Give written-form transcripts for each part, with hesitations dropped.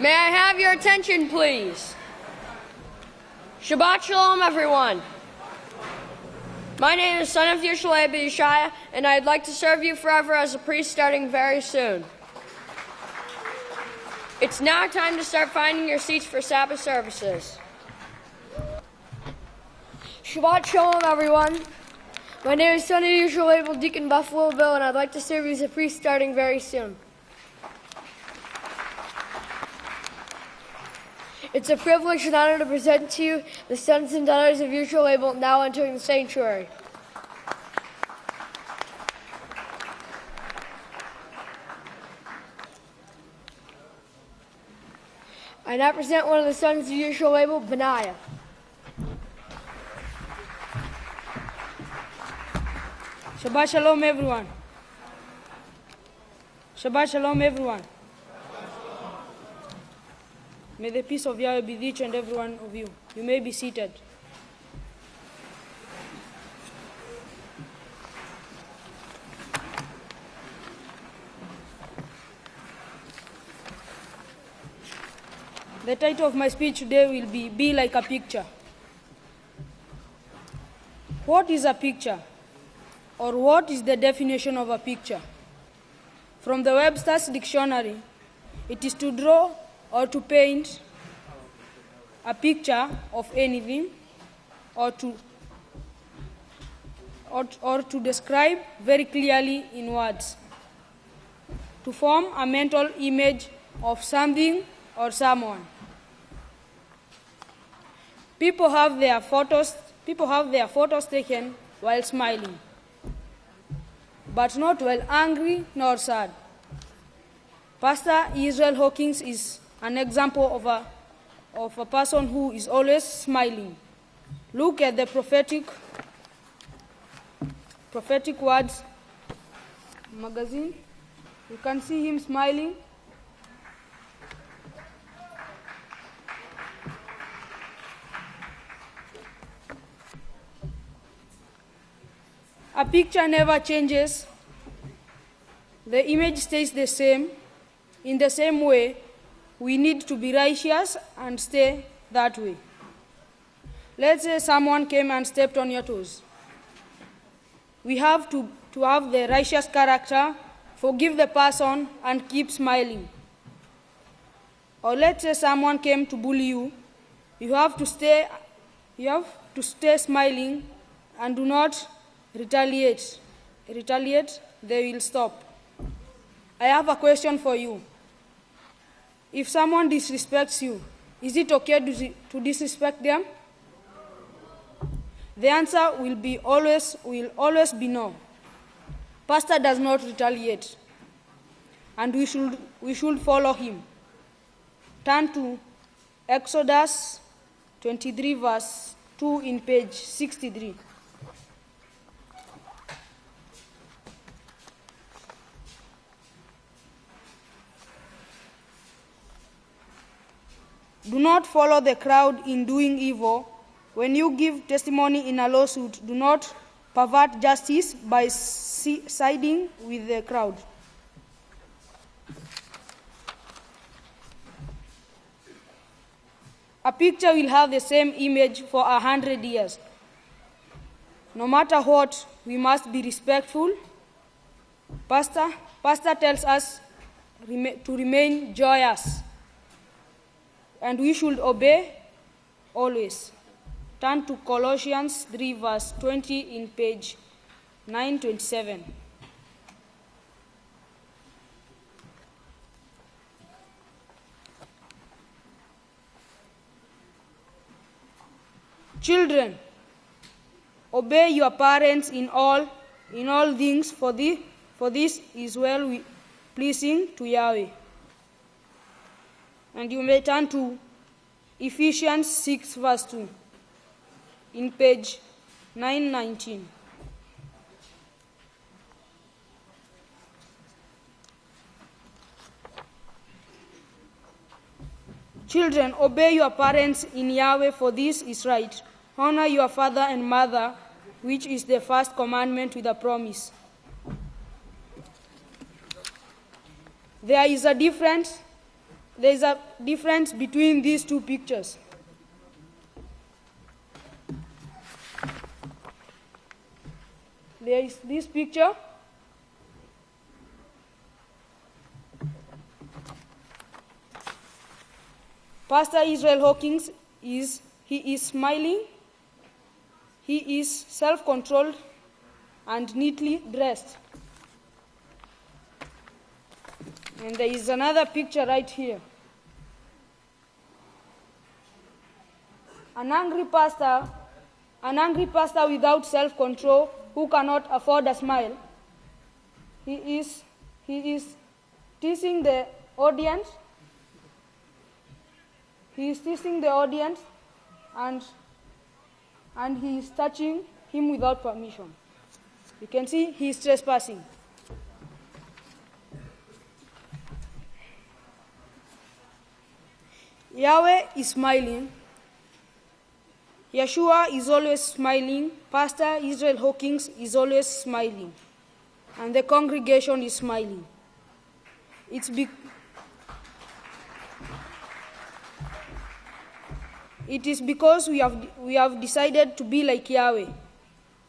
May I have your attention, please? Shabbat Shalom, everyone. My name is son of Yisrayl, and I'd like to serve you forever as a priest starting very soon. It's now time to start finding your seats for Sabbath services. Shabbat Shalom, everyone. My name is son of Yisrayl, Deacon Buffalo Bill, and I'd like to serve you as a priest starting very soon. It's a privilege and honor to present to you the sons and daughters of Yisrayl now entering the sanctuary. I now present one of the sons of Yisrayl, Benaiah. Shabbat Shalom, everyone. Shabbat Shalom, everyone. May the peace of Yahweh be with each and every one of you. You may be seated. The title of my speech today will be like a picture. What is a picture? Or what is the definition of a picture? From the Webster's dictionary, it is to draw or to paint a picture of anything, or to describe very clearly in words, to form a mental image of something or someone. People have their photos taken while smiling, but not while angry nor sad. Pastor Israel Hawkins is an example of a person who is always smiling. Look at the prophetic words magazine. You can see him smiling. A picture never changes. The image stays the same. In the same way, we need to be righteous and stay that way. Let's say someone came and stepped on your toes. We have to have the righteous character, forgive the person, and keep smiling. Or let's say someone came to bully you. You have to stay smiling and do not retaliate. They will stop. I have a question for you. If someone disrespects you, is it okay to disrespect them? The answer will always be no. Pastor does not retaliate, and we should follow him. Turn to Exodus 23 verse 2 in page 63. Do not follow the crowd in doing evil. When you give testimony in a lawsuit, do not pervert justice by siding with the crowd. A picture will have the same image for 100 years. No matter what, we must be respectful. Pastor tells us to remain joyous, and we should obey always. Turn to Colossians 3 verse 20 in page 927. Children, obey your parents in all things, for this is well pleasing to Yahweh. And you may turn to Ephesians 6 verse 2 in page 919. Children, obey your parents in Yahweh, for this is right. Honor your father and mother, which is the first commandment with a promise. There is a difference there is a difference between these two pictures. There is this picture. Pastor Israel Hawkins is smiling. He is self-controlled and neatly dressed. And there is another picture right here. An angry pastor without self-control who cannot afford a smile. He is teasing the audience. He is teasing the audience and he is touching him without permission. You can see he is trespassing. Yahweh is smiling. Yahshua is always smiling. Pastor Israel Hawkins is always smiling. And the congregation is smiling. It is because we have decided to be like Yahweh,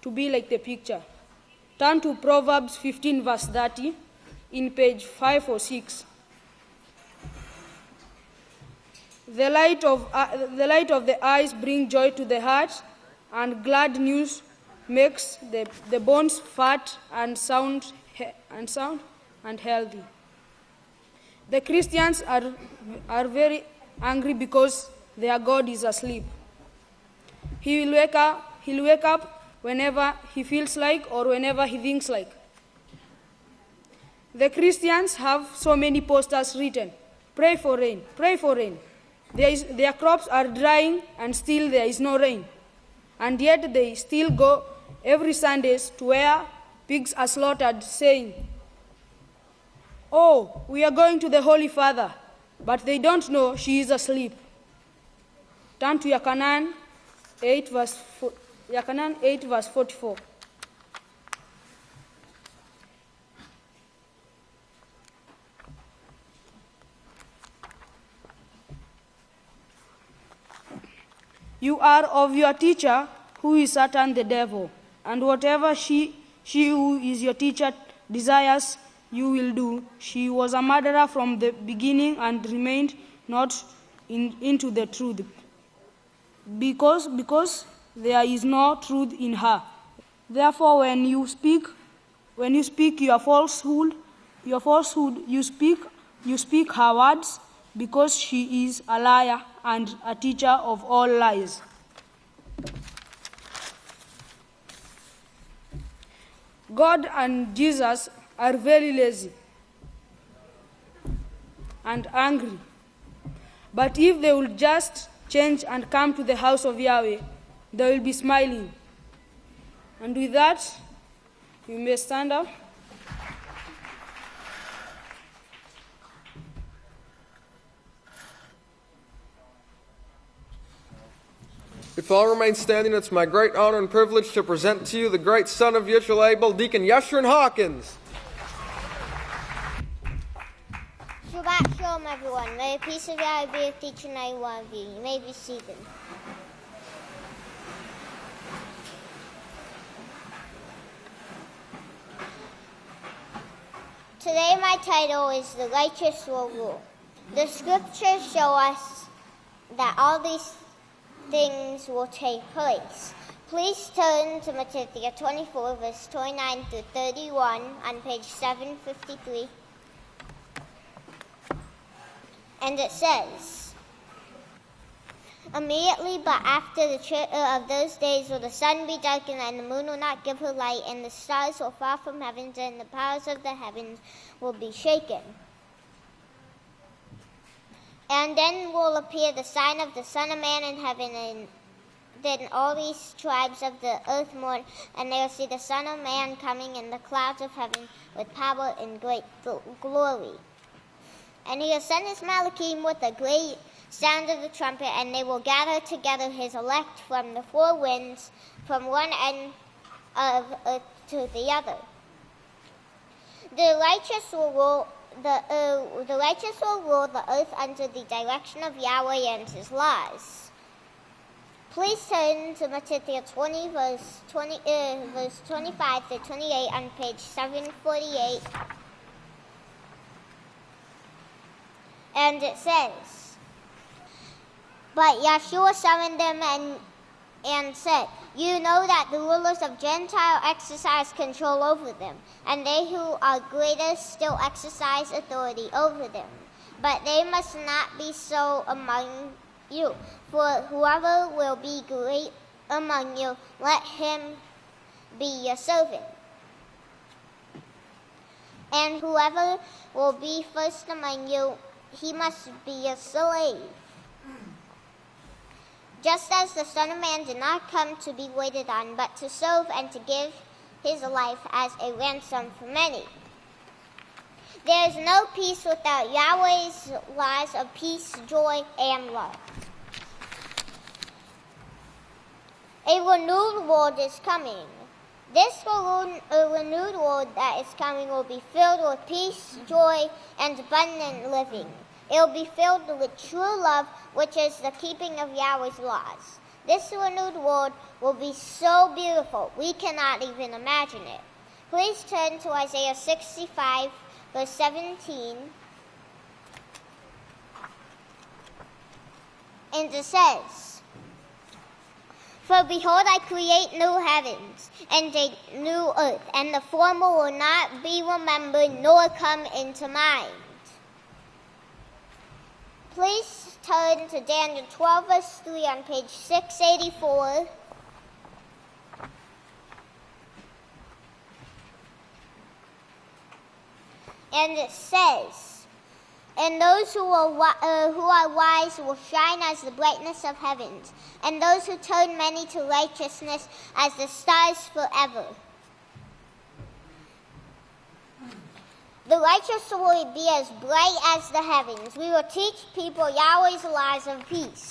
to be like the picture. Turn to Proverbs 15 verse 30 in page 5 or 6. The light of the eyes brings joy to the heart, and glad news makes the bones fat and sound and healthy. The Christians are very angry because their God is asleep. He'll wake up whenever he feels like or whenever he thinks like. The Christians have so many posters written, "Pray for rain, pray for rain." Their crops are drying and still there is no rain. And yet they still go every Sundays to where pigs are slaughtered, saying, "Oh, we are going to the Holy Father," but they don't know she is asleep. Turn to Yakanan 8 verse 44. You are of your teacher, who is Satan the devil, and whatever she who is your teacher desires, you will do. She was a murderer from the beginning and remained not into the truth, because there is no truth in her. Therefore, when you speak your falsehood, you speak her words, because she is a liar and a teacher of all lies. God and Jesus are very lazy and angry. But if they will just change and come to the house of Yahweh, they will be smiling. And with that, you may stand up. If all remain standing, it's my great honor and privilege to present to you the great son of Yisrayl, Deacon Yeshurun Hawkins. Shabbat Shalom, everyone. May the peace of Yahweh be with each and every one of you. You may be seated. Today my title is The Righteous Will Rule. The scriptures show us that all these things will take place. Please turn to Matthew 24, verse 29 to 31 on page 753. And it says, "Immediately but after the terror of those days will the sun be darkened, and the moon will not give her light, and the stars will fall from heaven, and the powers of the heavens will be shaken. And then will appear the sign of the Son of Man in heaven, and then all these tribes of the earth mourn, and they will see the Son of Man coming in the clouds of heaven with power and great glory. And he will send his Malachim with a great sound of the trumpet, and they will gather together his elect from the four winds, from one end of earth to the other. The righteous will rule the righteous will rule the earth under the direction of Yahweh and his laws. Please turn to Matthew 20, verse 25 to 28 on page 748. And it says, "But Yahshua summoned them and said, 'You know that the rulers of Gentiles exercise control over them, and they who are greatest still exercise authority over them. But they must not be so among you. For whoever will be great among you, let him be your servant. And whoever will be first among you, he must be your slave. Just as the Son of Man did not come to be waited on, but to serve and to give his life as a ransom for many.' There is no peace without Yahweh's laws of peace, joy, and love. A renewed world is coming. This renewed world that is coming will be filled with peace, joy, and abundant living. It will be filled with true love, which is the keeping of Yahweh's laws. This renewed world will be so beautiful, we cannot even imagine it. Please turn to Isaiah 65, verse 17. And it says, "For behold, I create new heavens and a new earth, and the former will not be remembered nor come into mind." Please turn to Daniel 12, verse 3 on page 684. And it says, "And those who are wise will shine as the brightness of heavens, and those who turn many to righteousness as the stars forever." The righteous will be as bright as the heavens. We will teach people Yahweh's laws of peace.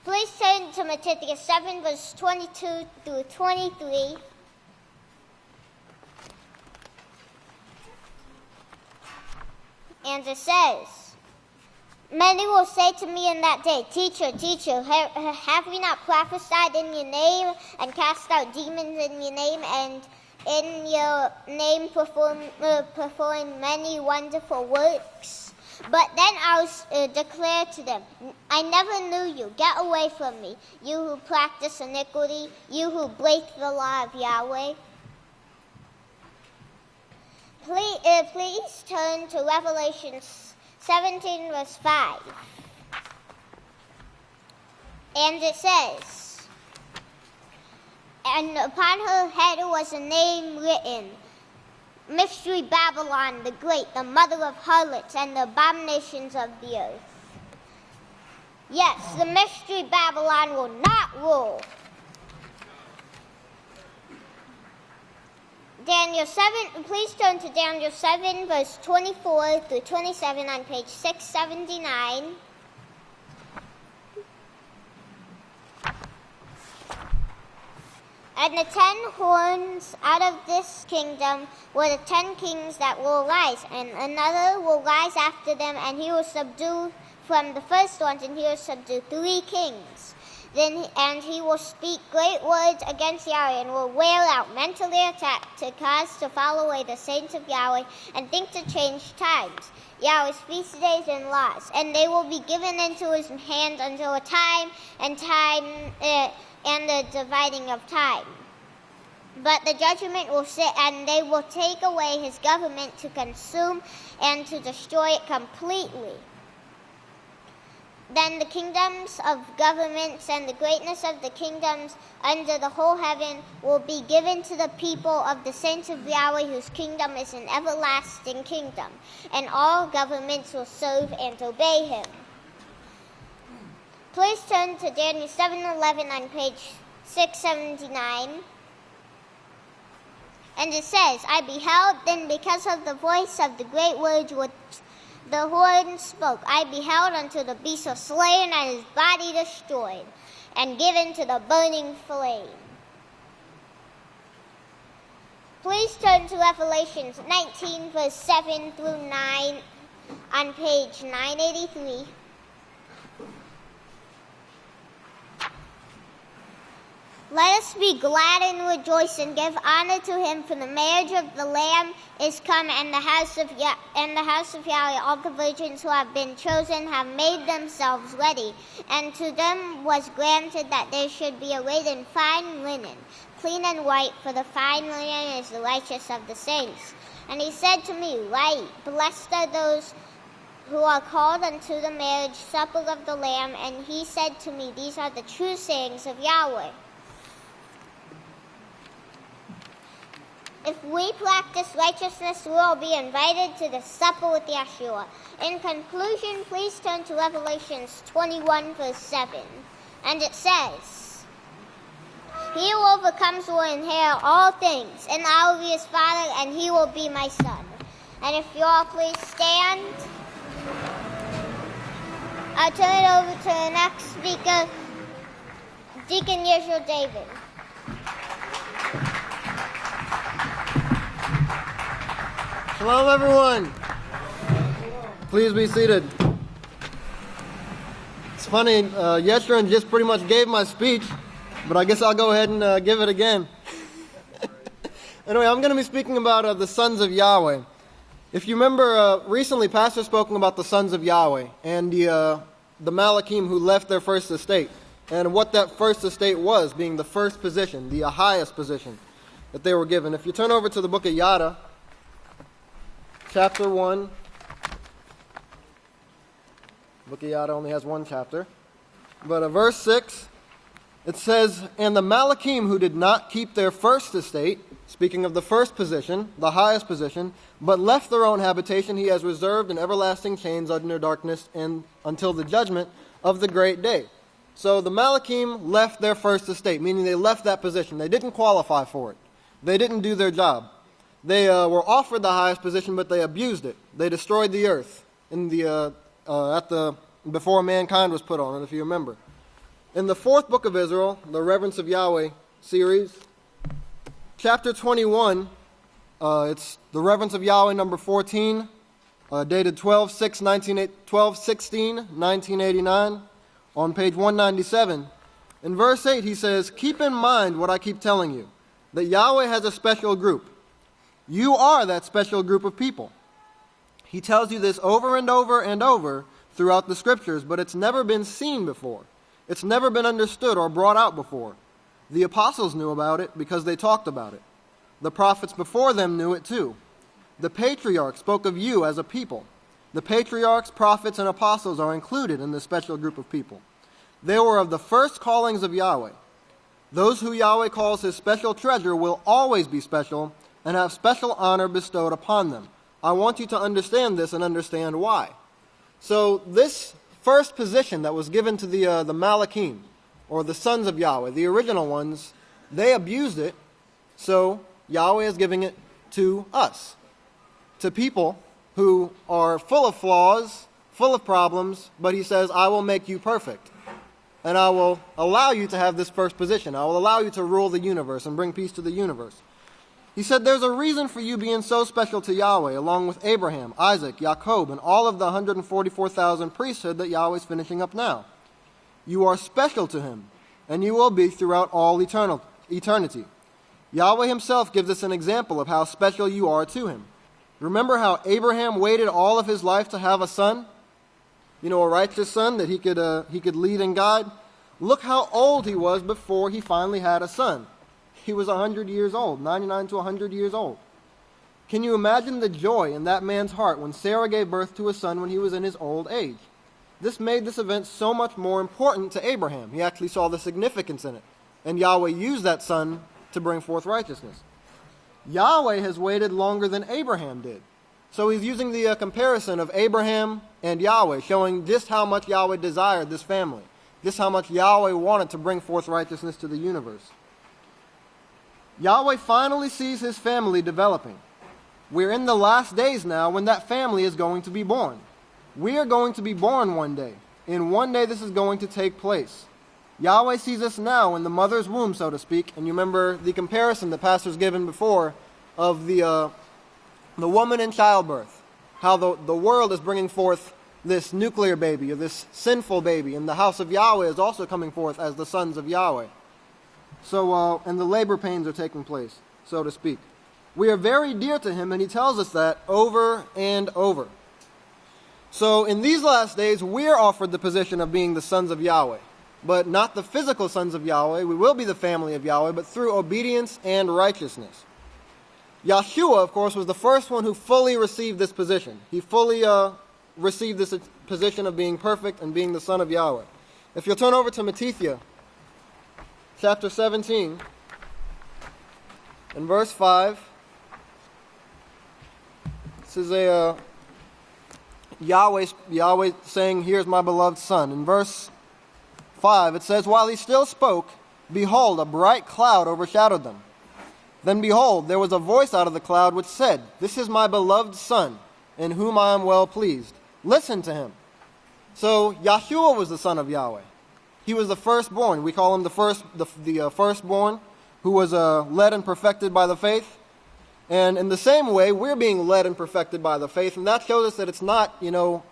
Please turn to Leviticus 7, verse 22 through 23. And it says, "Many will say to me in that day, 'Teacher, teacher, have we not prophesied in your name, and cast out demons in your name, and in your name perform many wonderful works?' But then I will declare to them, 'I never knew you. Get away from me, you who practice iniquity, you who break the law of Yahweh.'" Please turn to Revelation 17, verse 5. And it says, "And upon her head was a name written, Mystery Babylon the Great, the mother of harlots and the abominations of the earth." Yes, the Mystery Babylon will not rule. Daniel 7, please turn to Daniel 7, verse 24 through 27 on page 679. "And the 10 horns out of this kingdom were the 10 kings that will arise, and another will rise after them, and he will subdue from the first ones, and he will subdue 3 kings. And he will speak great words against Yahweh, and will wail out, mentally attack, to cause to fall away the saints of Yahweh, and think to change times, Yahweh's feast days and laws. And they will be given into his hand until a time and the dividing of time. But the judgment will sit, and they will take away his government to consume and to destroy it completely. Then the kingdoms of governments and the greatness of the kingdoms under the whole heaven will be given to the people of the saints of Yahweh, whose kingdom is an everlasting kingdom, and all governments will serve and obey him." Please turn to Daniel 7:11 on page 679. And it says, "I beheld, then because of the voice of the great words which the horn spoke, I beheld until the beast was slain and his body destroyed and given to the burning flame." Please turn to Revelations 19, verse 7 through 9 on page 983. Let us be glad and rejoice and give honor to him, for the marriage of the Lamb is come, and the house of Yahweh, all the virgins who have been chosen have made themselves ready. And to them was granted that they should be arrayed in fine linen, clean and white, for the fine linen is the righteous of the saints. And he said to me, Write, blessed are those who are called unto the marriage supper of the Lamb. And he said to me, These are the true sayings of Yahweh. If we practice righteousness, we will be invited to the supper with Yahshua. In conclusion, please turn to Revelations 21, verse 7. And it says, He who overcomes will inherit all things, and I will be his father, and he will be my son. And if you all please stand, I'll turn it over to the next speaker, Deacon Yisrayl David. Shalom, everyone. Please be seated. It's funny, Yeshurun just pretty much gave my speech, but I guess I'll go ahead and give it again. Anyway, I'm going to be speaking about the sons of Yahweh. If you remember, recently Pastor spoke about the sons of Yahweh and the Malachim who left their first estate, and what that first estate was, being the first position, the highest position that they were given. If you turn over to the book of Yada, chapter 1. Book of Yada only has one chapter. But verse 6, it says, And the Malachim who did not keep their first estate, speaking of the first position, the highest position, but left their own habitation, he has reserved in everlasting chains under darkness and until the judgment of the great day. So the Malachim left their first estate, meaning they left that position. They didn't qualify for it. They didn't do their job. They were offered the highest position, but they abused it. They destroyed the earth before mankind was put on it, if you remember. In the fourth book of Israel, the Reverence of Yahweh series, chapter 21, it's the Reverence of Yahweh number 14, dated 12/16/1989, on page 197. In verse 8, he says, Keep in mind what I keep telling you, that Yahweh has a special group. You are that special group of people. He tells you this over and over and over throughout the scriptures, but it's never been seen before. It's never been understood or brought out before. The apostles knew about it because they talked about it. The prophets before them knew it too. The patriarchs spoke of you as a people. The patriarchs, prophets, and apostles are included in this special group of people. They were of the first callings of Yahweh. Those who Yahweh calls his special treasure will always be special and have special honor bestowed upon them. I want you to understand this and understand why. So this first position that was given to the Malachim, or the sons of Yahweh, the original ones, they abused it, so Yahweh is giving it to us, to people who are full of flaws, full of problems, but he says, I will make you perfect, and I will allow you to have this first position. I will allow you to rule the universe and bring peace to the universe. He said, there's a reason for you being so special to Yahweh, along with Abraham, Isaac, Jacob, and all of the 144,000 priesthood that Yahweh's finishing up now. You are special to him, and you will be throughout all eternity. Yahweh himself gives us an example of how special you are to him. Remember how Abraham waited all of his life to have a son? You know, a righteous son that he could lead and guide? Look how old he was before he finally had a son. He was 100 years old, 99 to 100 years old. Can you imagine the joy in that man's heart when Sarah gave birth to a son when he was in his old age? This made this event so much more important to Abraham. He actually saw the significance in it. And Yahweh used that son to bring forth righteousness. Yahweh has waited longer than Abraham did. So he's using the comparison of Abraham and Yahweh, showing just how much Yahweh desired this family, just how much Yahweh wanted to bring forth righteousness to the universe. Yahweh finally sees his family developing. We're in the last days now when that family is going to be born. We are going to be born one day. In one day this is going to take place. Yahweh sees us now in the mother's womb, so to speak. And you remember the comparison the pastor's given before of the woman in childbirth, how the world is bringing forth this nuclear baby, or this sinful baby, and the house of Yahweh is also coming forth as the sons of Yahweh. So, and the labor pains are taking place, so to speak. We are very dear to him, and he tells us that over and over. So in these last days, we are offered the position of being the sons of Yahweh, but not the physical sons of Yahweh. We will be the family of Yahweh, but through obedience and righteousness. Yahshua, of course, was the first one who fully received this position. He fully received this position of being perfect and being the son of Yahweh. If you'll turn over to Matthew, chapter 17, and verse 5, this is a Yahweh saying, "Here's my beloved son." In verse 5, it says, "While he still spoke, behold, a bright cloud overshadowed them. Then behold, there was a voice out of the cloud which said, 'This is my beloved son, in whom I am well pleased. Listen to him.'" So Yahshua was the son of Yahweh. He was the firstborn. We call him the firstborn, who was led and perfected by the faith. And in the same way, we're being led and perfected by the faith, and that shows us that it's not, Yahshua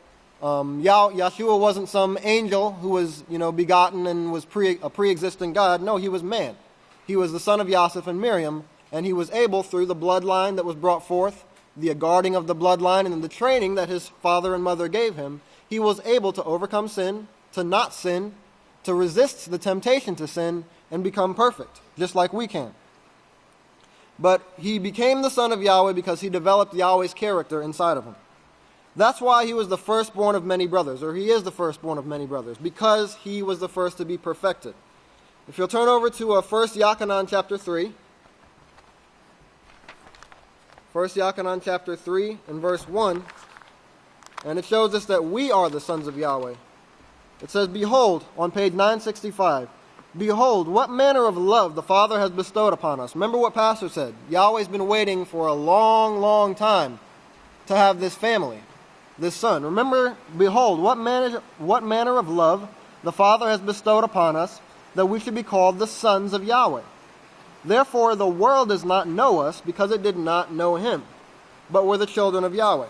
wasn't some angel who was, begotten and was a pre-existing God. No, he was man. He was the son of Yosef and Miriam, and he was able, through the bloodline that was brought forth, the guarding of the bloodline, and the training that his father and mother gave him, he was able to overcome sin, to not sin, to resist the temptation to sin, and become perfect, just like we can. But he became the son of Yahweh because he developed Yahweh's character inside of him. That's why he was the firstborn of many brothers, or he is the firstborn of many brothers, because he was the first to be perfected. If you'll turn over to 1 Yochanan chapter 3, 1 Yochanan chapter 3 and verse 1, and it shows us that we are the sons of Yahweh. It says, "Behold," on page 965, "Behold, what manner of love the Father has bestowed upon us." Remember what Pastor said. Yahweh's been waiting for a long, long time to have this family, this son. Remember, behold, what manner of love the Father has bestowed upon us, that we should be called the sons of Yahweh. Therefore the world does not know us, because it did not know him, but we're the children of Yahweh.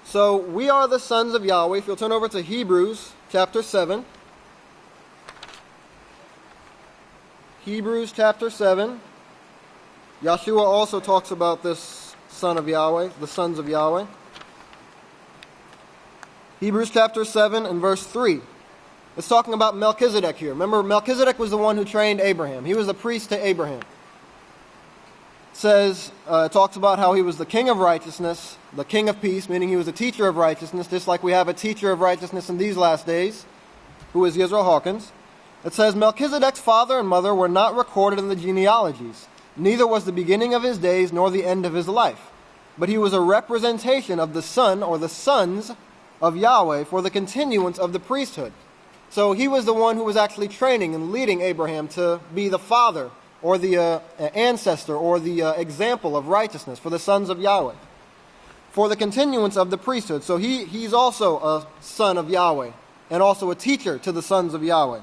So we are the sons of Yahweh. If you'll turn over to Hebrews chapter 7. Hebrews chapter 7. Yahshua also talks about this son of Yahweh, the sons of Yahweh. Hebrews chapter 7 and verse 3. It's talking about Melchizedek here. Remember, Melchizedek was the one who trained Abraham. He was the priest to Abraham. It talks about how he was the king of righteousness, the king of peace, meaning he was a teacher of righteousness, just like we have a teacher of righteousness in these last days, who is Yisrayl Hawkins. It says, "Melchizedek's father and mother were not recorded in the genealogies, neither was the beginning of his days nor the end of his life. But he was a representation of the son, or the sons, of Yahweh for the continuance of the priesthood." So he was the one who was actually training and leading Abraham to be the father, or the ancestor, or the example of righteousness for the sons of Yahweh, for the continuance of the priesthood. So he's also a son of Yahweh, and also a teacher to the sons of Yahweh.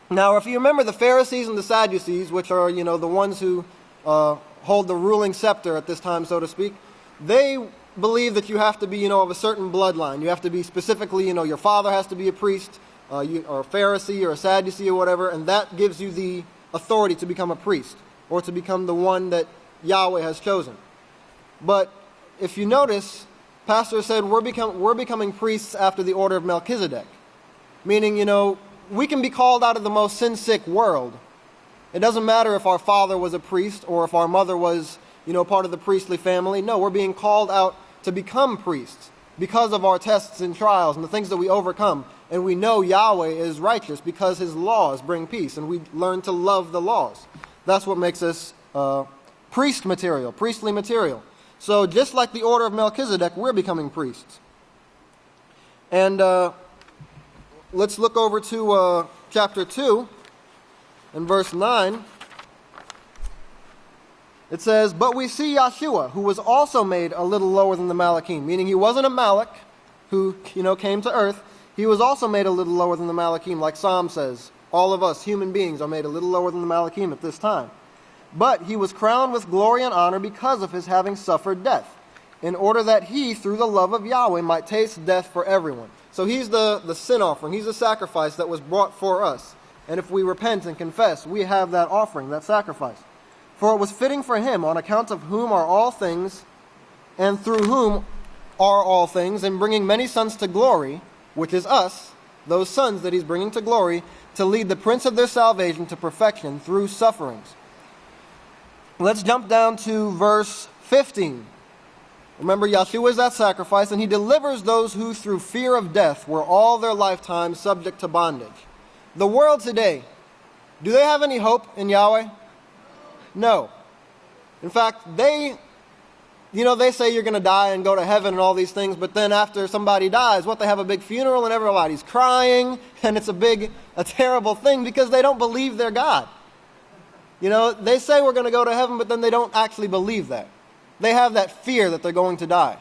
Now, if you remember the Pharisees and the Sadducees, which are, the ones who hold the ruling scepter at this time, so to speak, they believe that you have to be, of a certain bloodline. You have to be specifically, your father has to be a priest, or a Pharisee, or a Sadducee, or whatever, and that gives you the authority to become a priest, or to become the one that Yahweh has chosen. But if you notice, Pastor said we're becoming priests after the order of Melchizedek, meaning, we can be called out of the most sin-sick world. It doesn't matter if our father was a priest or if our mother was, part of the priestly family. No, we're being called out to become priests because of our tests and trials and the things that we overcome. And we know Yahweh is righteous because his laws bring peace, and we learn to love the laws. That's what makes us priestly material. So just like the order of Melchizedek, we're becoming priests. And let's look over to chapter 2 and verse 9. It says, "But we see Yahshua, who was also made a little lower than the Malachim," meaning he wasn't a Malach who, came to earth. He was also made a little lower than the Malachim, like Psalm says. All of us, human beings, are made a little lower than the Malachim at this time. But he was crowned with glory and honor because of his having suffered death, in order that he, through the love of Yahweh, might taste death for everyone. So he's the sin offering. He's the sacrifice that was brought for us. And if we repent and confess, we have that offering, that sacrifice. For it was fitting for him, on account of whom are all things, and through whom are all things, in bringing many sons to glory, which is us, those sons that he's bringing to glory, to lead the prince of their salvation to perfection through sufferings. Let's jump down to verse 15. Remember, Yahshua is that sacrifice, and he delivers those who through fear of death were all their lifetime subject to bondage. The world today, do they have any hope in Yahweh? No. In fact, they say you're going to die and go to heaven and all these things, but then after somebody dies, they have a big funeral and everybody's crying, and it's a terrible thing because they don't believe their God. They say we're going to go to heaven, but then they don't actually believe that. They have that fear that they're going to die.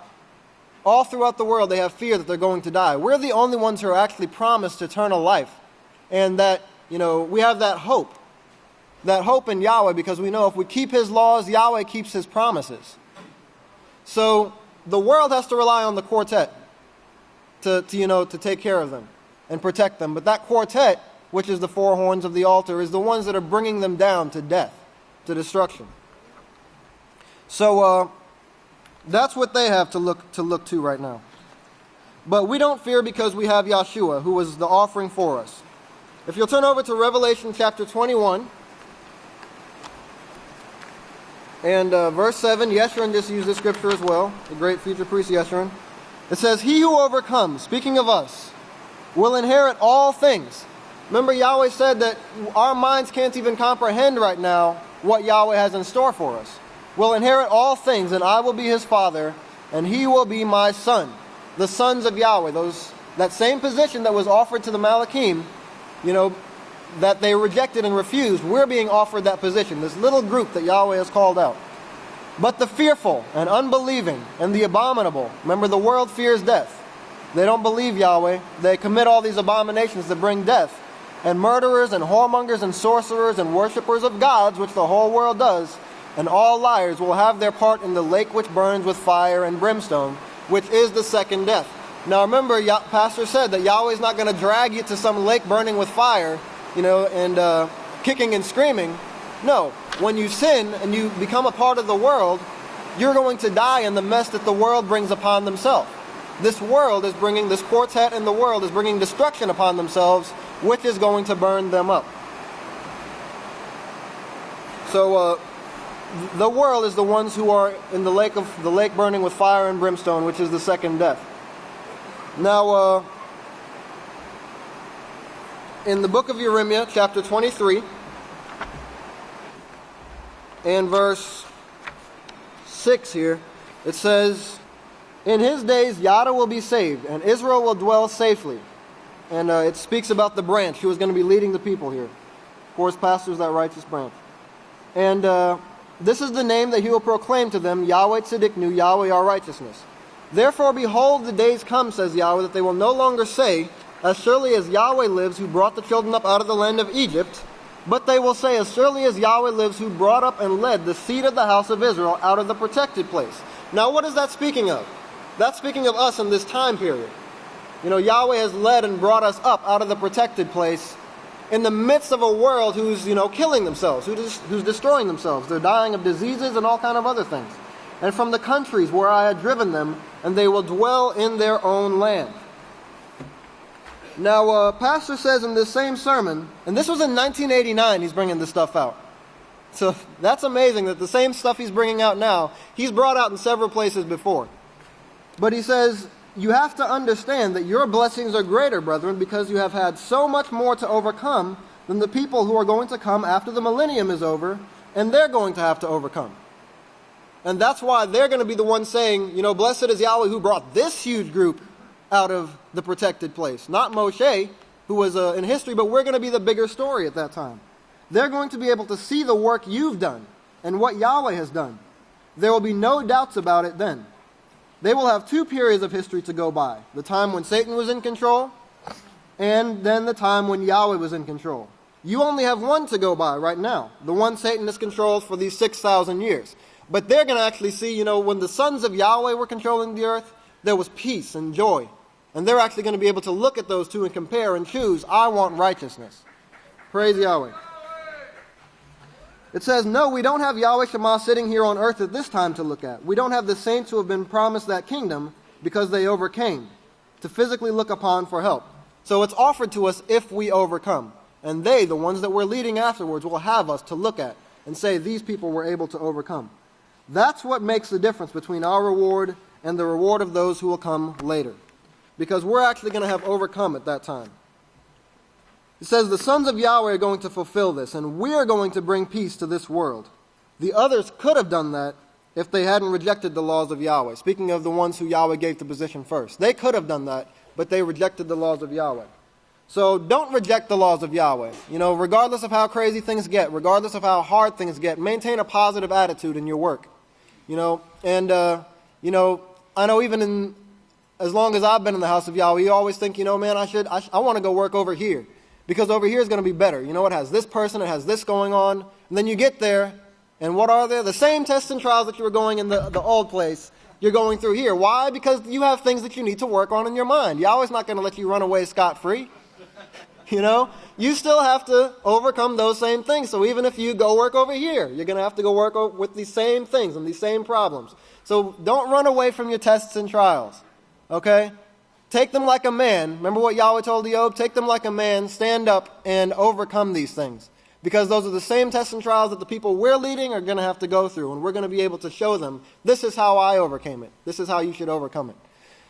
All throughout the world, they have fear that they're going to die. We're the only ones who are actually promised eternal life. And that, we have that hope in Yahweh, because we know if we keep his laws, Yahweh keeps his promises. So the world has to rely on the quartet to take care of them and protect them. But that quartet, which is the four horns of the altar, is the ones that are bringing them down to death, to destruction. So that's what they have to look to right now. But we don't fear because we have Yahshua, who was the offering for us. If you'll turn over to Revelation chapter 21 and verse 7, Yeshurun just used this scripture as well, the great future priest Yeshurun. It says, he who overcomes, speaking of us, will inherit all things. Remember, Yahweh said that our minds can't even comprehend right now what Yahweh has in store for us. Will inherit all things, and I will be his father, and he will be my son. The sons of Yahweh, that same position that was offered to the Malachim, that they rejected and refused, we're being offered that position, this little group that Yahweh has called out. But the fearful and unbelieving and the abominable, remember the world fears death. They don't believe Yahweh. They commit all these abominations that bring death. And murderers and whoremongers and sorcerers and worshippers of gods, which the whole world does, and all liars will have their part in the lake which burns with fire and brimstone, which is the second death. Now remember, Pastor said that Yahweh's not going to drag you to some lake burning with fire, and kicking and screaming. No, when you sin and you become a part of the world, you're going to die in the mess that the world brings upon themselves. This quartet in the world is bringing destruction upon themselves, which is going to burn them up. So the world is the ones who are in the lake burning with fire and brimstone, which is the second death. Now, in the book of Jeremiah, chapter 23, and verse 6 here, it says, in his days Yada will be saved, and Israel will dwell safely. And it speaks about the branch who is going to be leading the people here. Of course, pastor is that righteous branch. And this is the name that he will proclaim to them, Yahweh Tzidiknu, Yahweh our righteousness. Therefore, behold, the days come, says Yahweh, that they will no longer say, as surely as Yahweh lives, who brought the children up out of the land of Egypt, but they will say, as surely as Yahweh lives, who brought up and led the seed of the house of Israel out of the protected place. Now, what is that speaking of? That's speaking of us in this time period. Yahweh has led and brought us up out of the protected place in the midst of a world who's, killing themselves, who's destroying themselves. They're dying of diseases and all kind of other things. And from the countries where I had driven them, and they will dwell in their own land. Now, pastor says in this same sermon, and this was in 1989, he's bringing this stuff out. So that's amazing that the same stuff he's bringing out now, he's brought out in several places before. But he says, you have to understand that your blessings are greater, brethren, because you have had so much more to overcome than the people who are going to come after the millennium is over, and they're going to have to overcome. And that's why they're going to be the ones saying, blessed is Yahweh who brought this huge group out of the protected place. Not Moshe, who was in history, but we're going to be the bigger story at that time. They're going to be able to see the work you've done and what Yahweh has done. There will be no doubts about it then. They will have two periods of history to go by. The time when Satan was in control, and then the time when Yahweh was in control. You only have one to go by right now, the one Satan has controlled for these 6,000 years. But they're going to actually see, when the sons of Yahweh were controlling the earth, there was peace and joy. And they're actually going to be able to look at those two and compare and choose, I want righteousness. Praise Yahweh. It says, no, we don't have Yahweh Shema sitting here on earth at this time to look at. We don't have the saints who have been promised that kingdom because they overcame, to physically look upon for help. So it's offered to us if we overcome. And they, the ones that we're leading afterwards, will have us to look at and say, these people were able to overcome. That's what makes the difference between our reward and the reward of those who will come later. Because we're actually going to have overcome at that time. It says the sons of Yahweh are going to fulfill this, and we are going to bring peace to this world. The others could have done that if they hadn't rejected the laws of Yahweh. Speaking of the ones who Yahweh gave the position first. They could have done that, but they rejected the laws of Yahweh. So don't reject the laws of Yahweh. Regardless of how crazy things get, regardless of how hard things get, maintain a positive attitude in your work. I know even as long as I've been in the house of Yahweh, you always think, man, I want to go work over here. Because over here is going to be better. It has this person, it has this going on. And then you get there, and what are there? The same tests and trials that you were going in the old place, you're going through here. Why? Because you have things that you need to work on in your mind. Yahweh's not going to let you run away scot-free. You still have to overcome those same things. So even if you go work over here, you're going to have to go work with these same things and these same problems. So don't run away from your tests and trials. Okay? Take them like a man. Remember what Yahweh told Job? Take them like a man, stand up and overcome these things. Because those are the same tests and trials that the people we're leading are going to have to go through. And we're going to be able to show them, this is how I overcame it. This is how you should overcome it.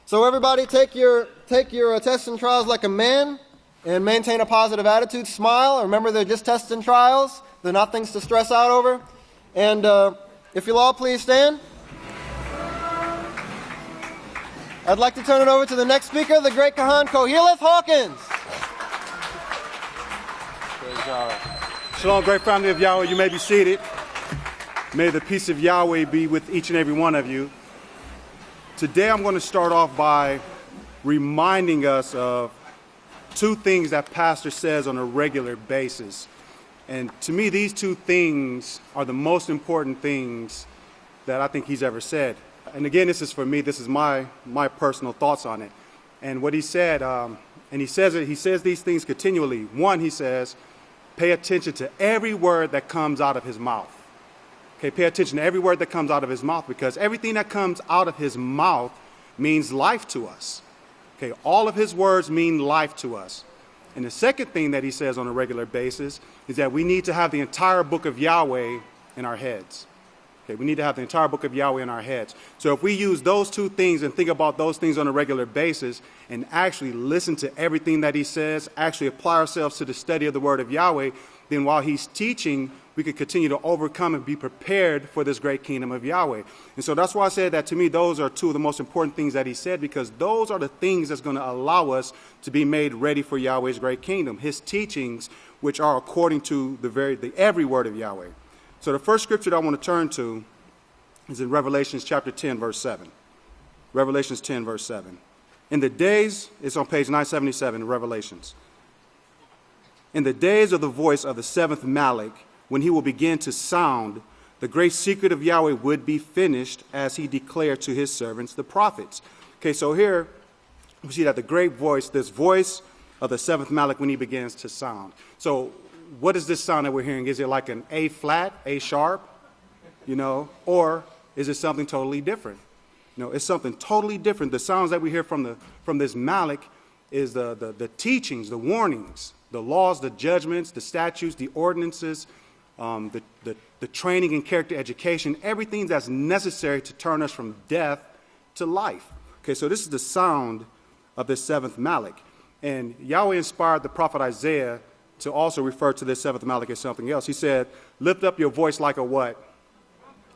So everybody, take your tests and trials like a man. And maintain a positive attitude. Smile. Remember, they're just tests and trials. They're not things to stress out over. And if you'll all please stand. I'd like to turn it over to the next speaker, the great Kohan, Hawkins. Praise God. Shalom, great family of Yahweh. You may be seated. May the peace of Yahweh be with each and every one of you. Today I'm going to start off by reminding us of two things that Pastor says on a regular basis. And to me, these two things are the most important things that I think he's ever said. And again, this is for me, this is my personal thoughts on it. And what he said, and he says these things continually. One, he says, pay attention to every word that comes out of his mouth. Okay, pay attention to every word that comes out of his mouth, because everything that comes out of his mouth means life to us. Okay, all of his words mean life to us. And the second thing that he says on a regular basis is that we need to have the entire book of Yahweh in our heads. Okay, we need to have the entire book of Yahweh in our heads. So if we use those two things and think about those things on a regular basis and actually listen to everything that he says, actually apply ourselves to the study of the word of Yahweh, then while he's teaching, we could continue to overcome and be prepared for this great kingdom of Yahweh. And so that's why I said that to me, those are two of the most important things that he said, because those are the things that's going to allow us to be made ready for Yahweh's great kingdom. His teachings, which are according to the every word of Yahweh. So the first scripture that I want to turn to is in Revelations chapter 10, verse 7. Revelations 10, verse 7. In the days, it's on page 977 in Revelations. In the days of the voice of the seventh Malach, when he will begin to sound, the great secret of Yahweh would be finished, as he declared to his servants, the prophets. Okay, so here we see that the great voice, this voice of the seventh Malach, when he begins to sound. So what is this sound that we're hearing? Is it like an A flat, A sharp, or is it something totally different? It's something totally different. The sounds that we hear from this Malach is the teachings, the warnings, the laws, the judgments, the statutes, the ordinances, the training and character education, everything that's necessary to turn us from death to life. Okay, so this is the sound of this seventh Malach. And Yahweh inspired the prophet Isaiah to also refer to this seventh Malach as something else. He said, lift up your voice like a what?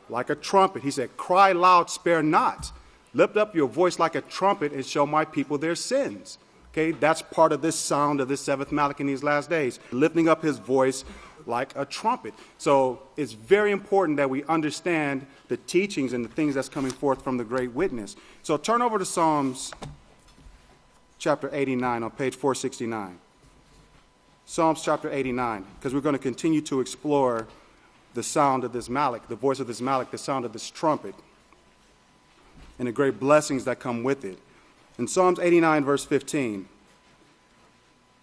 Like a trumpet. He said, cry loud, spare not. Lift up your voice like a trumpet and show my people their sins. Okay, that's part of this sound of this seventh Malach in these last days, lifting up his voice like a trumpet. So it's very important that we understand the teachings and the things that's coming forth from the great witness. So turn over to Psalms chapter 89 on page 469. Psalms chapter 89, because we're going to continue to explore the sound of this Malach, the voice of this Malach, the sound of this trumpet, and the great blessings that come with it. In Psalms 89, verse 15,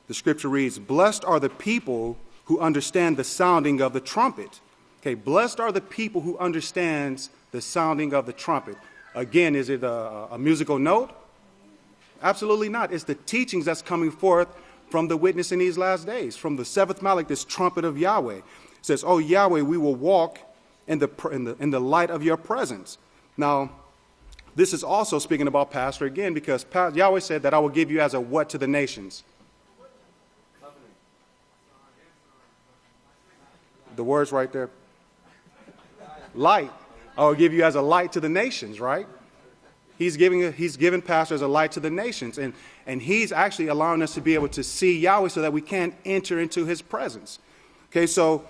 the scripture reads, "Blessed are the people who understand the sounding of the trumpet." Okay, blessed are the people who understands the sounding of the trumpet. Again, is it a musical note? Absolutely not. It's the teachings that's coming forth from the witness in these last days, from the seventh Malach, this trumpet of Yahweh. It says, "Oh Yahweh, we will walk in the light of your presence." Now, this is also speaking about Pastor again, because Yahweh said that I will give you as a what to the nations? The words right there. Light. I will give you as a light to the nations, right? He's given Pastor as a light to the nations. And he's actually allowing us to be able to see Yahweh so that we can enter into his presence. Okay, so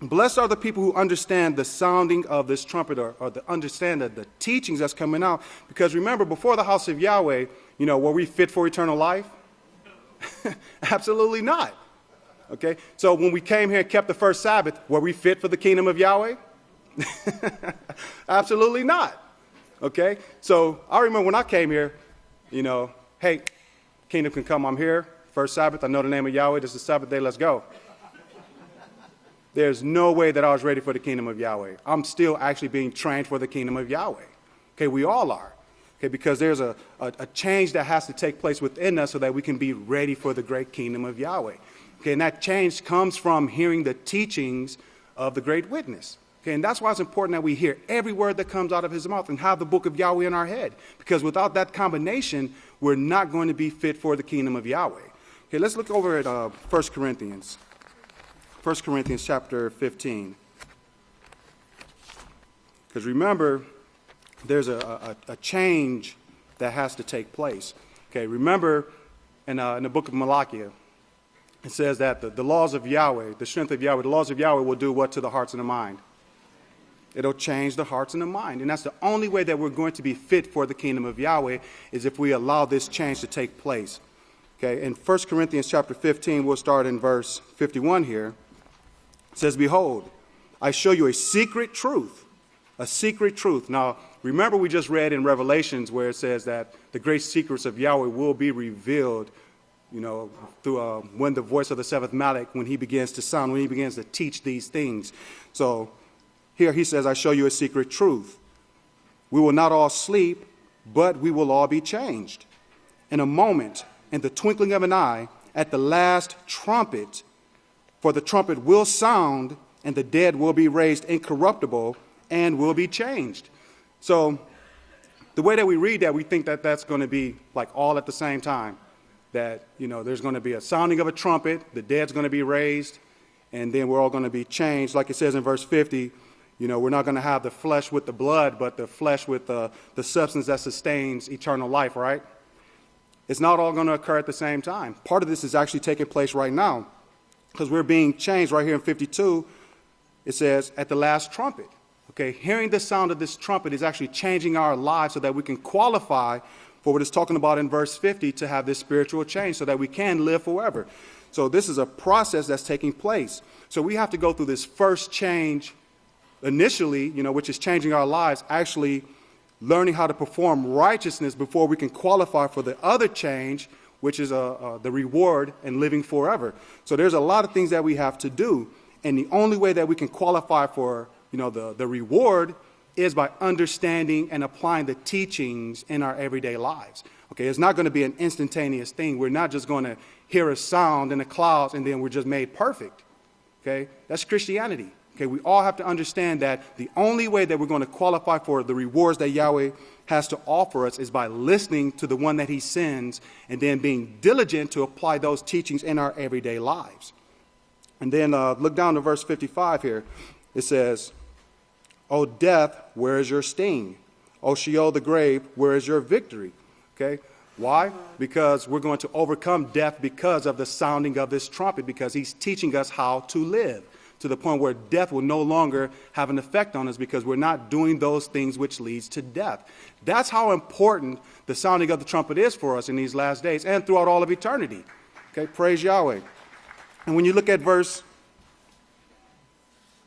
blessed are the people who understand the sounding of this trumpet, or understand the teachings that's coming out. Because remember, before the house of Yahweh, were we fit for eternal life? Absolutely not. Okay, so when we came here and kept the first Sabbath, were we fit for the kingdom of Yahweh? Absolutely not. Okay, so I remember when I came here, hey, kingdom can come, I'm here, first Sabbath, I know the name of Yahweh, this is the Sabbath day, let's go. There's no way that I was ready for the kingdom of Yahweh. I'm still actually being trained for the kingdom of Yahweh. Okay, we all are. Okay, because there's a change that has to take place within us so that we can be ready for the great kingdom of Yahweh. Okay, and that change comes from hearing the teachings of the great witness. Okay, and that's why it's important that we hear every word that comes out of his mouth and have the book of Yahweh in our head. Because without that combination, we're not going to be fit for the kingdom of Yahweh. Okay, let's look over at 1 Corinthians. 1 Corinthians chapter 15. Because remember, there's a change that has to take place. Okay, remember in the book of Malachi, it says that the laws of Yahweh, the strength of Yahweh, the laws of Yahweh will do what to the hearts and the mind? It'll change the hearts and the mind. And that's the only way that we're going to be fit for the kingdom of Yahweh, is if we allow this change to take place. Okay, in 1 Corinthians chapter 15, we'll start in verse 51 here. It says, "Behold, I show you a secret truth." A secret truth. Now, remember we just read in Revelations where it says that the great secrets of Yahweh will be revealed, through when the voice of the seventh Malach, when he begins to sound, when he begins to teach these things. So here he says, "I show you a secret truth. We will not all sleep, but we will all be changed. In a moment, in the twinkling of an eye, at the last trumpet, for the trumpet will sound, and the dead will be raised incorruptible, and will be changed." So the way that we read that, we think that that's going to be like all at the same time. That, there's going to be a sounding of a trumpet, the dead's going to be raised, and then we're all going to be changed. Like it says in verse 50, we're not going to have the flesh with the blood, but the flesh with the substance that sustains eternal life, right? It's not all going to occur at the same time. Part of this is actually taking place right now, because we're being changed right here in 52. It says, at the last trumpet. Okay, hearing the sound of this trumpet is actually changing our lives so that we can qualify for what it's talking about in verse 50, to have this spiritual change so that we can live forever. So this is a process that's taking place. So we have to go through this first change initially, which is changing our lives, actually learning how to perform righteousness before we can qualify for the other change, which is the reward and living forever. So there's a lot of things that we have to do. And the only way that we can qualify for the reward is by understanding and applying the teachings in our everyday lives. Okay, it's not going to be an instantaneous thing. We're not just going to hear a sound in the clouds and then we're just made perfect. Okay, that's Christianity. Okay, we all have to understand that the only way that we're going to qualify for the rewards that Yahweh has to offer us is by listening to the one that he sends and then being diligent to apply those teachings in our everyday lives. And then look down to verse 55 here. It says, "O death, where is your sting? O Sheol, the grave, where is your victory?" Okay, why? Because we're going to overcome death because of the sounding of this trumpet, because he's teaching us how to live to the point where death will no longer have an effect on us because we're not doing those things which leads to death. That's how important the sounding of the trumpet is for us in these last days and throughout all of eternity. Okay, praise Yahweh. And when you look at verse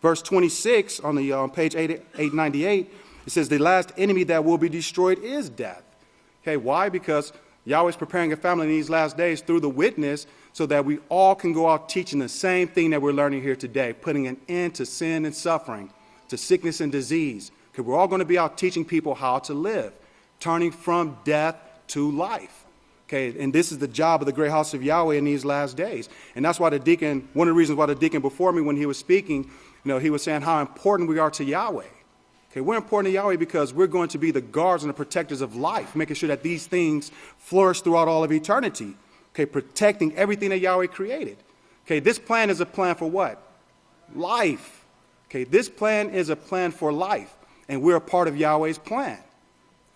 26 on the page 898, it says the last enemy that will be destroyed is death. Okay, why? Because Yahweh's preparing a family in these last days through the witness so that we all can go out teaching the same thing that we're learning here today, putting an end to sin and suffering, to sickness and disease. Okay, we're all going to be out teaching people how to live, turning from death to life. Okay, and this is the job of the great house of Yahweh in these last days. And that's why the deacon, one of the reasons why the deacon before me, when he was speaking, he was saying how important we are to Yahweh. Okay, we're important to Yahweh because we're going to be the guards and the protectors of life, making sure that these things flourish throughout all of eternity. Okay, protecting everything that Yahweh created. Okay, this plan is a plan for what? Life. Okay, this plan is a plan for life. And we're a part of Yahweh's plan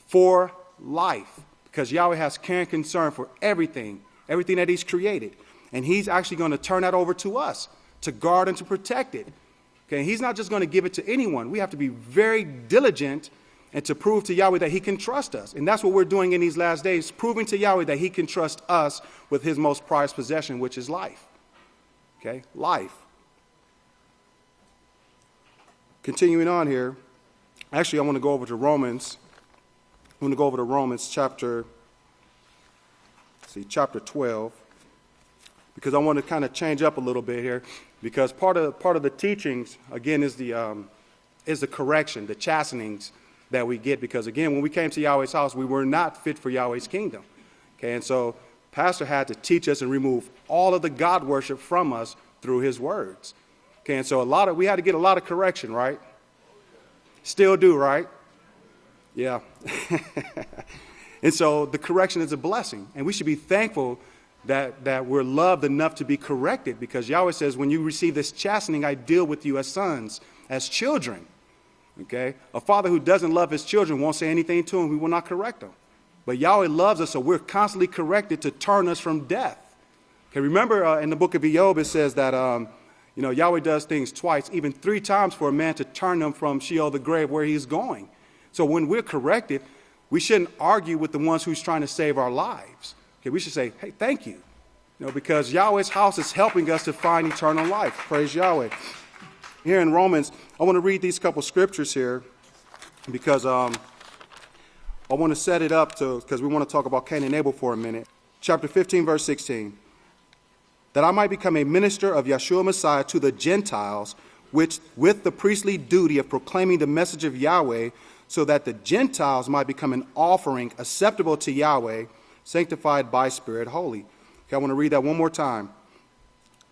for life. Because Yahweh has care and concern for everything that he's created. And he's actually going to turn that over to us to guard and to protect it. Okay, he's not just going to give it to anyone. We have to be very diligent and to prove to Yahweh that he can trust us. And that's what we're doing in these last days, proving to Yahweh that he can trust us with his most prized possession, which is life. Okay, life. Continuing on here, actually I want to go over to Romans. I'm going to go over to Romans chapter 12, because I want to kind of change up a little bit here, because part of the teachings, again, is the correction, the chastenings that we get, because again, when we came to Yahweh's house, we were not fit for Yahweh's kingdom. Okay, and so Pastor had to teach us and remove all of the God worship from us through his words. Okay, and so we had to get a lot of correction, right? Still do, right? Yeah. And so the correction is a blessing, and we should be thankful that we're loved enough to be corrected, because Yahweh says, when you receive this chastening, I deal with you as sons, as children. Okay? A father who doesn't love his children won't say anything to him. We will not correct them. But Yahweh loves us, so we're constantly corrected to turn us from death. Okay, remember in the book of Job, it says that Yahweh does things twice, even 3 times for a man to turn them from Sheol, the grave, where he's going. So when we're corrected, we shouldn't argue with the ones who's trying to save our lives. Okay, we should say, hey, thank you. Because Yahweh's house is helping us to find eternal life. Praise Yahweh. Here in Romans, I want to read these couple scriptures here because I want to set it up because we want to talk about Cain and Abel for a minute. Chapter 15, verse 16. That I might become a minister of Yahshua Messiah to the Gentiles, which with the priestly duty of proclaiming the message of Yahweh, so that the Gentiles might become an offering acceptable to Yahweh, sanctified by Spirit, holy. Okay, I want to read that one more time.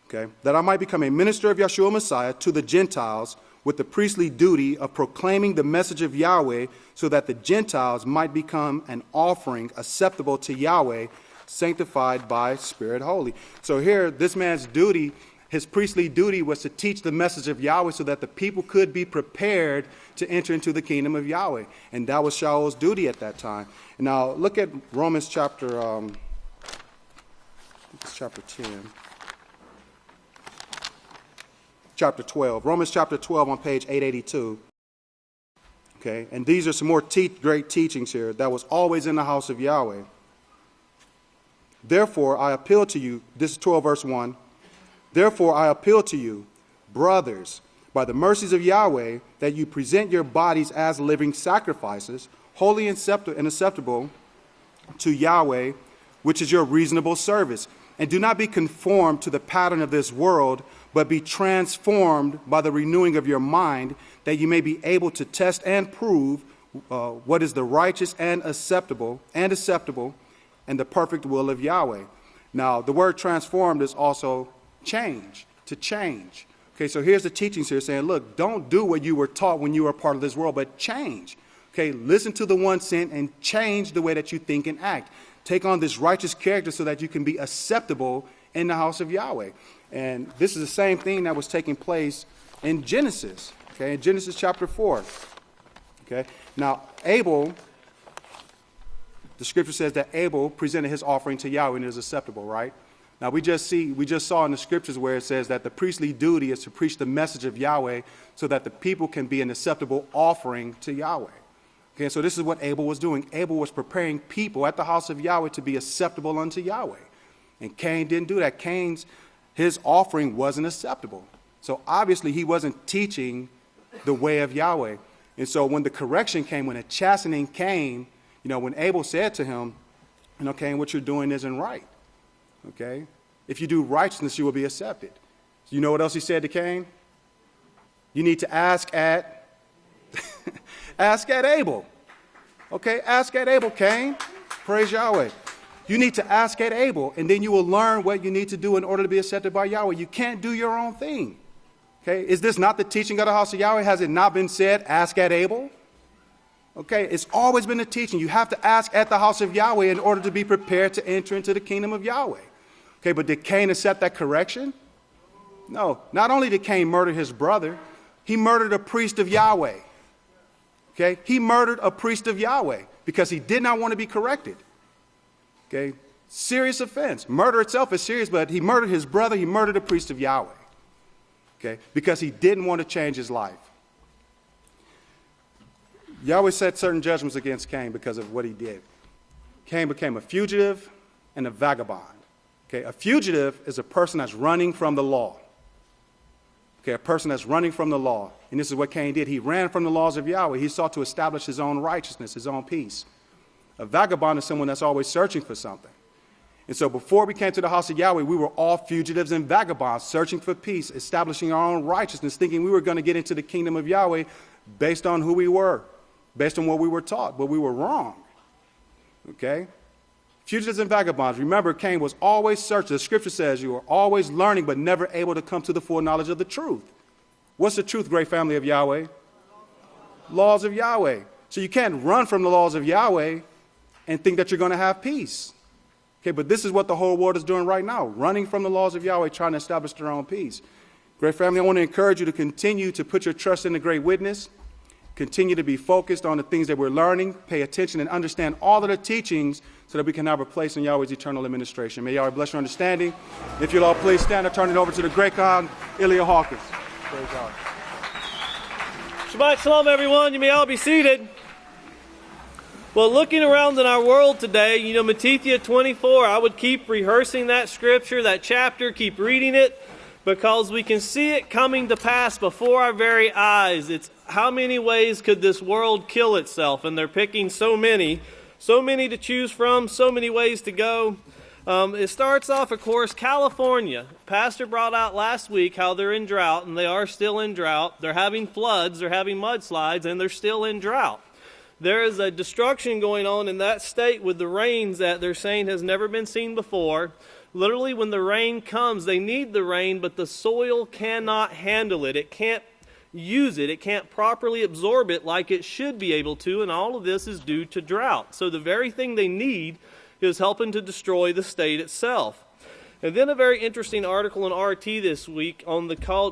Okay, that I might become a minister of Yahshua Messiah to the Gentiles with the priestly duty of proclaiming the message of Yahweh, so that the Gentiles might become an offering acceptable to Yahweh, sanctified by Spirit, holy. So here, this man's duty, his priestly duty, was to teach the message of Yahweh so that the people could be prepared to enter into the kingdom of Yahweh. And that was Shaul's duty at that time. And now look at Romans chapter 10. Chapter 12. Romans chapter 12 on page 882. Okay, and these are some more great teachings here that was always in the house of Yahweh. Therefore, I appeal to you, this is 12 verse 1. Therefore, I appeal to you, brothers, by the mercies of Yahweh, that you present your bodies as living sacrifices, holy and acceptable to Yahweh, which is your reasonable service. And do not be conformed to the pattern of this world, but be transformed by the renewing of your mind, that you may be able to test and prove what is the righteous and acceptable, and the perfect will of Yahweh. Now, the word transformed is also change, to change. Okay, so here's the teachings here saying, look, don't do what you were taught when you were part of this world, but change. Okay, listen to the one sent and change the way that you think and act. Take on this righteous character so that you can be acceptable in the house of Yahweh. And this is the same thing that was taking place in Genesis. Okay, in Genesis chapter 4. Okay, now Abel, the scripture says that Abel presented his offering to Yahweh and it was acceptable, right? Now we just saw in the scriptures where it says that the priestly duty is to preach the message of Yahweh so that the people can be an acceptable offering to Yahweh. Okay, so this is what Abel was doing. Abel was preparing people at the house of Yahweh to be acceptable unto Yahweh. And Cain didn't do that. Cain's his offering wasn't acceptable. So obviously he wasn't teaching the way of Yahweh. And so when the correction came, when the chastening came, when Abel said to him, Cain, what you're doing isn't right. Okay? If you do righteousness, you will be accepted. You know what else he said to Cain? You need to ask at Abel. Okay? Ask at Abel, Cain. Praise Yahweh. You need to ask at Abel, and then you will learn what you need to do in order to be accepted by Yahweh. You can't do your own thing. Okay? Is this not the teaching of the house of Yahweh? Has it not been said, ask at Abel? Okay? It's always been the teaching. You have to ask at the house of Yahweh in order to be prepared to enter into the kingdom of Yahweh. Okay, but did Cain accept that correction? No. Not only did Cain murder his brother, he murdered a priest of Yahweh. Okay? He murdered a priest of Yahweh because he did not want to be corrected. Okay? Serious offense. Murder itself is serious, but he murdered his brother. He murdered a priest of Yahweh. Okay? Because he didn't want to change his life. Yahweh set certain judgments against Cain because of what he did. Cain became a fugitive and a vagabond. Okay? A fugitive is a person that's running from the law. Okay? A person that's running from the law. And this is what Cain did. He ran from the laws of Yahweh. He sought to establish his own righteousness, his own peace. A vagabond is someone that's always searching for something. And so before we came to the house of Yahweh, we were all fugitives and vagabonds, searching for peace, establishing our own righteousness, thinking we were going to get into the kingdom of Yahweh based on who we were, based on what we were taught, but we were wrong. Okay? Fugitives and vagabonds. Remember, Cain was always searching. The scripture says you are always learning, but never able to come to the full knowledge of the truth. What's the truth, great family of Yahweh? Laws of Yahweh. So you can't run from the laws of Yahweh and think that you're going to have peace. Okay, but this is what the whole world is doing right now, running from the laws of Yahweh, trying to establish their own peace. Great family, I want to encourage you to continue to put your trust in the great witness, continue to be focused on the things that we're learning, pay attention and understand all of the teachings so that we can have a place in Yahweh's eternal administration. May Yahweh bless your understanding. If you'll all please stand, I'll turn it over to the great Kohan, Ilya Hawkins. Praise God. Shabbat Shalom, everyone. You may all be seated. Well, looking around in our world today, Matthew 24, I would keep rehearsing that scripture, that chapter, keep reading it, because we can see it coming to pass before our very eyes. It's how many ways could this world kill itself? And they're picking so many to choose from, so many ways to go. It starts off, of course, California. Pastor brought out last week how they're in drought, and they are still in drought. They're having floods, they're having mudslides, and they're still in drought. There is a destruction going on in that state with the rains that they're saying has never been seen before. Literally, when the rain comes, they need the rain, but the soil cannot handle it. It can't use it. It can't properly absorb it like it should be able to, and all of this is due to drought. So the very thing they need is helping to destroy the state itself. And then a very interesting article in RT this week on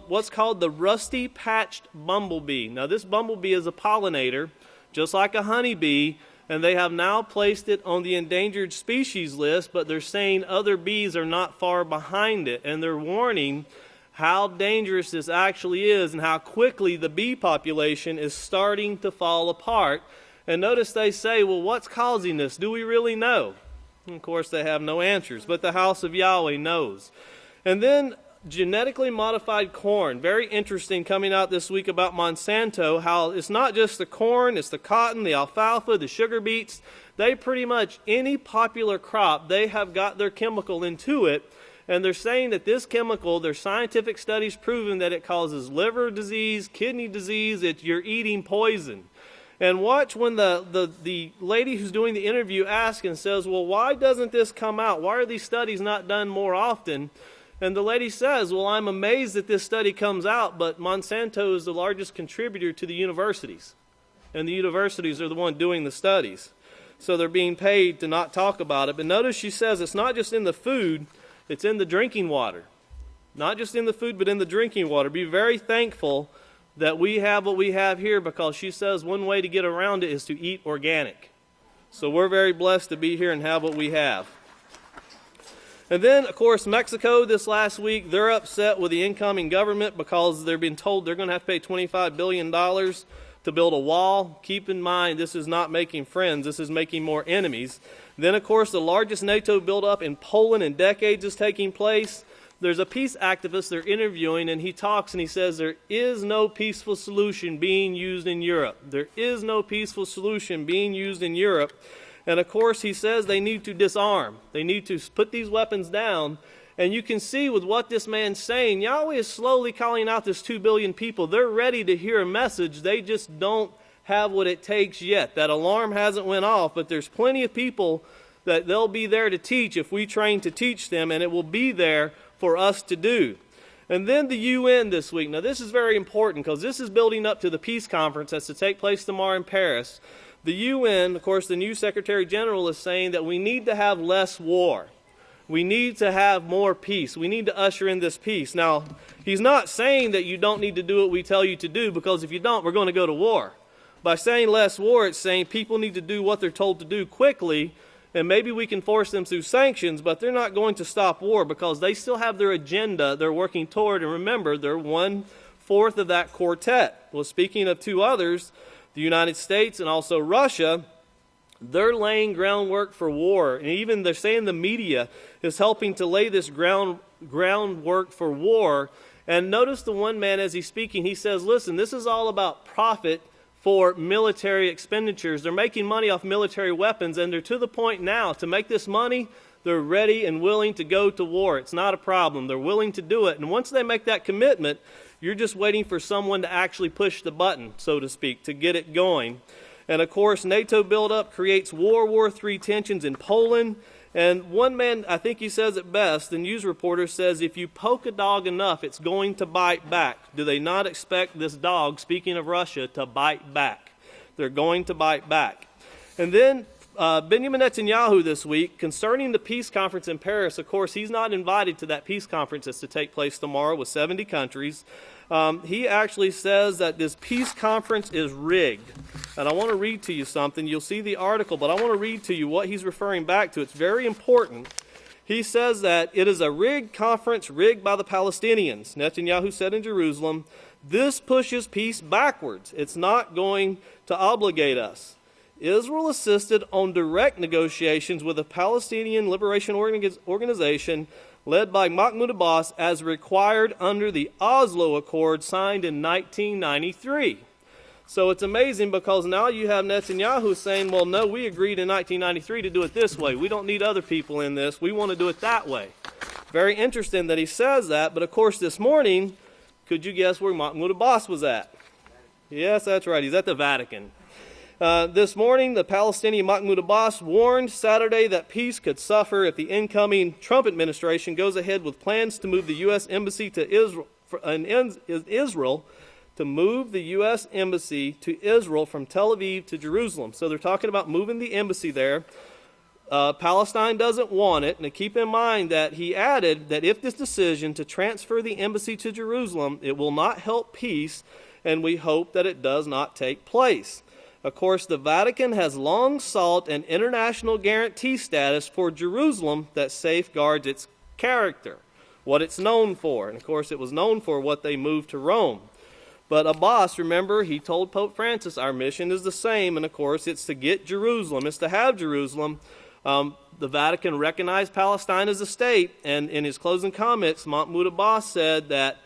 what's called the rusty-patched bumblebee. Now, this bumblebee is a pollinator, just like a honeybee, and they have now placed it on the endangered species list, but they're saying other bees are not far behind it, and they're warning how dangerous this actually is and how quickly the bee population is starting to fall apart. And notice they say, well, what's causing this? Do we really know? And of course, they have no answers, but the house of Yahweh knows. And then genetically modified corn. Very interesting coming out this week about Monsanto, how it's not just the corn, it's the cotton, the alfalfa, the sugar beets. They pretty much, any popular crop, they have got their chemical into it. And they're saying that this chemical, there's scientific studies proving that it causes liver disease, kidney disease, you're eating poison. And watch when the lady who's doing the interview asks and says, well, why doesn't this come out? Why are these studies not done more often? And the lady says, well, I'm amazed that this study comes out, but Monsanto is the largest contributor to the universities. And the universities are the one doing the studies. So they're being paid to not talk about it. But notice she says it's not just in the food, it's in the drinking water. Not just in the food, but in the drinking water. Be very thankful that we have what we have here, because she says one way to get around it is to eat organic. So we're very blessed to be here and have what we have. And then, of course, Mexico this last week, they're upset with the incoming government because they're being told they're going to have to pay $25 billion to build a wall. Keep in mind, this is not making friends. This is making more enemies. Then, of course, the largest NATO buildup in Poland in decades is taking place. there's a peace activist they're interviewing, and he talks and he says there is no peaceful solution being used in Europe. There is no peaceful solution being used in Europe. And of course, he says they need to disarm. They need to put these weapons down. And you can see with what this man's saying, Yahweh is slowly calling out this 2 billion people. They're ready to hear a message. They just don't have what it takes yet. That alarm hasn't went off, but there's plenty of people that they'll be there to teach if we train to teach them, and it will be there for us to do. And then the UN this week. Now this is very important because this is building up to the peace conference that's to take place tomorrow in Paris. The UN, of course, the new Secretary General is saying that we need to have less war. We need to have more peace. We need to usher in this peace. Now, he's not saying that you don't need to do what we tell you to do, because if you don't, we're going to go to war. By saying less war, it's saying people need to do what they're told to do quickly, and maybe we can force them through sanctions, but they're not going to stop war because they still have their agenda they're working toward. And remember, they're 1/4 of that quartet. Well, speaking of two others, the United States and also Russia, they're laying groundwork for war. And even they're saying the media is helping to lay this groundwork for war. And notice the one man as he's speaking, he says, listen, this is all about profit for military expenditures. They're making money off military weapons, and they're to the point now to make this money, they're ready and willing to go to war. It's not a problem. They're willing to do it. And once they make that commitment, you're just waiting for someone to actually push the button, so to speak, to get it going. And of course, NATO buildup creates World War III tensions in Poland. And one man, I think he says it best, the news reporter says, if you poke a dog enough, it's going to bite back. Do they not expect this dog, speaking of Russia, to bite back? They're going to bite back. And then Benjamin Netanyahu this week, concerning the peace conference in Paris, of course, he's not invited to that peace conference that's to take place tomorrow with 70 countries. He actually says that this peace conference is rigged. And I want to read to you something. You'll see the article, but I want to read to you what he's referring back to. It's very important. He says that it is a rigged conference, rigged by the Palestinians. Netanyahu said in Jerusalem, this pushes peace backwards. It's not going to obligate us. Israel assisted on direct negotiations with the Palestinian Liberation Organization led by Mahmoud Abbas as required under the Oslo Accord signed in 1993. So it's amazing because now you have Netanyahu saying, well, no, we agreed in 1993 to do it this way. We don't need other people in this. We want to do it that way. Very interesting that he says that. But of course, this morning, could you guess where Mahmoud Abbas was at? Yes, that's right. He's at the Vatican. This morning, the Palestinian Mahmoud Abbas warned Saturday that peace could suffer if the incoming Trump administration goes ahead with plans to move the U.S. Embassy to Israel, to move the U.S. Embassy to Israel from Tel Aviv to Jerusalem. So they're talking about moving the embassy there. Palestine doesn't want it. And keep in mind that he added that if this decision to transfer the embassy to Jerusalem, it will not help peace, and we hope that it does not take place. Of course, the Vatican has long sought an international guarantee status for Jerusalem that safeguards its character, what it's known for. And of course, it was known for what they moved to Rome. But Abbas, remember, he told Pope Francis, our mission is the same, and of course, it's to get Jerusalem, it's to have Jerusalem. The Vatican recognized Palestine as a state, and in his closing comments, Mahmoud Abbas said that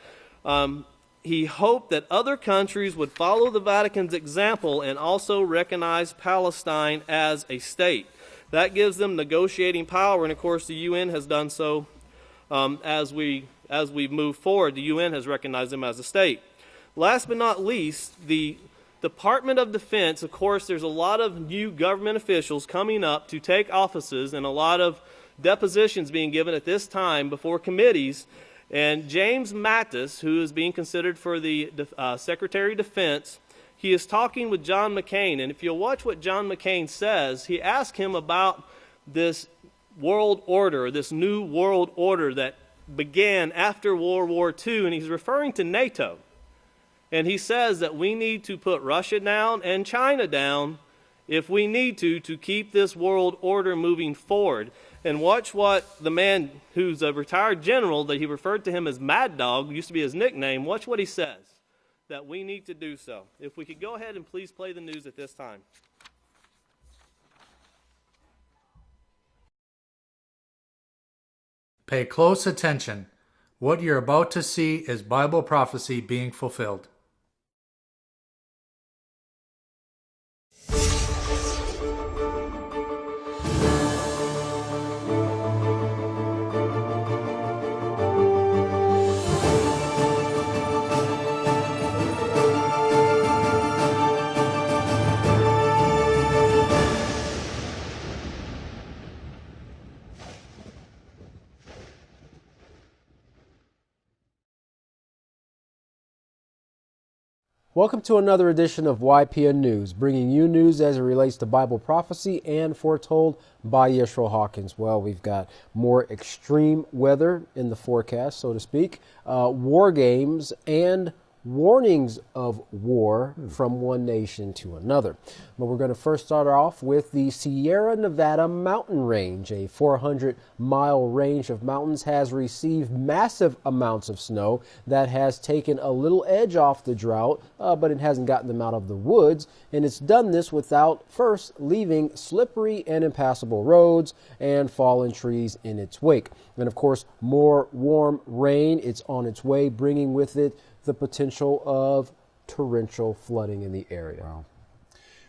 he hoped that other countries would follow the Vatican's example and also recognize Palestine as a state. That gives them negotiating power, and of course the UN has done so as we've moved forward. The UN has recognized them as a state. Last but not least, the Department of Defense, of course, there's a lot of new government officials coming up to take offices and a lot of depositions being given at this time before committees. And James Mattis, who is being considered for the Secretary of Defense, he is talking with John McCain. And if you'll watch what John McCain says, he asked him about this world order, this new world order that began after World War II, and he's referring to NATO. And he says that we need to put Russia down and China down if we need to keep this world order moving forward. And watch what the man who's a retired general, that he referred to him as Mad Dog, used to be his nickname, watch what he says, that we need to do so. If we could go ahead and please play the news at this time. Pay close attention. What you're about to see is Bible prophecy being fulfilled. Welcome to another edition of YPN News, bringing you news as it relates to Bible prophecy and foretold by Yisrayl Hawkins. Well, we've got more extreme weather in the forecast, so to speak, war games, and warnings of war from one nation to another. But we're going to first start off with the Sierra Nevada mountain range. A 400-mile range of mountains has received massive amounts of snow that has taken a little edge off the drought, but it hasn't gotten them out of the woods, and it's done this without first leaving slippery and impassable roads and fallen trees in its wake. And of course, more warm rain, it's on its way, bringing with it the potential of torrential flooding in the area. Wow.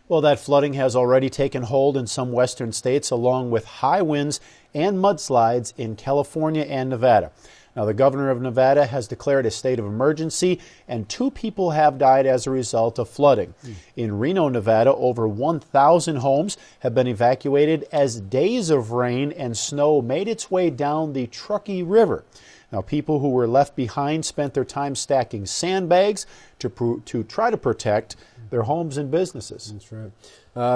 Well, that flooding has already taken hold in some western states, along with high winds and mudslides in California and Nevada. Now, the governor of Nevada has declared a state of emergency, and 2 people have died as a result of flooding. In Reno, Nevada, over 1,000 homes have been evacuated as days of rain and snow made its way down the Truckee River. Now, people who were left behind spent their time stacking sandbags to try to protect their homes and businesses. That's right.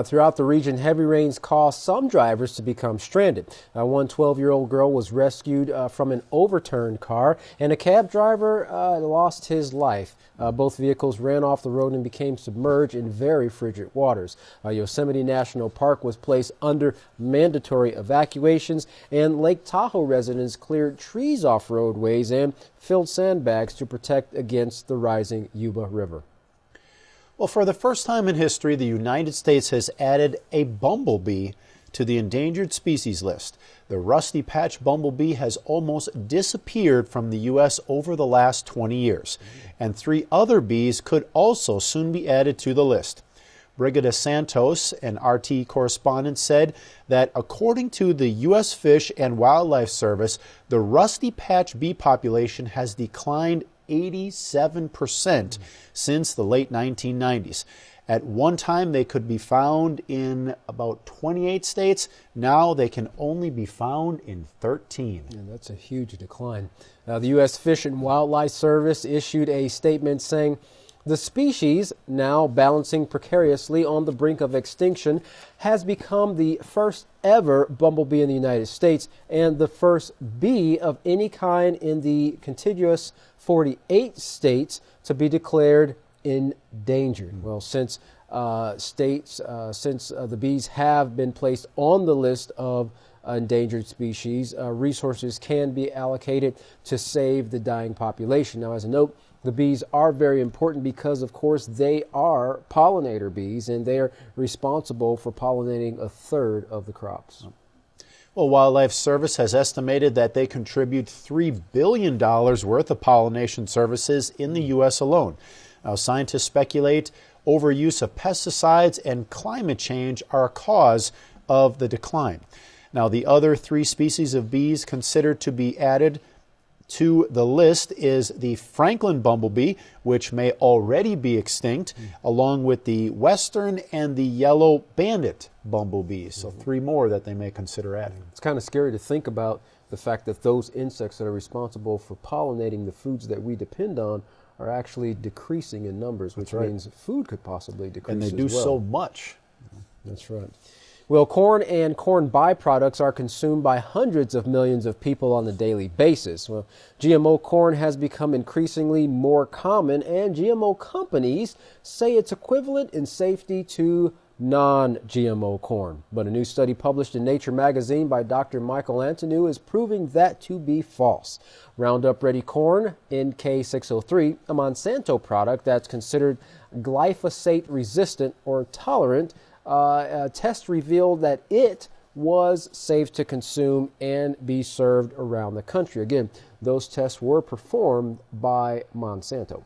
Throughout the region, heavy rains caused some drivers to become stranded. One 12-year-old girl was rescued from an overturned car, and a cab driver lost his life. Both vehicles ran off the road and became submerged in very frigid waters. Yosemite National Park was placed under mandatory evacuations, and Lake Tahoe residents cleared trees off roadways and filled sandbags to protect against the rising Yuba River. Well, for the first time in history, the United States has added a bumblebee to the endangered species list. The rusty patch bumblebee has almost disappeared from the U.S. over the last 20 years, and 3 other bees could also soon be added to the list. Brigida Santos, an RT correspondent, said that according to the U.S. Fish and Wildlife Service, the rusty patch bee population has declined 87% since the late 1990s. At one time, they could be found in about 28 states. Now they can only be found in 13. Yeah, that's a huge decline. The U.S. Fish and Wildlife Service issued a statement saying, the species, now balancing precariously on the brink of extinction, has become the first ever bumblebee in the United States and the first bee of any kind in the contiguous 48 states to be declared endangered. Well, since the bees have been placed on the list of endangered species, resources can be allocated to save the dying population. Now, as a note, the bees are very important because, of course, they are pollinator bees, and they are responsible for pollinating 1/3 of the crops. Well, Wildlife Service has estimated that they contribute $3 billion worth of pollination services in the U.S. alone. Now, scientists speculate overuse of pesticides and climate change are a cause of the decline. Now, the other 3 species of bees considered to be added to the list is the Franklin bumblebee, which may already be extinct, along with the western and the yellow bandit bumblebees. So 3 more that they may consider adding. It's kind of scary to think about the fact that those insects that are responsible for pollinating the foods that we depend on are actually decreasing in numbers, which means food could possibly decrease and they as do well. so much. That's right. Well, corn and corn byproducts are consumed by hundreds of millions of people on a daily basis. Well, GMO corn has become increasingly more common, and GMO companies say it's equivalent in safety to non-GMO corn. But a new study published in Nature magazine by Dr. Michael Antonou is proving that to be false. Roundup Ready corn, NK603, a Monsanto product that's considered glyphosate resistant or tolerant, tests revealed that it was safe to consume and be served around the country. Again, those tests were performed by Monsanto.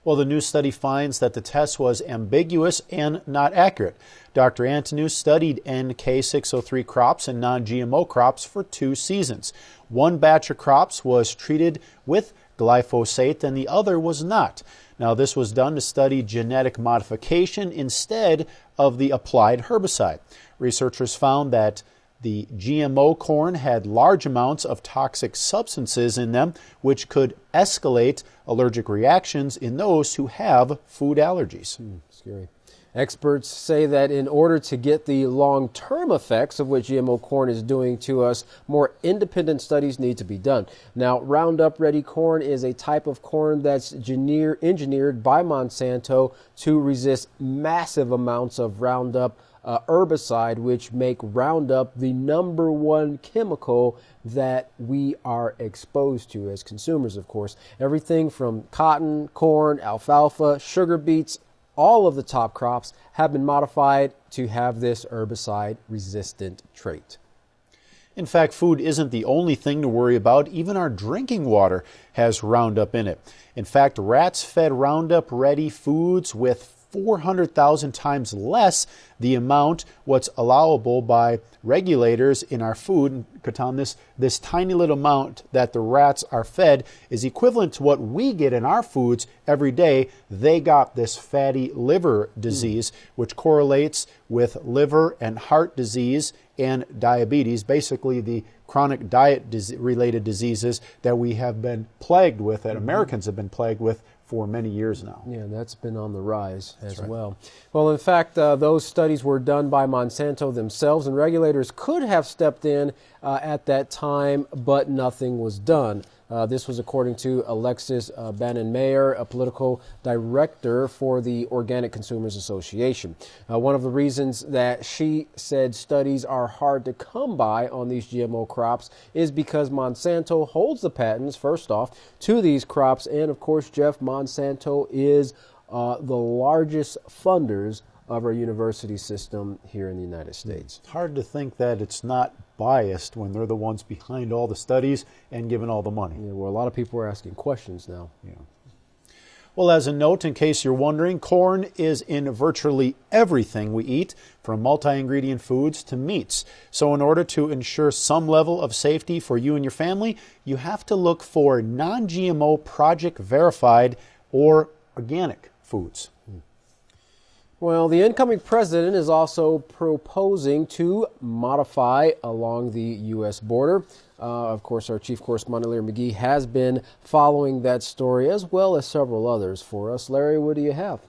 Well, the new study finds that the test was ambiguous and not accurate. Dr. Antonou studied NK603 crops and non-GMO crops for 2 seasons. One batch of crops was treated with glyphosate and the other was not. Now, this was done to study genetic modification instead of the applied herbicide. Researchers found that the GMO corn had large amounts of toxic substances in them, which could escalate allergic reactions in those who have food allergies. Scary. Experts say that in order to get the long-term effects of what GMO corn is doing to us, more independent studies need to be done. Now, Roundup Ready corn is a type of corn that's engineered by Monsanto to resist massive amounts of Roundup herbicide, which make Roundup the #1 chemical that we are exposed to as consumers, of course. Everything from cotton, corn, alfalfa, sugar beets, all of the top crops have been modified to have this herbicide-resistant trait. In fact, food isn't the only thing to worry about. Even our drinking water has Roundup in it. In fact, rats fed Roundup Ready foods with 400,000 times less the amount what's allowable by regulators in our food. And Kohan, this tiny little amount that the rats are fed is equivalent to what we get in our foods every day. They got this fatty liver disease, which correlates with liver and heart disease and diabetes, basically the chronic diet-related diseases that we have been plagued with, that Americans have been plagued with for many years now. Yeah, that's been on the rise as well. Well, in fact, those studies were done by Monsanto themselves, and regulators could have stepped in at that time, but nothing was done. This was according to Alexis Bannon-Mayer, a political director for the Organic Consumers Association. One of the reasons that she said studies are hard to come by on these GMO crops is because Monsanto holds the patents, first off, to these crops. And, of course, Jeff, Monsanto is the largest funders of our university system here in the United States. It's hard to think that it's not biased when they're the ones behind all the studies and giving all the money. Yeah, well, a lot of people are asking questions now. Yeah. Well, as a note, in case you're wondering, corn is in virtually everything we eat, from multi-ingredient foods to meats. So in order to ensure some level of safety for you and your family, you have to look for non-GMO project verified or organic foods. Well, the incoming president is also proposing to modify along the U.S. border. Of course, our chief correspondent, Larry McGee, has been following that story as well as several others for us. Larry, what do you have?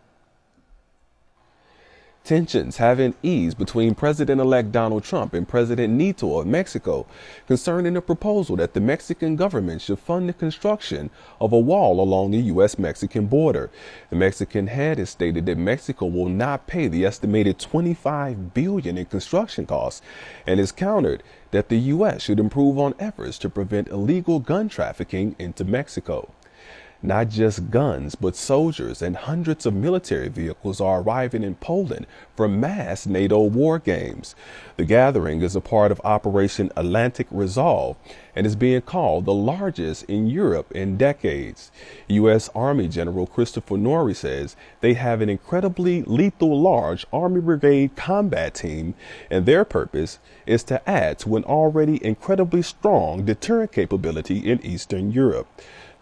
Tensions haven't eased between President-elect Donald Trump and President Nieto of Mexico concerning a proposal that the Mexican government should fund the construction of a wall along the U.S.-Mexican border. The Mexican head has stated that Mexico will not pay the estimated $25 billion in construction costs and has countered that the U.S. should improve on efforts to prevent illegal gun trafficking into Mexico. Not just guns, but soldiers and hundreds of military vehicles are arriving in Poland for mass NATO war games. The gathering is a part of Operation Atlantic Resolve and is being called the largest in Europe in decades. U.S. Army General Christopher Norrie says they have an incredibly lethal large Army Brigade combat team, and their purpose is to add to an already incredibly strong deterrent capability in Eastern Europe.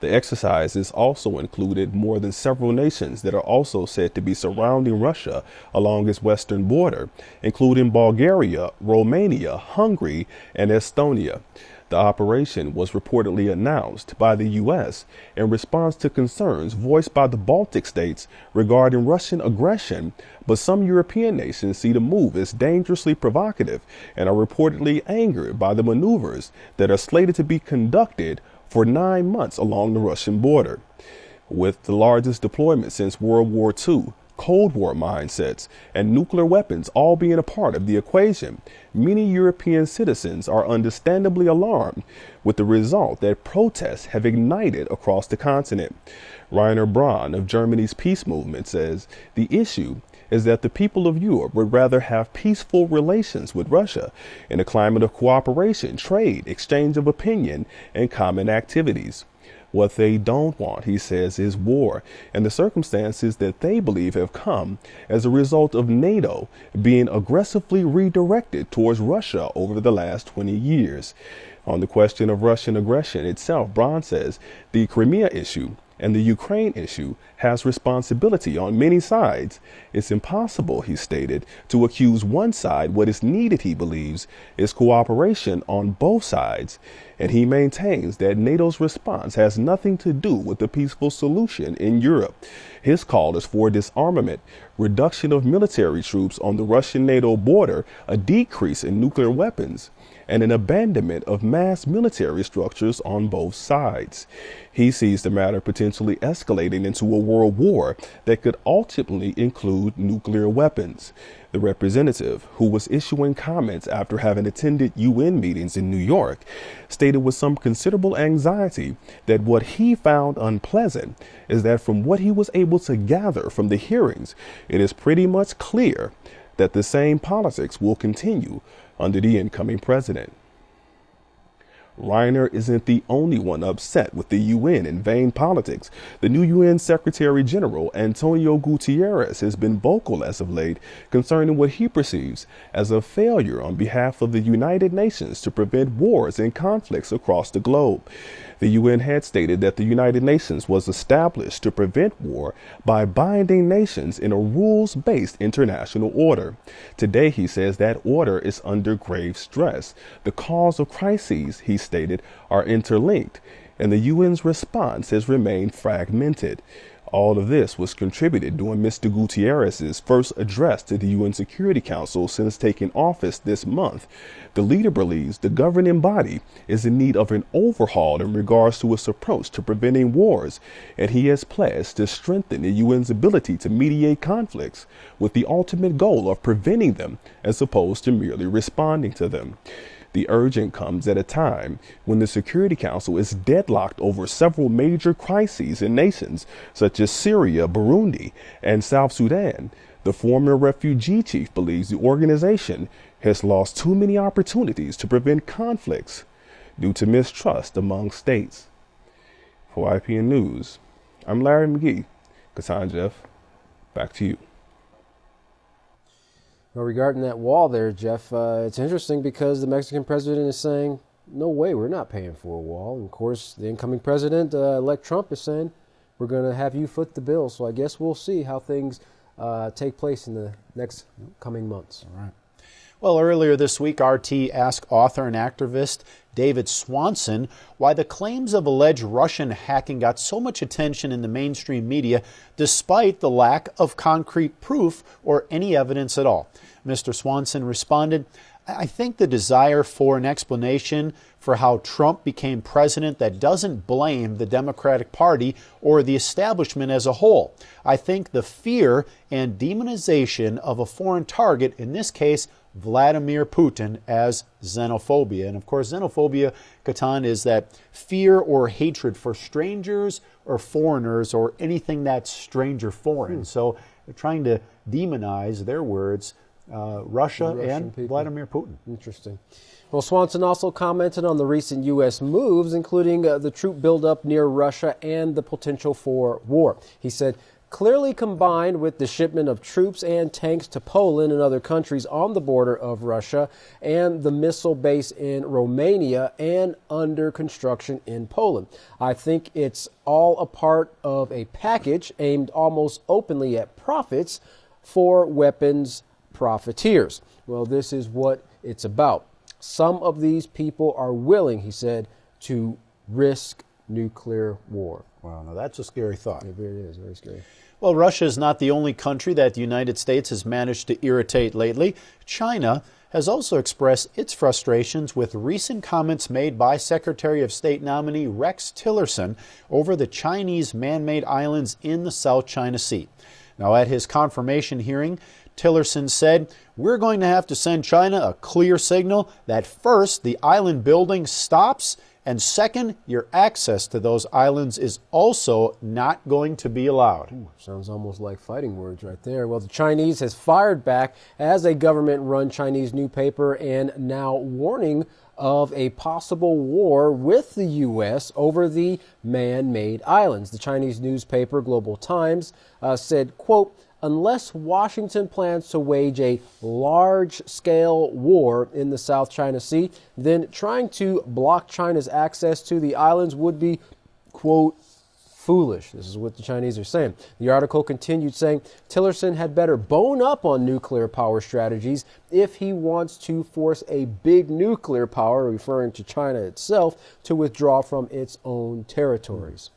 The exercises also included more than several nations that are also said to be surrounding Russia along its western border, including Bulgaria, Romania, Hungary, and Estonia. The operation was reportedly announced by the U.S. in response to concerns voiced by the Baltic states regarding Russian aggression, but some European nations see the move as dangerously provocative and are reportedly angered by the maneuvers that are slated to be conducted for 9 months along the Russian border. With the largest deployment since World War II, Cold War mindsets, and nuclear weapons all being a part of the equation, many European citizens are understandably alarmed with the result that protests have ignited across the continent. Rainer Braun of Germany's peace movement says the issue is that the people of Europe would rather have peaceful relations with Russia in a climate of cooperation, trade, exchange of opinion, and common activities. What they don't want, he says, is war, and the circumstances that they believe have come as a result of NATO being aggressively redirected towards Russia over the last 20 years. On the question of Russian aggression itself, Braun says the Crimea issue and the Ukraine issue has responsibility on many sides. It's impossible, he stated, to accuse one side. What is needed, he believes, is cooperation on both sides. And he maintains that NATO's response has nothing to do with the peaceful solution in Europe. His call is for disarmament, reduction of military troops on the Russian-NATO border, a decrease in nuclear weapons, and an abandonment of mass military structures on both sides. He sees the matter potentially escalating into a world war that could ultimately include nuclear weapons. The representative, who was issuing comments after having attended UN meetings in New York, stated with some considerable anxiety that what he found unpleasant is that from what he was able to gather from the hearings, it is pretty much clear that the same politics will continue under the incoming president. Reiner isn't the only one upset with the UN and vain politics. The new UN Secretary General, Antonio Guterres, has been vocal as of late concerning what he perceives as a failure on behalf of the United Nations to prevent wars and conflicts across the globe. The UN had stated that the United Nations was established to prevent war by binding nations in a rules-based international order. Today, he says that order is under grave stress. The cause of crises, he stated, are interlinked, and the UN's response has remained fragmented. All of this was contributed during Mr. Guterres' first address to the UN Security Council since taking office this month. The leader believes the governing body is in need of an overhaul in regards to its approach to preventing wars, and he has pledged to strengthen the UN's ability to mediate conflicts with the ultimate goal of preventing them as opposed to merely responding to them. The urging comes at a time when the Security Council is deadlocked over several major crises in nations such as Syria, Burundi, and South Sudan. The former refugee chief believes the organization has lost too many opportunities to prevent conflicts due to mistrust among states. For IPN News, I'm Larry McGee. Kohan, Jeff, back to you. Well, regarding that wall there, Jeff, it's interesting because the Mexican president is saying, no way, we're not paying for a wall. And of course, the incoming president, elect Trump, is saying, we're going to have you foot the bill. So I guess we'll see how things take place in the next coming months. All right. Well, earlier this week, RT asked author and activist David Swanson why the claims of alleged Russian hacking got so much attention in the mainstream media despite the lack of concrete proof or any evidence at all. Mr. Swanson responded, I think the desire for an explanation for how Trump became president that doesn't blame the Democratic Party or the establishment as a whole. I think the fear and demonization of a foreign target, in this case, Vladimir Putin, as xenophobia. And of course, xenophobia, Kohan, is that fear or hatred for strangers or foreigners or anything that's stranger foreign. So they're trying to demonize, their words, Russia and people. Vladimir Putin. Interesting. Well, Swanson also commented on the recent U.S. moves, including the troop buildup near Russia and the potential for war. He said, clearly combined with the shipment of troops and tanks to Poland and other countries on the border of Russia and the missile base in Romania and under construction in Poland. I think it's all a part of a package aimed almost openly at profits for weapons profiteers. Well, this is what it's about. Some of these people are willing, he said, to risk nuclear war. Wow, now that's a scary thought. It really is, very scary. Well, Russia is not the only country that the United States has managed to irritate lately. China has also expressed its frustrations with recent comments made by Secretary of State nominee Rex Tillerson over the Chinese man-made islands in the South China Sea. Now, at his confirmation hearing, Tillerson said, we're going to have to send China a clear signal that first, the island building stops, And second, your access to those islands is also not going to be allowed. Ooh, sounds almost like fighting words right there. Well, the Chinese has fired back as a government-run Chinese newspaper and now warning of a possible war with the U.S. over the man-made islands. The Chinese newspaper Global Times said, quote, unless Washington plans to wage a large-scale war in the South China Sea, then trying to block China's access to the islands would be, quote, foolish. This is what the Chinese are saying. The article continued saying Tillerson had better bone up on nuclear power strategies if he wants to force a big nuclear power, referring to China itself, to withdraw from its own territories.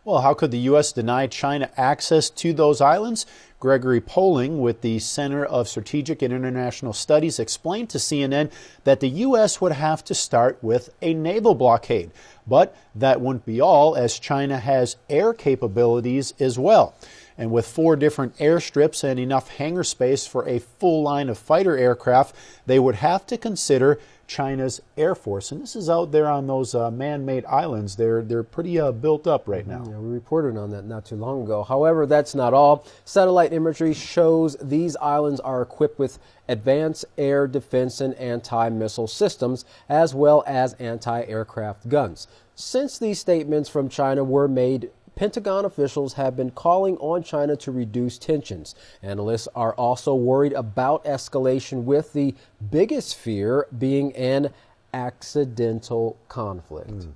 Well, how could the U.S. deny China access to those islands? Gregory Poling with the Center of Strategic and International Studies explained to CNN that the U.S. would have to start with a naval blockade. But that wouldn't be all, as China has air capabilities as well. And with 4 different airstrips and enough hangar space for a full line of fighter aircraft, they would have to consider China's Air Force. And this is out there on those man-made islands. They're pretty built up right now. Yeah, we reported on that not too long ago. However, that's not all. Satellite imagery shows these islands are equipped with advanced air defense and anti-missile systems, as well as anti-aircraft guns. Since these statements from China were made, Pentagon officials have been calling on China to reduce tensions. Analysts are also worried about escalation, with the biggest fear being an accidental conflict.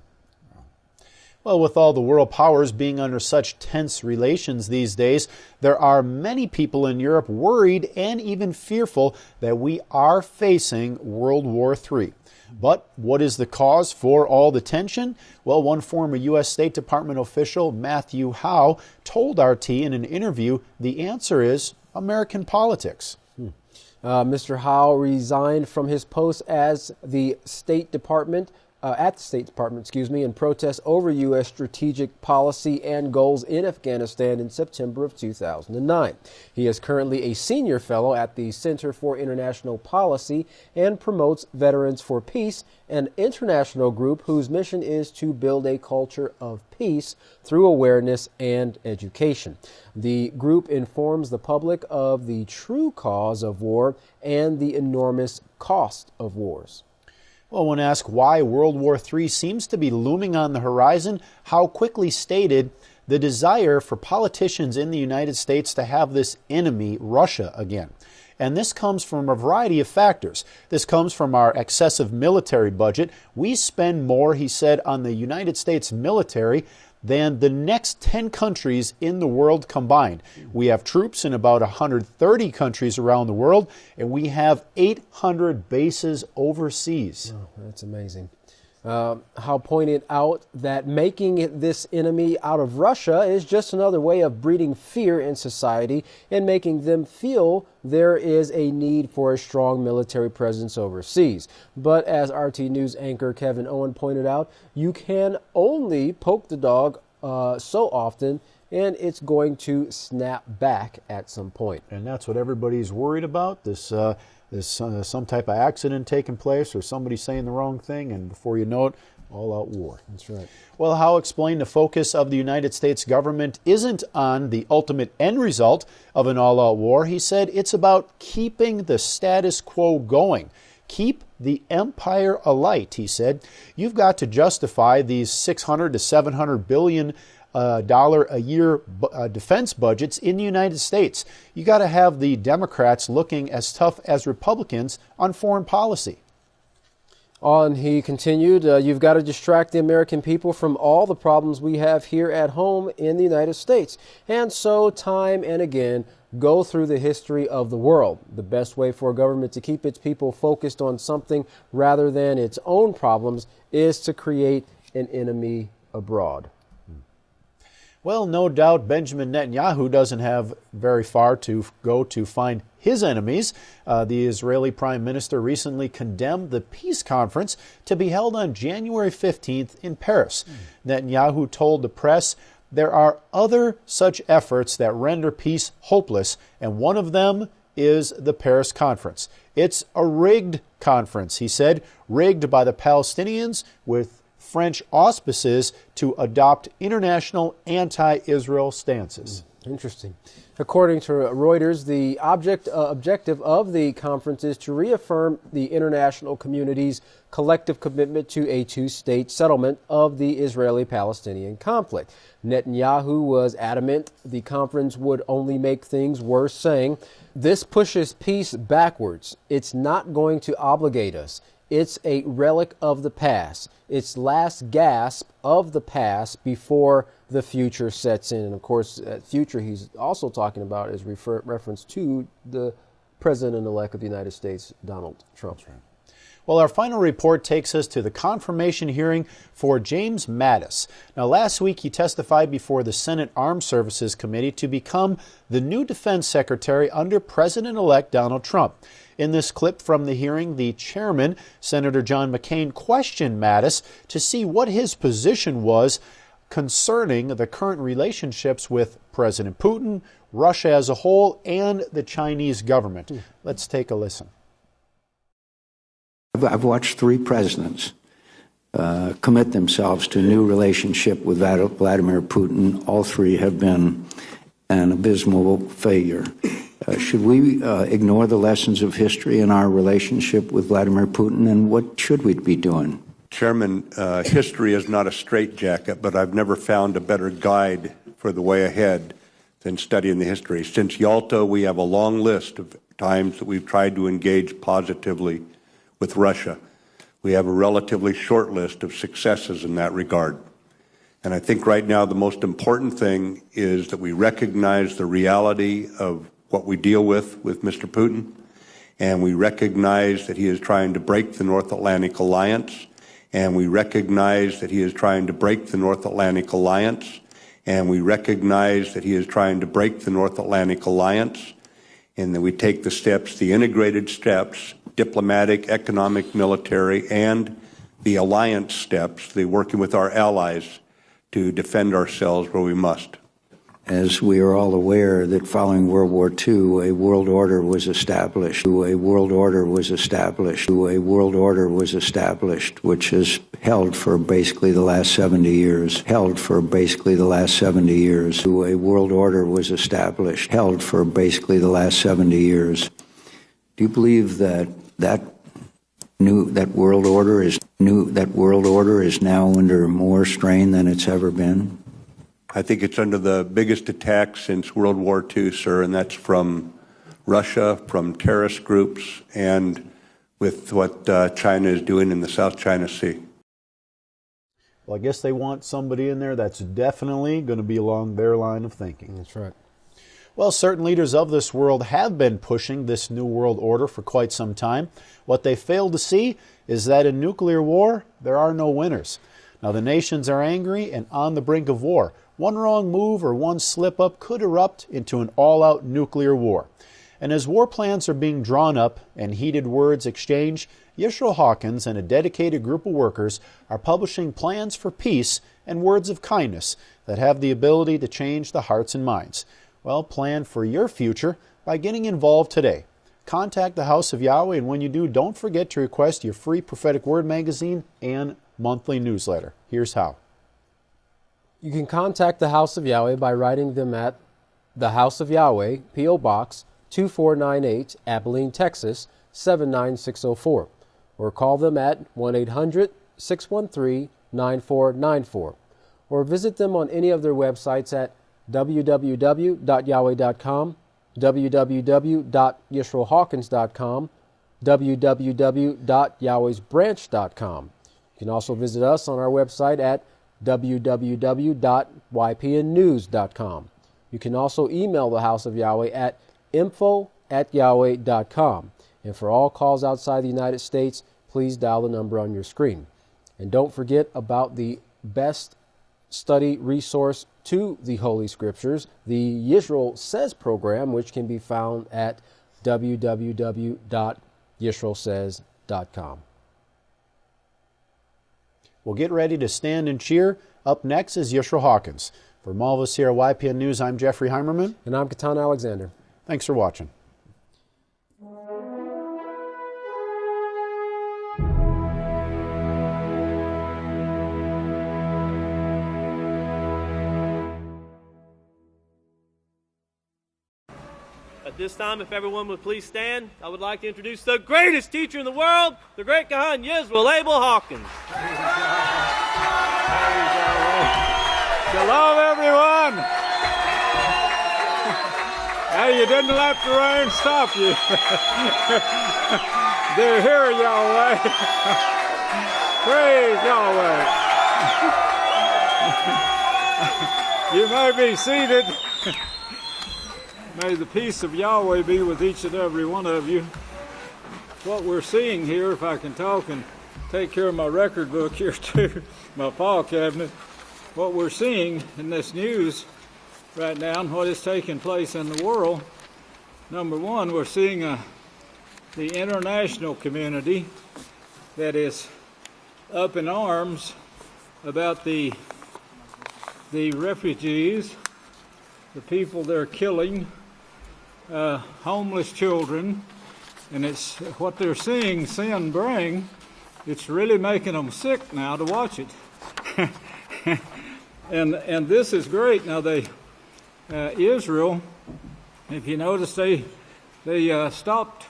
Well, with all the world powers being under such tense relations these days, there are many people in Europe worried and even fearful that we are facing World War III. But what is the cause for all the tension? Well, one former U.S. State Department official, Matthew Howe, told RT in an interview the answer is American politics. Mr. Howe resigned from his post as the State Department at the State Department, in protest over U.S. strategic policy and goals in Afghanistan in September of 2009. He is currently a senior fellow at the Center for International Policy and promotes Veterans for Peace, an international group whose mission is to build a culture of peace through awareness and education. The group informs the public of the true cause of war and the enormous cost of wars. Well, when asked why World War III seems to be looming on the horizon, Howe quickly stated the desire for politicians in the United States to have this enemy, Russia, again. And this comes from a variety of factors. This comes from our excessive military budget. We spend more, he said, on the United States military than the next 10 countries in the world combined. We have troops in about 130 countries around the world, and we have 800 bases overseas. Oh, that's amazing. Howe pointed out that making this enemy out of Russia is just another way of breeding fear in society and making them feel there is a need for a strong military presence overseas. But as RT News anchor Kevin Owen pointed out, you can only poke the dog so often, and it's going to snap back at some point. And that's what everybody's worried about, this some type of accident taking place or somebody saying the wrong thing, and before you know it, all-out war. That's right. Well, Howe explained the focus of the United States government isn't on the ultimate end result of an all-out war. He said it's about keeping the status quo going. Keep the empire alight, he said. You've got to justify these $600 to $700 billion a year defense budgets in the United States. You got to have the Democrats looking as tough as Republicans on foreign policy. He continued, you've got to distract the American people from all the problems we have here at home in the United States. And so, time and again, go through the history of the world. The best way for a government to keep its people focused on something rather than its own problems is to create an enemy abroad. Well, no doubt Benjamin Netanyahu doesn't have very far to go to find his enemies. The Israeli Prime Minister recently condemned the peace conference to be held on January 15th in Paris. Netanyahu told the press there are other such efforts that render peace hopeless, and one of them is the Paris conference. It's a rigged conference, he said, rigged by the Palestinians with French auspices to adopt international anti-Israel stances. Interesting. According to Reuters, the objective of the conference is to reaffirm the international community's collective commitment to a two-state settlement of the Israeli-Palestinian conflict. Netanyahu was adamant the conference would only make things worse, saying, "This pushes peace backwards. It's not going to obligate us. It's a relic of the past. It's last gasp of the past before the future sets in." And of course, future he's also talking about is reference to the President-elect of the United States, Donald Trump. That's right. Well, our final report takes us to the confirmation hearing for James Mattis. Now, last week he testified before the Senate Armed Services Committee to become the new Defense Secretary under President-elect Donald Trump. In this clip from the hearing, the chairman, Senator John McCain, questioned Mattis to see what his position was concerning the current relationships with President Putin, Russia as a whole, and the Chinese government. Let's take a listen. I've watched three presidents commit themselves to a new relationship with Vladimir Putin. All three have been an abysmal failure. Should we ignore the lessons of history in our relationship with Vladimir Putin, and what should we be doing? Chairman, history is not a straitjacket, but I've never found a better guide for the way ahead than studying the history. Since Yalta, we have a long list of times that we've tried to engage positively with Russia. We have a relatively short list of successes in that regard. And I think right now the most important thing is that we recognize the reality of what we deal with Mr. Putin, and we recognize that he is trying to break the North Atlantic Alliance, and we recognize that he is trying to break the North Atlantic Alliance, and we recognize that he is trying to break the North Atlantic Alliance, and that we take the steps, the integrated steps, diplomatic, economic, military, and the alliance steps, the working with our allies to defend ourselves where we must. As we are all aware that following World War II, a world order was established. A world order was established. A world order was established, which has held for basically the last 70 years. Held for basically the last 70 years. A world order was established. Held for basically the last 70 years. Do you believe that that world order is now under more strain than it's ever been? I think it's under the biggest attack since World War II, sir, and that's from Russia, from terrorist groups, and with what China is doing in the South China Sea. Well, I guess they want somebody in there that's definitely going to be along their line of thinking. That's right. Well, certain leaders of this world have been pushing this new world order for quite some time. What they fail to see is that in nuclear war, there are no winners. Now, the nations are angry and on the brink of war. One wrong move or one slip-up could erupt into an all-out nuclear war. And as war plans are being drawn up and heated words exchanged, Yisrayl Hawkins and a dedicated group of workers are publishing plans for peace and words of kindness that have the ability to change the hearts and minds. Well, plan for your future by getting involved today. Contact the House of Yahweh, and when you do, don't forget to request your free Prophetic Word magazine and monthly newsletter. Here's how. You can contact the House of Yahweh by writing them at the House of Yahweh, P.O. Box 2498, Abilene, Texas 79604, or call them at 1-800-613-9494, or visit them on any of their websites at www.yahweh.com, www.yisraelhawkins.com, www.yahwehsbranch.com. You can also visit us on our website at www.ypnnews.com. You can also email the House of Yahweh at info@yahweh.com. And for all calls outside the United States, please dial the number on your screen. And don't forget about the best study resource to the Holy Scriptures, the Yisrayl Says program, which can be found at www.yisraelsays.com. Well, get ready to stand and cheer. Up next is Yisrayl Hawkins. For all of us here at YPN News, I'm Jeffrey Heimerman. And I'm Katan Alexander. Thanks for watching. This time, if everyone would please stand, I would like to introduce the greatest teacher in the world, the great Kohan Yisrayl Hawkins. Shalom, everyone. Hey, you didn't let the rain stop you. They're here, Yahweh. Praise Yahweh. You may be seated. May the peace of Yahweh be with each and every one of you. What we're seeing here, if I can talk and take care of my record book here too, my file cabinet, what we're seeing in this news right now and what is taking place in the world, number one, we're seeing the international community that is up in arms about the refugees, the people they're killing, homeless children, and it's what they're seeing sin bring. It's really making them sick now to watch it. and this is great. Now Israel, if you notice, they stopped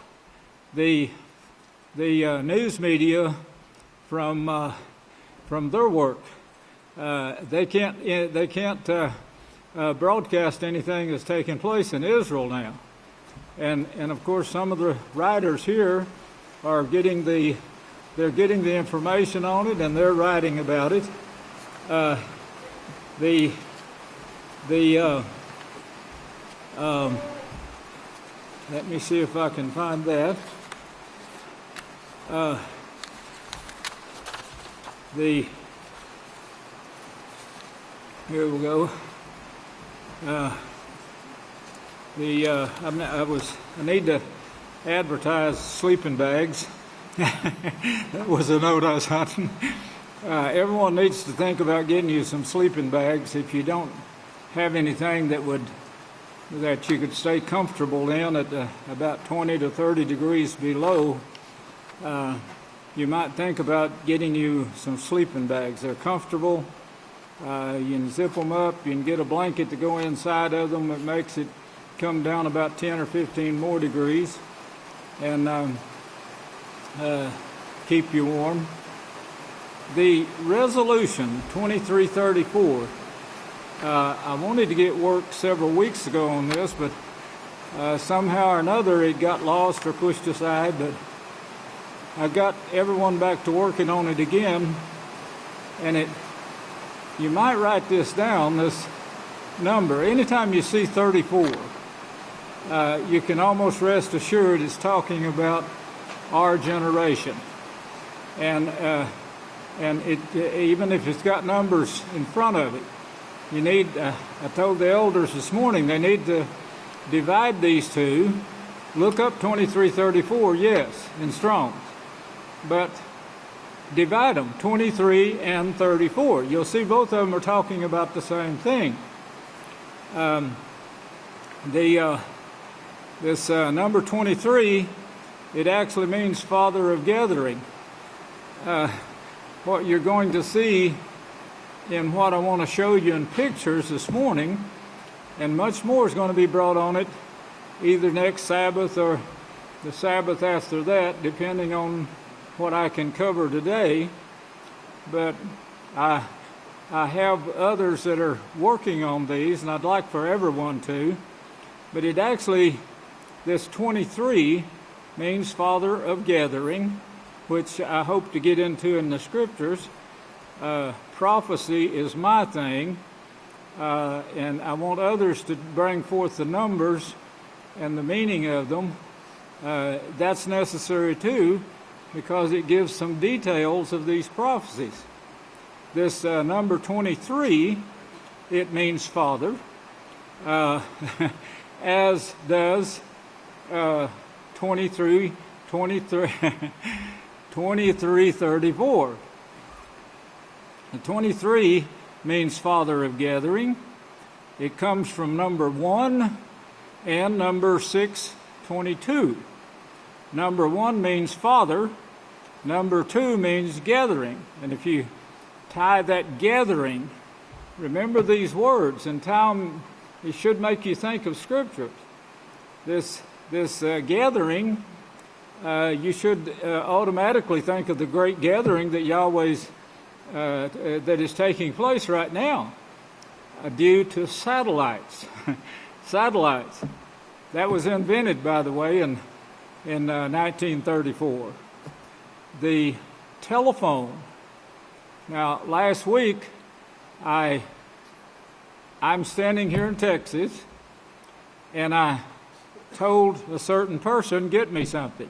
the news media from their work. They can't broadcast anything that's taking place in Israel now. And of course, some of the writers here are getting the information on it, and they're writing about it. Let me see if I can find that. Here we go. I need to advertise sleeping bags. That was a note I was hunting. Everyone needs to think about getting you some sleeping bags. If you don't have anything that you could stay comfortable in at about 20 to 30 degrees below, you might think about getting you some sleeping bags. They're comfortable. You can zip them up. You can get a blanket to go inside of them. It makes it come down about 10 or 15 more degrees and keep you warm. The resolution 2334, I wanted to get work several weeks ago on this, but somehow or another it got lost or pushed aside, but I got everyone back to working on it again, and you might write this down, this number. Anytime you see 34, you can almost rest assured it's talking about our generation. And even if it's got numbers in front of it, you need, I told the elders this morning, they need to divide these two. Look up 2334, yes, in Strong's, but divide them, 23 and 34. You'll see both of them are talking about the same thing. This number 23, it actually means father of gathering. What you're going to see in what I want to show you in pictures this morning, and much more is going to be brought on it either next Sabbath or the Sabbath after that, depending on what I can cover today. But I have others that are working on these, and I'd like for everyone to. But it actually, this 23 means father of gathering, which I hope to get into in the scriptures. Prophecy is my thing, and I want others to bring forth the numbers and the meaning of them. That's necessary too, because it gives some details of these prophecies. This number 23, it means father, as does 2334. The 23 means father of gathering. It comes from number 1 and number 622. Number 1 means father. Number 2 means gathering. And if you tie that gathering, remember these words and tie them, it should make you think of scriptures. this gathering, you should automatically think of the great gathering that Yahweh's that is taking place right now, due to satellites. Satellites. That was invented, by the way, in 1934. The telephone. Now, last week, I'm standing here in Texas, and I told a certain person, get me something.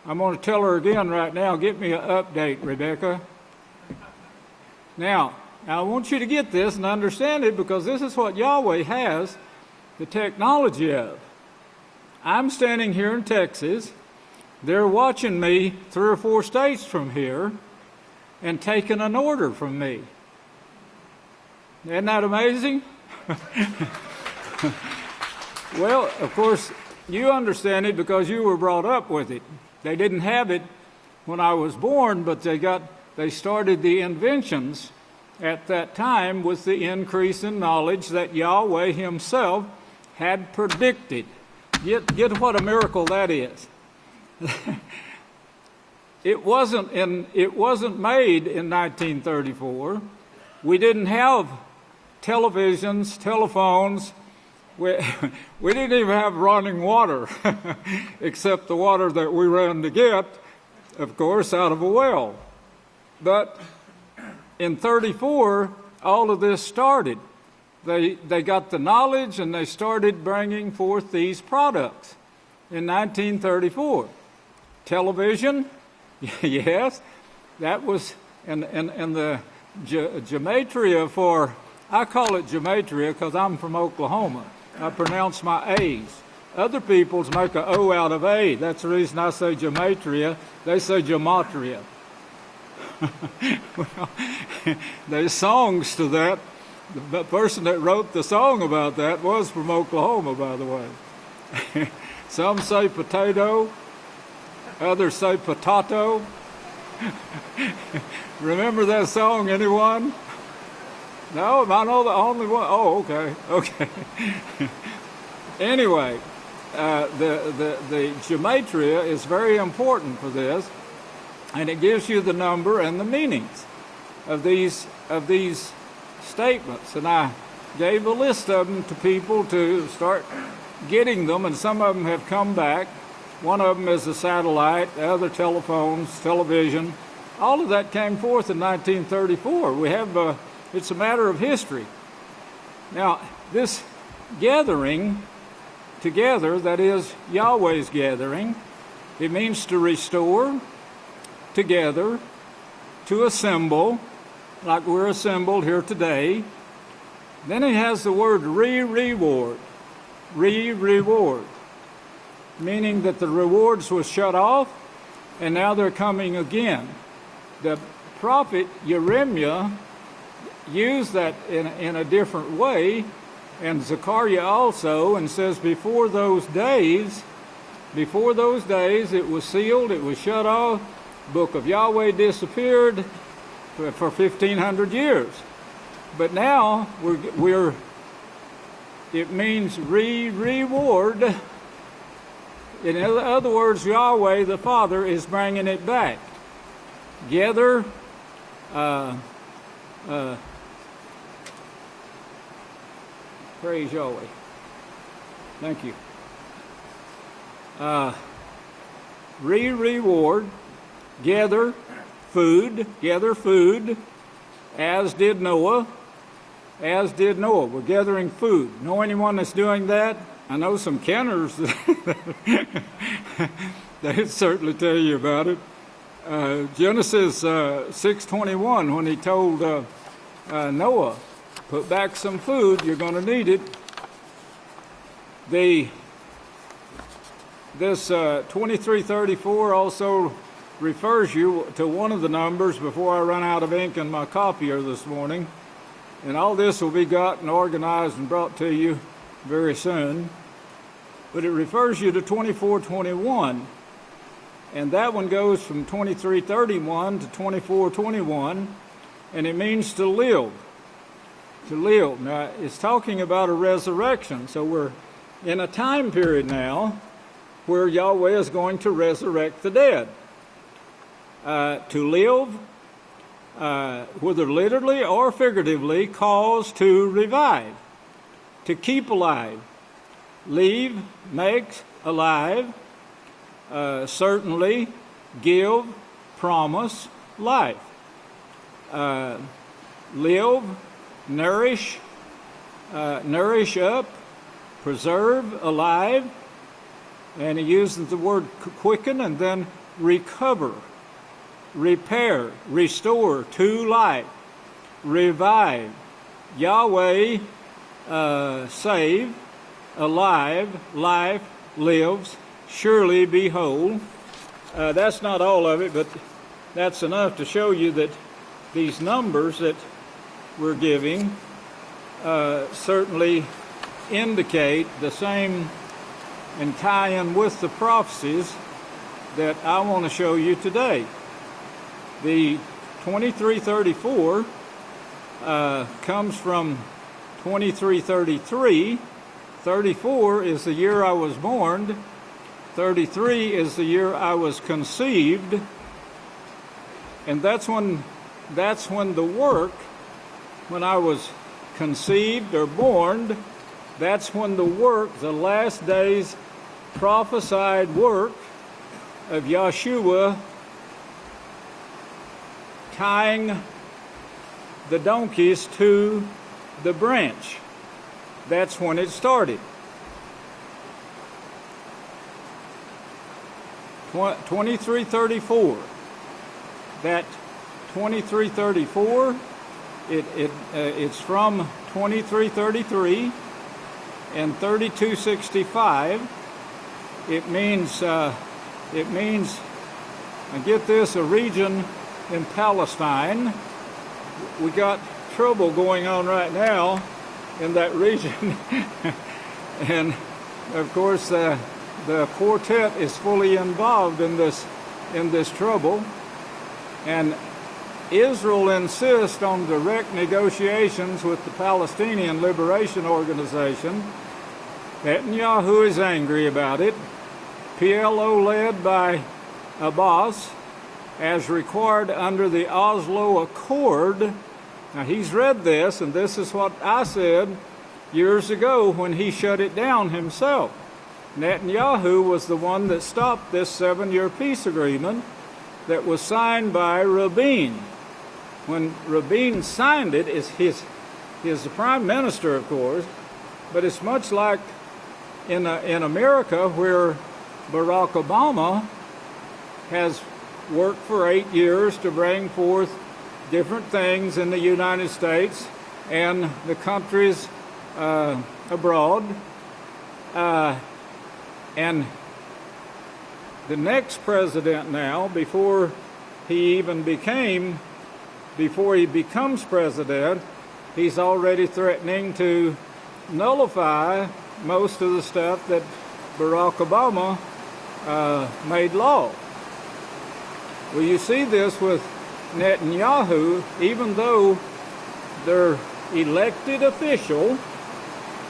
I'm going to tell her again right now, get me an update, Rebecca. Now, I want you to get this and understand it, because this is what Yahweh has the technology of. I'm standing here in Texas. They're watching me 3 or 4 states from here and taking an order from me. Isn't that amazing? Well, of course, you understand it because you were brought up with it. They didn't have it when I was born, but they started the inventions at that time with the increase in knowledge that Yahweh himself had predicted. Get what a miracle that is. It wasn't made in 1934. We didn't have televisions, telephones. We didn't even have running water, except the water that we ran to get, of course, out of a well. But in 34, all of this started. They got the knowledge and they started bringing forth these products in 1934. Television, yes, that was, and the gematria for, I call it gematria because I'm from Oklahoma. I pronounce my A's. Other peoples make an O out of A. That's the reason I say gematria. They say gematria. Well, there's songs to that. The person that wrote the song about that was from Oklahoma, by the way. Some say potato, others say potato. Remember that song, anyone? No, I know the only one. Oh, okay. Anyway, the gematria is very important for this, and it gives you the number and the meanings of these statements. And I gave a list of them to people to start getting them, and some of them have come back. One of them is a satellite, the other telephones, television. All of that came forth in 1934. We have it's a matter of history. Now, this gathering together, that is Yahweh's gathering, it means to restore, together, to assemble, like we're assembled here today. Then it has the word reward, meaning that the rewards was shut off, and now they're coming again. The prophet Jeremiah used that in a different way, and Zechariah also, and says before those days it was sealed, it was shut off, the book of Yahweh disappeared for 1,500 years. But now it means reward. In other words, Yahweh the Father is bringing it back. Gather, praise Yahweh. Thank you. Reward, gather food, as did Noah. We're gathering food. Know anyone that's doing that? I know some Kenners they'd certainly tell you about it. Genesis 6:21, when he told Noah, put back some food, you're going to need it. This 2334 also refers you to one of the numbers before I run out of ink in my copier this morning. And all this will be got and organized and brought to you very soon. But it refers you to 2421. And that one goes from 2331 to 2421. And it means to live. To live. Now, it's talking about a resurrection. So in a time period now where Yahweh is going to resurrect the dead. To live, whether literally or figuratively, calls to revive, to keep alive, leave, make alive, certainly, give, promise, life. Live, nourish up, preserve, alive, and he uses the word quicken, and then recover, repair, restore to life, revive. Yahweh save, alive, life, lives, surely be whole. That's not all of it, but that's enough to show you that these numbers that we're giving certainly indicate the same and tie in with the prophecies that I want to show you today. The 2334 comes from 2333. 34 is the year I was born. 33 is the year I was conceived. And that's when the work, when I was conceived or born, that's when the work, the last days prophesied work of Yahshua tying the donkeys to the branch. That's when it started. 2334. That 2334, it's from 2333 and 3265. It means, I get this, a region in Palestine. We got trouble going on right now in that region. And of course, the quartet is fully involved in this trouble. And Israel insists on direct negotiations with the Palestinian Liberation Organization. Netanyahu is angry about it. PLO led by Abbas, as required under the Oslo Accord. Now he's read this, and this is what I said years ago when he shut it down himself. Netanyahu was the one that stopped this 7-year peace agreement that was signed by Rabin. When Rabin signed it, he's the prime minister, of course, but it's much like in America where Barack Obama has worked for 8 years to bring forth different things in the United States and the countries abroad. And the next president now, before he becomes president, he's already threatening to nullify most of the stuff that Barack Obama made law. Well, you see this with Netanyahu, even though their elected official,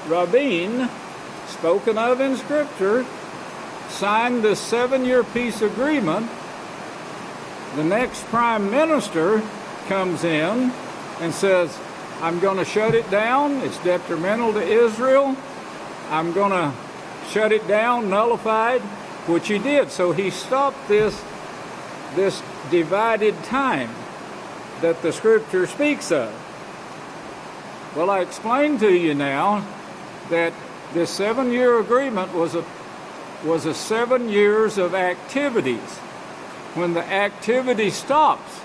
Rabin, spoken of in Scripture, signed this 7-year peace agreement. The next prime minister comes in and says, I'm going to shut it down. It's detrimental to Israel. I'm going to shut it down, nullify it, which he did. So he stopped this divided time that the Scripture speaks of. Well, I explained to you now that this 7-year agreement was a 7 years of activities. When the activity stops,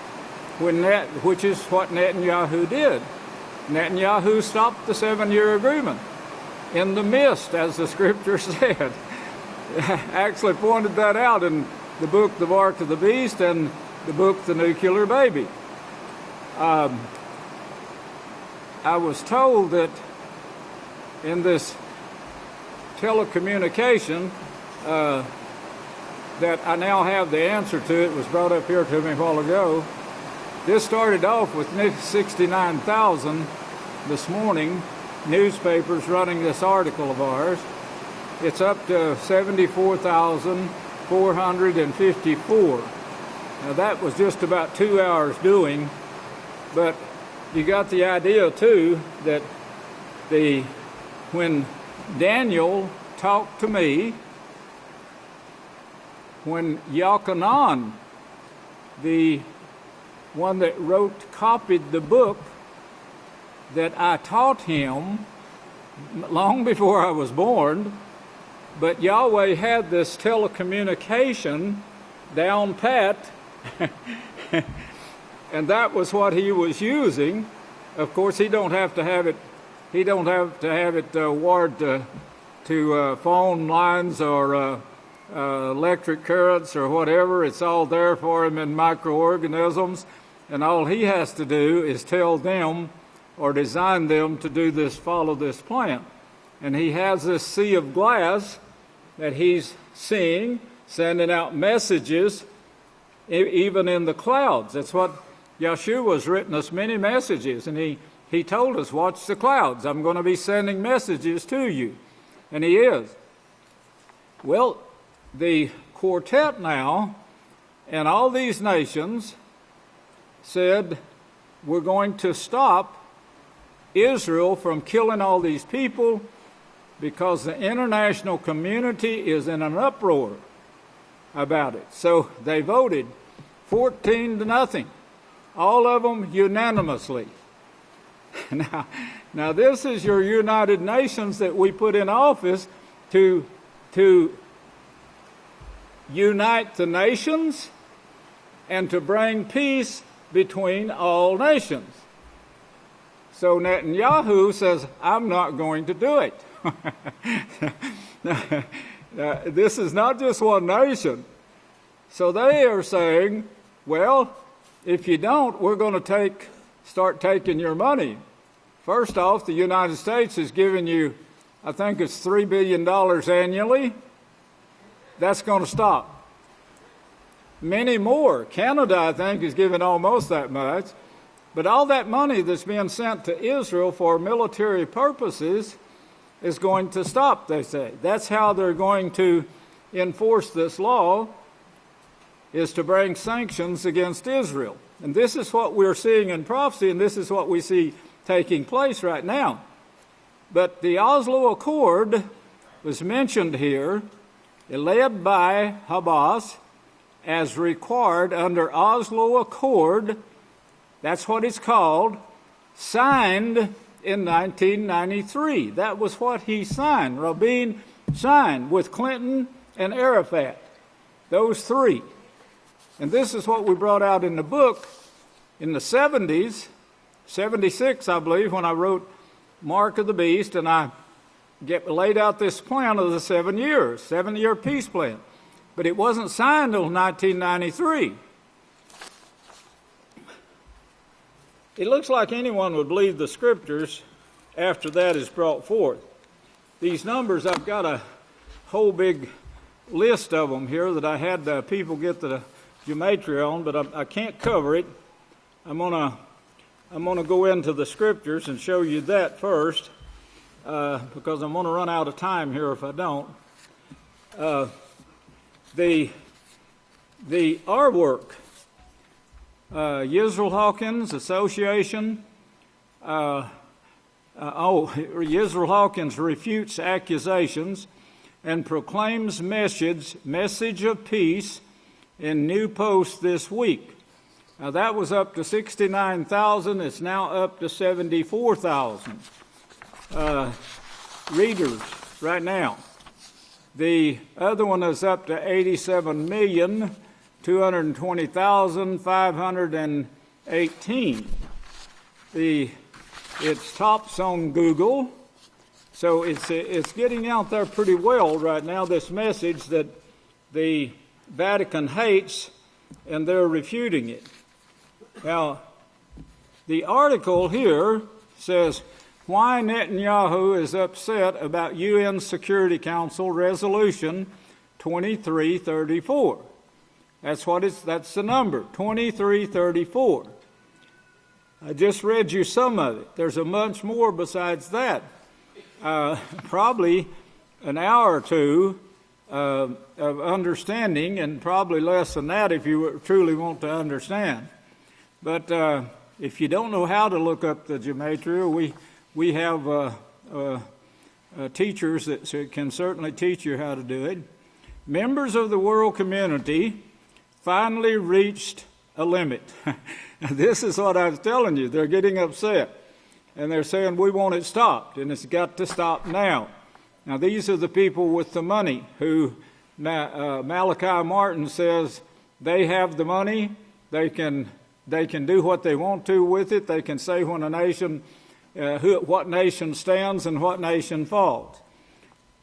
which is what Netanyahu did. Netanyahu stopped the 7-year agreement in the midst, as the Scripture said. Actually pointed that out in the book, The Mark of the Beast, and the book, The Nuclear Baby. I was told that in this telecommunication that I now have the answer to. It was brought up here to me a while ago. This started off with 69,000 this morning, newspapers running this article of ours. it's up to 74,454. Now that was just about 2 hours doing, but you got the idea too that when Daniel talked to me, when Yochanan, the one that copied the book that I taught him long before I was born, but Yahweh had this telecommunication down pat, and that was what he was using. Of course, he don't have to have it wired to phone lines or electric currents or whatever. It's all there for him in microorganisms, and all he has to do is tell them or design them to do this, follow this plan. And he has this sea of glass that he's seeing, sending out messages, even in the clouds. That's what Yahshua's written us many messages, and he told us, watch the clouds. I'm going to be sending messages to you. And he is. Well, the quartet now and all these nations said, we're going to stop Israel from killing all these people because the international community is in an uproar about it. So they voted 14-0, all of them unanimously. Now this is your United Nations that we put in office to unite the nations and to bring peace between all nations. So Netanyahu says, I'm not going to do it. This is not just one nation. So they are saying, well, if you don't, we're going to start taking your money. First off, the United States is giving you, I think it's $3 billion annually. That's going to stop. Many more. Canada, I think, is giving almost that much. But all that money that's being sent to Israel for military purposes is going to stop, they say. That's how they're going to enforce this law, is to bring sanctions against Israel. And this is what we're seeing in prophecy, and this is what we see taking place right now. But the Oslo Accord was mentioned here, led by Hamas, as required under Oslo Accord. That's what it's called, signed in 1993. That was what he signed. Rabin signed with Clinton and Arafat, those three. And this is what we brought out in the book in the 70s, 76, I believe, when I wrote Mark of the Beast, and I laid out this plan of the 7 years, 7-year peace plan. But it wasn't signed until 1993. It looks like anyone would believe the scriptures after that is brought forth. These numbers, I've got a whole big list of them here that I had people get the gematria on, but I can't cover it. I'm gonna go into the scriptures and show you that first, because I'm gonna run out of time here if I don't. The artwork, Yisrayl Hawkins Association. Yisrayl Hawkins refutes accusations and proclaims message of peace in new posts this week. Now that was up to 69,000. It's now up to 74,000 readers right now. The other one is up to 87,220,518. It's tops on Google, so it's getting out there pretty well right now, this message that the Vatican hates, and they're refuting it. Now, the article here says, why Netanyahu is upset about UN Security Council Resolution 2334. That's the number, 2334. I just read you some of it. There's a bunch more besides that. Probably an hour or two of understanding, and probably less than that if you truly want to understand. But if you don't know how to look up the gematria, we have teachers that can certainly teach you how to do it. Members of the world community finally reached a limit. This is what I was telling you. They're getting upset. And they're saying, we want it stopped, and it's got to stop now. Now, these are the people with the money who Malachi Martin says they have the money. They can do what they want to with it. They can say when a nation, what nation stands and what nation falls.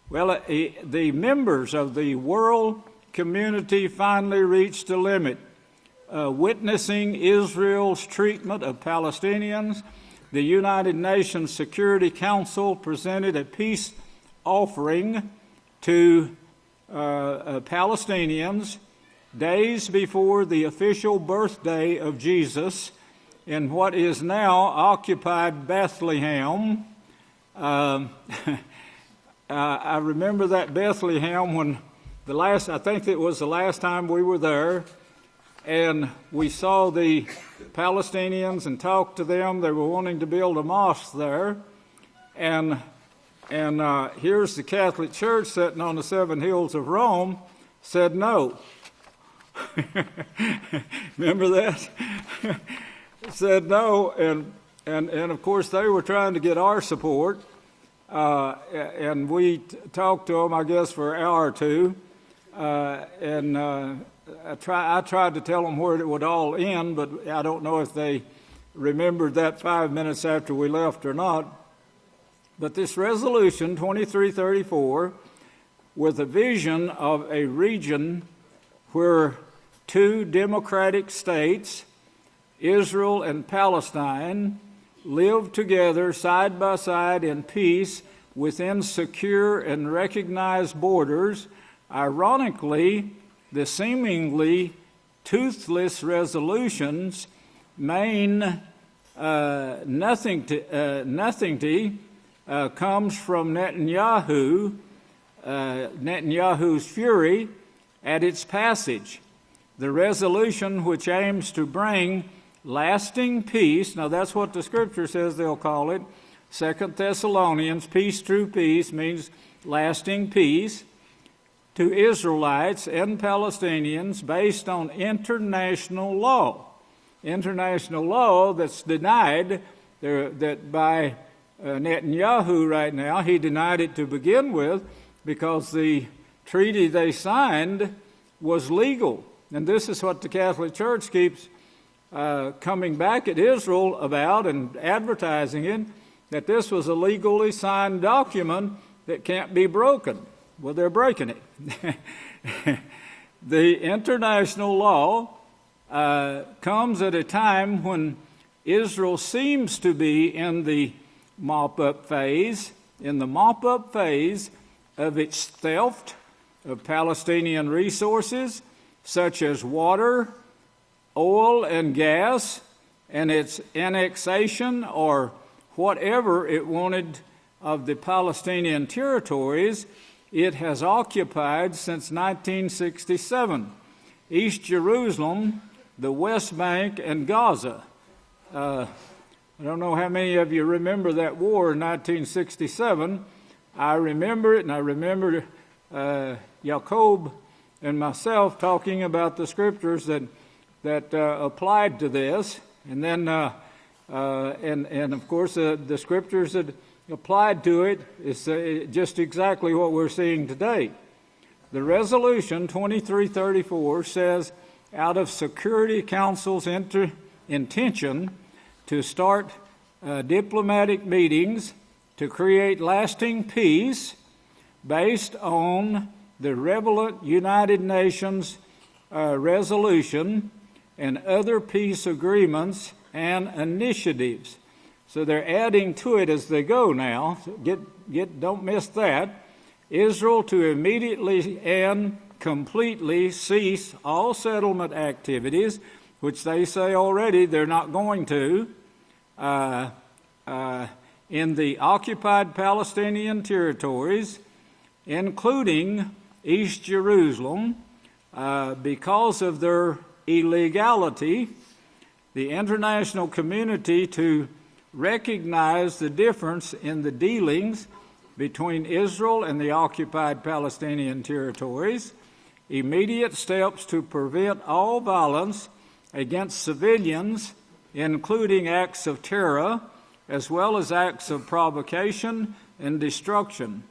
Well, the members of the world community finally reached a limit. Witnessing Israel's treatment of Palestinians, the United Nations Security Council presented a peace offering to Palestinians days before the official birthday of Jesus in what is now occupied Bethlehem. I remember that Bethlehem when I think it was the last time we were there, and we saw the Palestinians and talked to them. They were wanting to build a mosque there, and here's the Catholic Church sitting on the 7 hills of Rome said no. Remember that? Said no, and of course they were trying to get our support, and we talked to them, I guess, for an hour or two, and I tried to tell them where it would all end, but I don't know if they remembered that 5 minutes after we left or not. But this resolution 2334, with a vision of a region where 2 democratic states, Israel and Palestine, live together side by side in peace within secure and recognized borders. Ironically, the seemingly toothless resolution's main nothingty comes from Netanyahu's fury at its passage. The resolution, which aims to bring lasting peace, now that's what the scripture says they'll call it. 2 Thessalonians, peace through peace, means lasting peace, to Israelites and Palestinians based on international law. International law that's denied that by Netanyahu right now. He denied it to begin with because the treaty they signed was legal. And this is what the Catholic Church keeps coming back at Israel about and advertising it, that this was a legally signed document that can't be broken. Well, they're breaking it. The international law comes at a time when Israel seems to be in the mop-up phase of its theft of Palestinian resources, such as water, oil, and gas, and its annexation or whatever it wanted of the Palestinian territories it has occupied since 1967, East Jerusalem, the West Bank, and Gaza. I don't know how many of you remember that war in 1967. I remember it, and I remember Jacob and myself talking about the scriptures that applied to this, and then and of course the scriptures that applied to it is just exactly what we're seeing today. The resolution 2334 says, out of Security Council's intention to start diplomatic meetings to create lasting peace based on the relevant United Nations resolution and other peace agreements and initiatives. So they're adding to it as they go now. Don't miss that. Israel to immediately and completely cease all settlement activities, which they say already they're not going to, in the occupied Palestinian territories, including East Jerusalem, because of their illegality, the international community to recognize the difference in the dealings between Israel and the occupied Palestinian territories, immediate steps to prevent all violence against civilians, including acts of terror, as well as acts of provocation and destruction,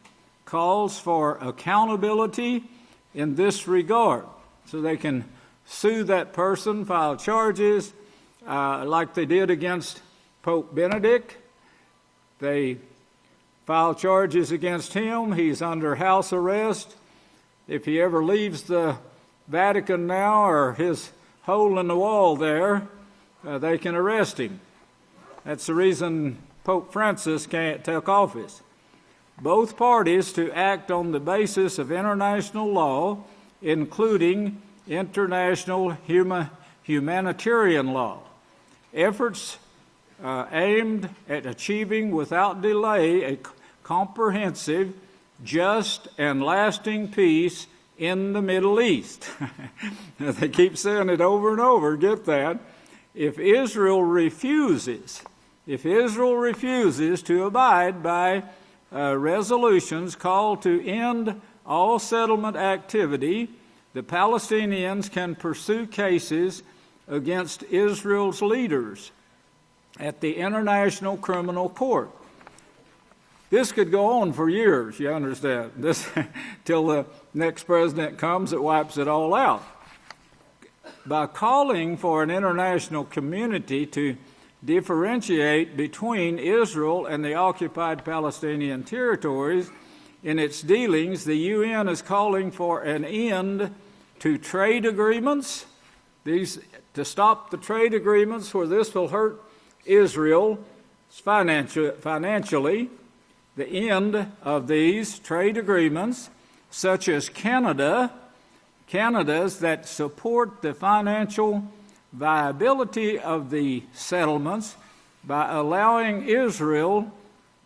calls for accountability in this regard, so they can sue that person, file charges, like they did against Pope Benedict. They file charges against him. He's under house arrest. If he ever leaves the Vatican now, or his hole in the wall there, they can arrest him. That's the reason Pope Francis can't take office. Both parties to act on the basis of international law, including international humanitarian law. Efforts aimed at achieving without delay a comprehensive, just, and lasting peace in the Middle East. They keep saying it over and over, get that. If Israel refuses to abide by resolutions called to end all settlement activity, the Palestinians can pursue cases against Israel's leaders at the International Criminal Court. This could go on for years, you understand, this till the next president comes that wipes it all out. By calling for an international community to differentiate between Israel and the occupied Palestinian territories in its dealings, the UN is calling for an end to trade agreements, to stop the trade agreements where this will hurt Israel financially, the end of these trade agreements, such as Canada's that support the financial viability of the settlements by allowing Israel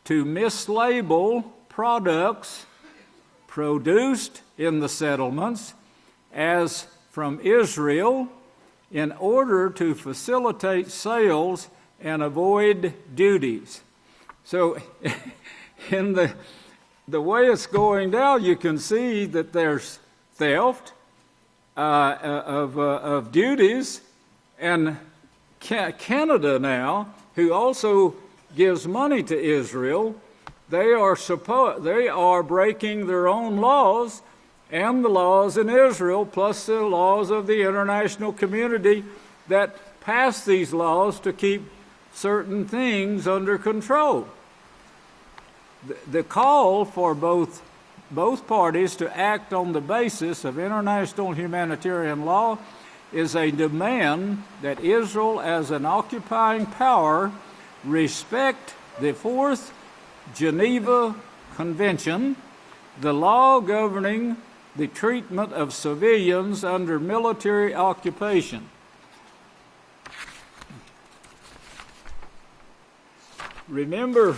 to mislabel products produced in the settlements as from Israel in order to facilitate sales and avoid duties. So in the way it's going down, you can see that there's theft of duties, and Canada now, who also gives money to Israel, they are breaking their own laws and the laws in Israel, plus the laws of the international community that pass these laws to keep certain things under control. The call for both parties to act on the basis of international humanitarian law is a demand that Israel, as an occupying power, respect the Fourth Geneva Convention, the law governing the treatment of civilians under military occupation. Remember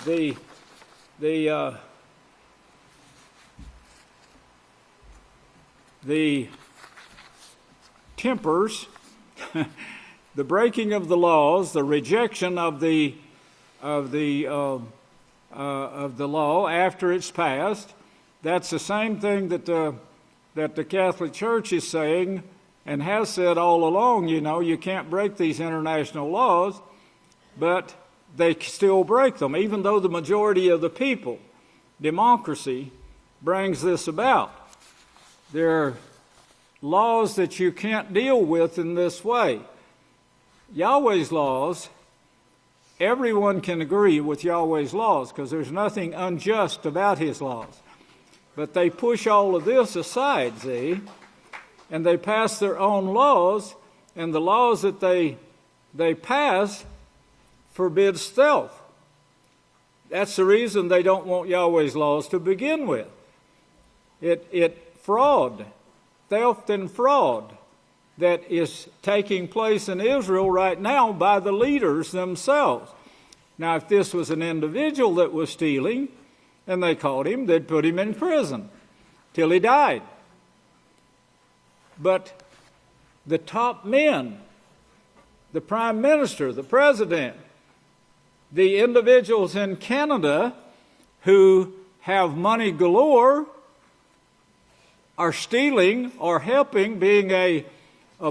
the tempers, the breaking of the laws, the rejection of the law after it's passed. That's the same thing that the Catholic Church is saying and has said all along. You know, you can't break these international laws, but they still break them, even though the majority of the people, democracy, brings this about. There are laws that you can't deal with in this way. Yahweh's laws, everyone can agree with Yahweh's laws because there's nothing unjust about his laws. But they push all of this aside, see, and they pass their own laws, and the laws that they pass forbids theft. That's the reason they don't want Yahweh's laws to begin with. Theft and fraud that is taking place in Israel right now by the leaders themselves. Now, if this was an individual that was stealing and they caught him, they'd put him in prison till he died. But the top men, the prime minister, the president, the individuals in Canada who have money galore are stealing or helping, being a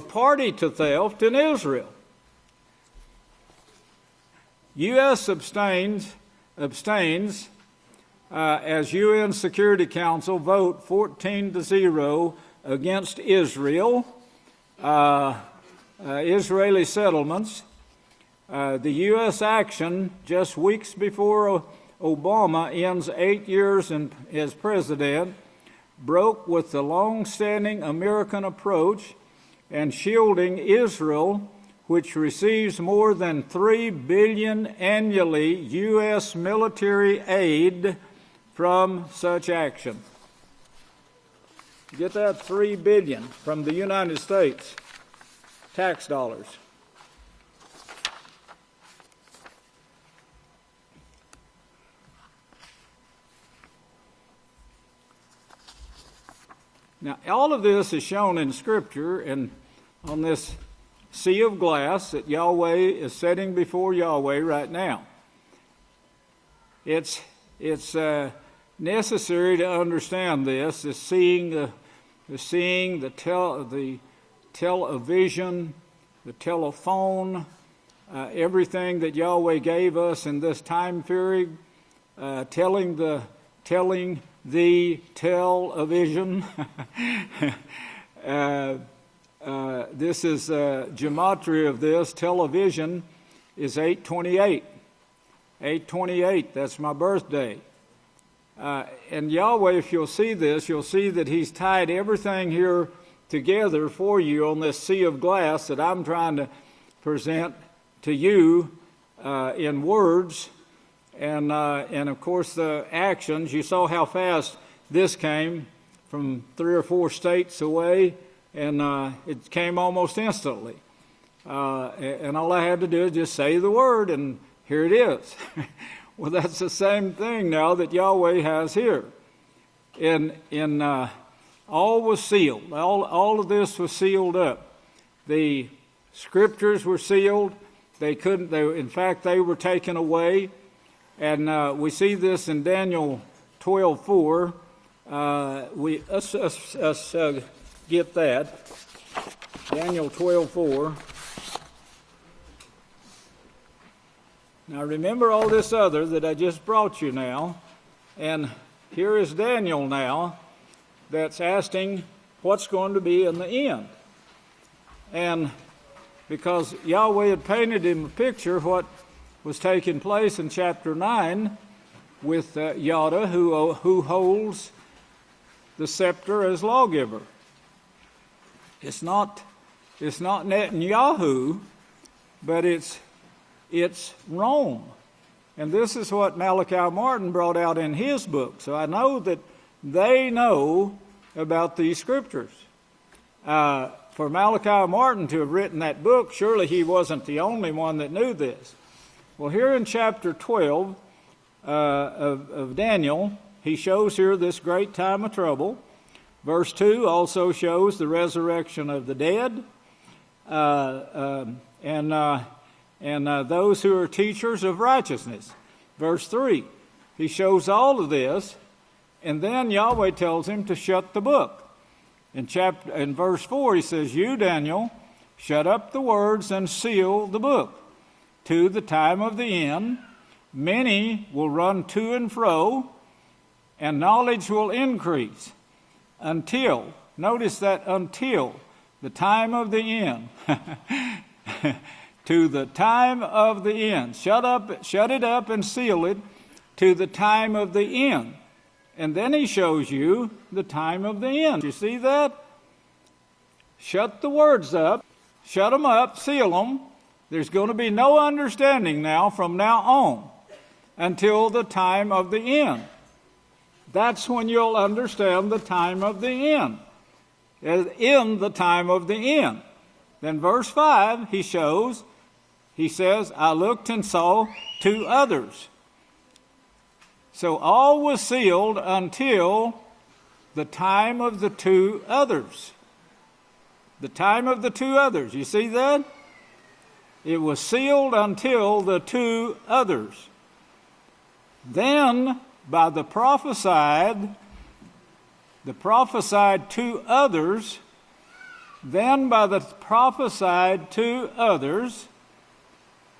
party to theft in Israel. U.S. abstains as UN Security Council vote 14-0 against Israel, Israeli settlements. The U.S. action just weeks before Obama ends 8 years as president broke with the long-standing American approach and shielding Israel, which receives more than $3 billion annually U.S. military aid from such action. Get that? $3 billion from the United States tax dollars. Now, all of this is shown in Scripture and on this sea of glass that Yahweh is setting before Yahweh right now. It's necessary to understand this, the television, the telephone, everything that Yahweh gave us in this time period, telling the television. This is gematria of this. Television is 828. 828, that's my birthday. And Yahweh, if you'll see this, you'll see that He's tied everything here together for you on this sea of glass that I'm trying to present to you in words. And of course, the actions. You saw how fast this came from 3 or 4 states away, and it came almost instantly. And all I had to do is just say the word, and here it is. Well, that's the same thing now that Yahweh has here. All was sealed. All of this was sealed up. The scriptures were sealed. In fact, they were taken away. And we see this in Daniel 12:4. Let's get that. Daniel 12:4. Now remember all this other that I just brought you now. And here is Daniel now that's asking what's going to be in the end. And because Yahweh had painted him a picture of what was taking place in chapter 9 with Yada, who holds the scepter as lawgiver. It's not Netanyahu, but it's Rome. And this is what Malachi Martin brought out in his book. So I know that they know about these scriptures. For Malachi Martin to have written that book, surely he wasn't the only one that knew this. Well, here in chapter 12 of Daniel, he shows here this great time of trouble. Verse 2 also shows the resurrection of the dead and those who are teachers of righteousness. Verse 3, he shows all of this, and then Yahweh tells him to shut the book. In verse 4, he says, "You, Daniel, shut up the words and seal the book. To the time of the end, many will run to and fro, and knowledge will increase until," notice that until, the time of the end. To the time of the end. Shut it up and seal it to the time of the end. And then he shows you the time of the end. You see that? Shut the words up, shut them up, seal them. There's going to be no understanding now from now on until the time of the end. That's when you'll understand the time of the end. In the time of the end. Then verse 5, he shows he says, I looked and saw 2 others. So all was sealed until the time of the 2 others. The time of the 2 others. You see that? It was sealed until the 2 others. Then, by the prophesied 2 others, then by the prophesied 2 others,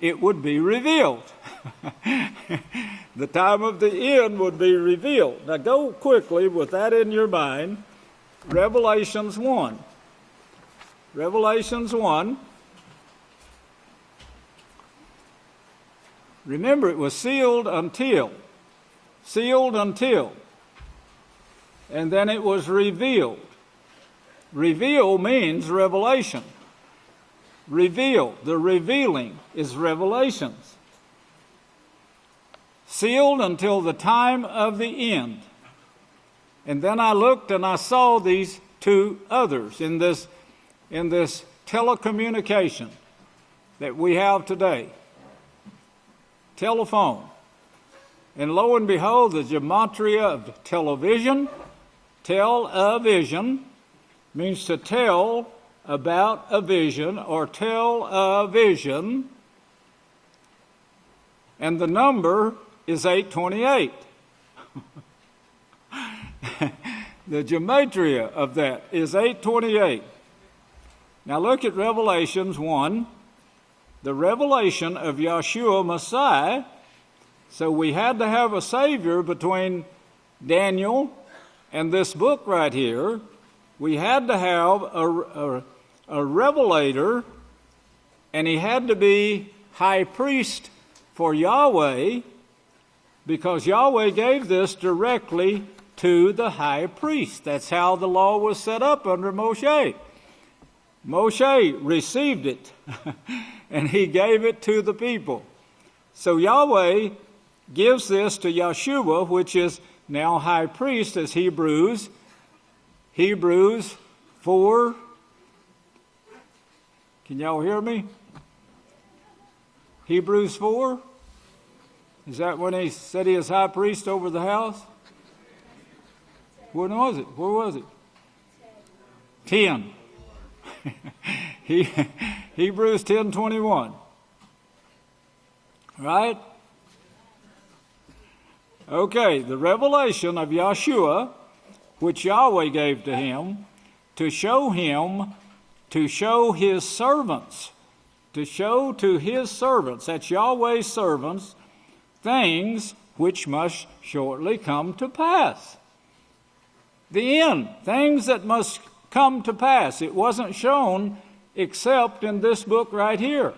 it would be revealed. The time of the end would be revealed. Now go quickly with that in your mind. Revelations 1. Revelations 1. Remember, it was sealed until, and then it was revealed. Reveal means revelation. Reveal, the revealing is revelations. Sealed until the time of the end. And then I looked and I saw these 2 others in this telecommunication that we have today. Telephone. And lo and behold, the gematria of television, television, means to tell about a vision or tell a vision. And the number is 828. The gematria of that is 828. Now look at Revelations 1. The revelation of Yahshua Messiah. So we had to have a Savior between Daniel and this book right here. We had to have a revelator, and he had to be high priest for Yahweh, because Yahweh gave this directly to the high priest. That's how the law was set up under Moshe. Moshe received it, and he gave it to the people. So Yahweh gives this to Yahshua, which is now high priest, as Hebrews 4. Can y'all hear me? Hebrews 4? Is that when he said he is high priest over the house? When was it? Where was it? 10. Hebrews 10:21. Right? Okay, the revelation of Yahshua, which Yahweh gave to him to show his servants, that's Yahweh's servants, things which must shortly come to pass. The end, things that must come to pass. It wasn't shown except in this book right here.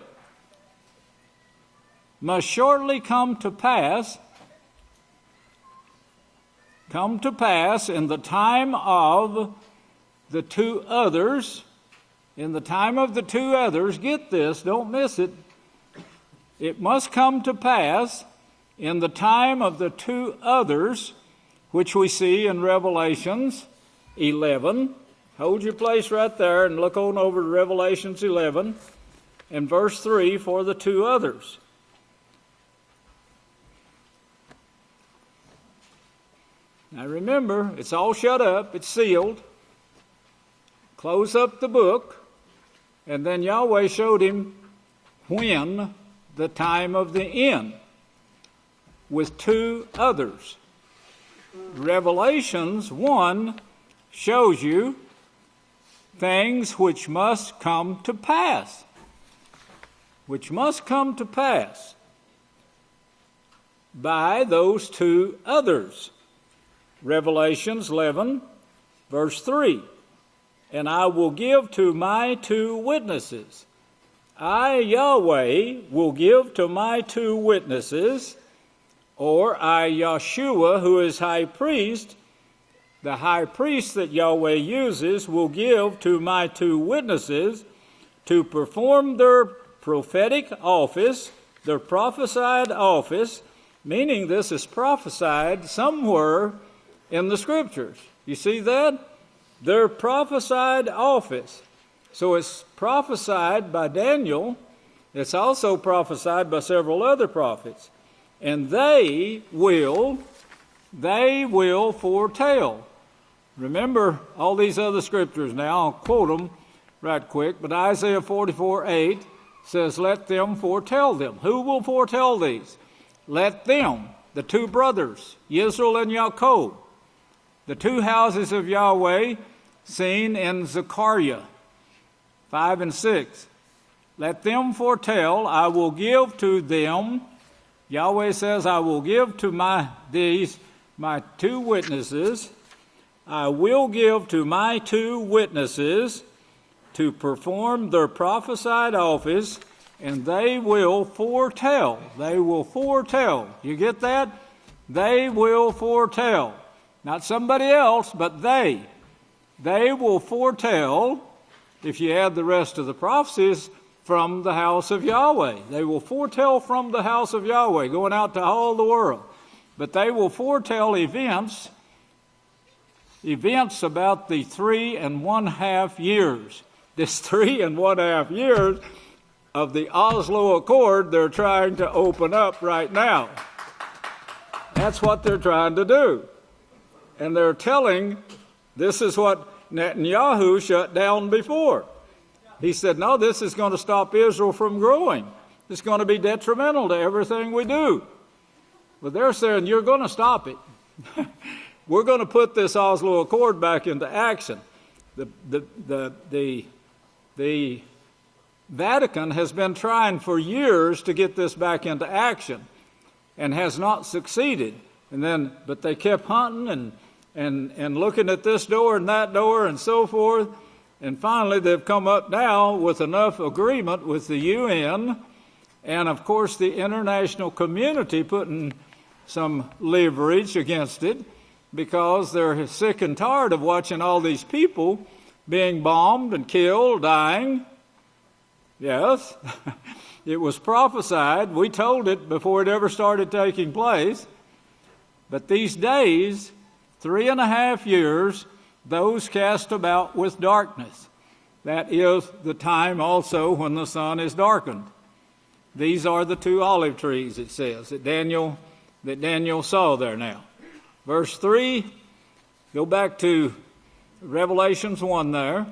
Must shortly come to pass in the time of the 2 others. In the time of the 2 others, get this, don't miss it. It must come to pass in the time of the 2 others, which we see in Revelations 11. Hold your place right there and look on over to Revelations 11 and verse 3 for the 2 others. Now remember, it's all shut up, it's sealed. Close up the book, and then Yahweh showed him when the time of the end with 2 others. Revelations 1 shows you things which must come to pass. Which must come to pass by those 2 others. Revelations 11, verse 3. And I will give to my 2 witnesses. I, Yahweh, will give to my 2 witnesses, or I, Yahshua, who is high priest, the high priest that Yahweh uses, will give to my 2 witnesses to perform their prophetic office, their prophesied office, meaning this is prophesied somewhere in the Scriptures. You see that? Their prophesied office. So it's prophesied by Daniel It's also prophesied by several other prophets. And they will foretell. Remember all these other scriptures now. I'll quote them right quick. But Isaiah 44:8 says, let them foretell them. Who will foretell these? Let them, the two brothers, Yisrayl and Yaakov, the two houses of Yahweh seen in Zechariah 5 and 6. Let them foretell, I will give to them. Yahweh says, I will give to my two witnesses. I will give to my two witnesses to perform their prophesied office, and they will foretell. They will foretell. You get that? They will foretell. Not somebody else, but they. They will foretell, if you add the rest of the prophecies, from the house of Yahweh. They will foretell from the house of Yahweh, going out to all the world. But they will foretell events about the 3.5 years. This 3.5 years of the Oslo Accord they're trying to open up right now. That's what they're trying to do. And they're telling, this is what Netanyahu shut down before. He said, no, this is going to stop Israel from growing. It's going to be detrimental to everything we do. But they're saying, you're going to stop it. We're going to put this Oslo Accord back into action. The Vatican has been trying for years to get this back into action and has not succeeded. But they kept hunting and looking at this door and that door and so forth. And finally, they've come up now with enough agreement with the UN and, of course, the international community putting some leverage against it because they're sick and tired of watching all these people being bombed and killed, dying. Yes, it was prophesied. We told it before it ever started taking place. But these days, 3.5 years, those cast about with darkness. That is the time also when the sun is darkened. These are the two olive trees, it says, that Daniel saw there now. Verse 3, go back to Revelations 1 there.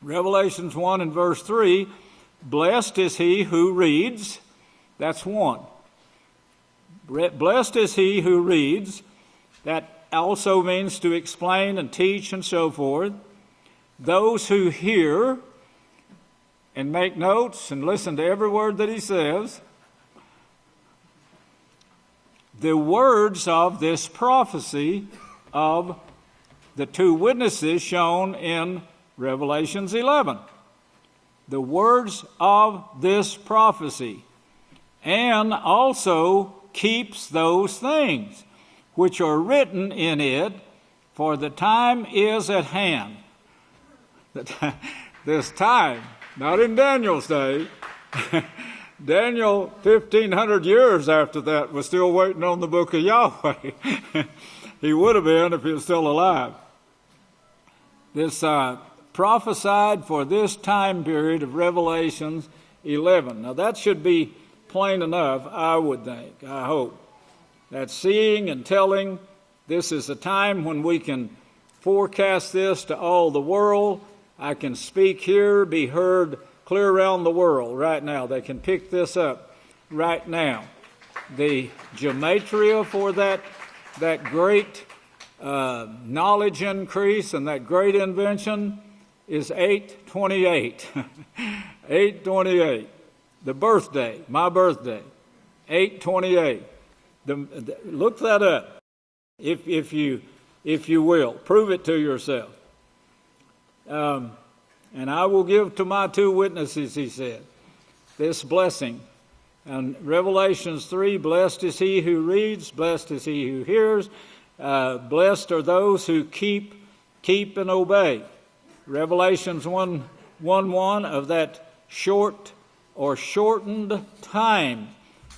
Revelations 1 and verse 3, blessed is he who reads. That's one. Blessed is he who reads. That also means to explain and teach and so forth. Those who hear and make notes and listen to every word that he says. The words of this prophecy of the two witnesses shown in Revelations 11. The words of this prophecy. And also keeps those things which are written in it, for the time is at hand. This time, not in Daniel's day. Daniel, 1,500 years after that, was still waiting on the book of Yahweh. He would have been if he was still alive. This prophesied for this time period of Revelations 11. Now that should be plain enough, I would think, I hope. That seeing and telling, this is a time when we can forecast this to all the world. I can speak here, be heard clear around the world right now. They can pick this up right now. The gematria for that great knowledge increase and that great invention is 828. 828. The birthday, my birthday, 828. Look that up, if you will. Prove it to yourself. And I will give to my two witnesses, he said, this blessing. And Revelations 3, blessed is he who reads, blessed is he who hears, blessed are those who keep and obey. Revelations 1:1 of that short or shortened time.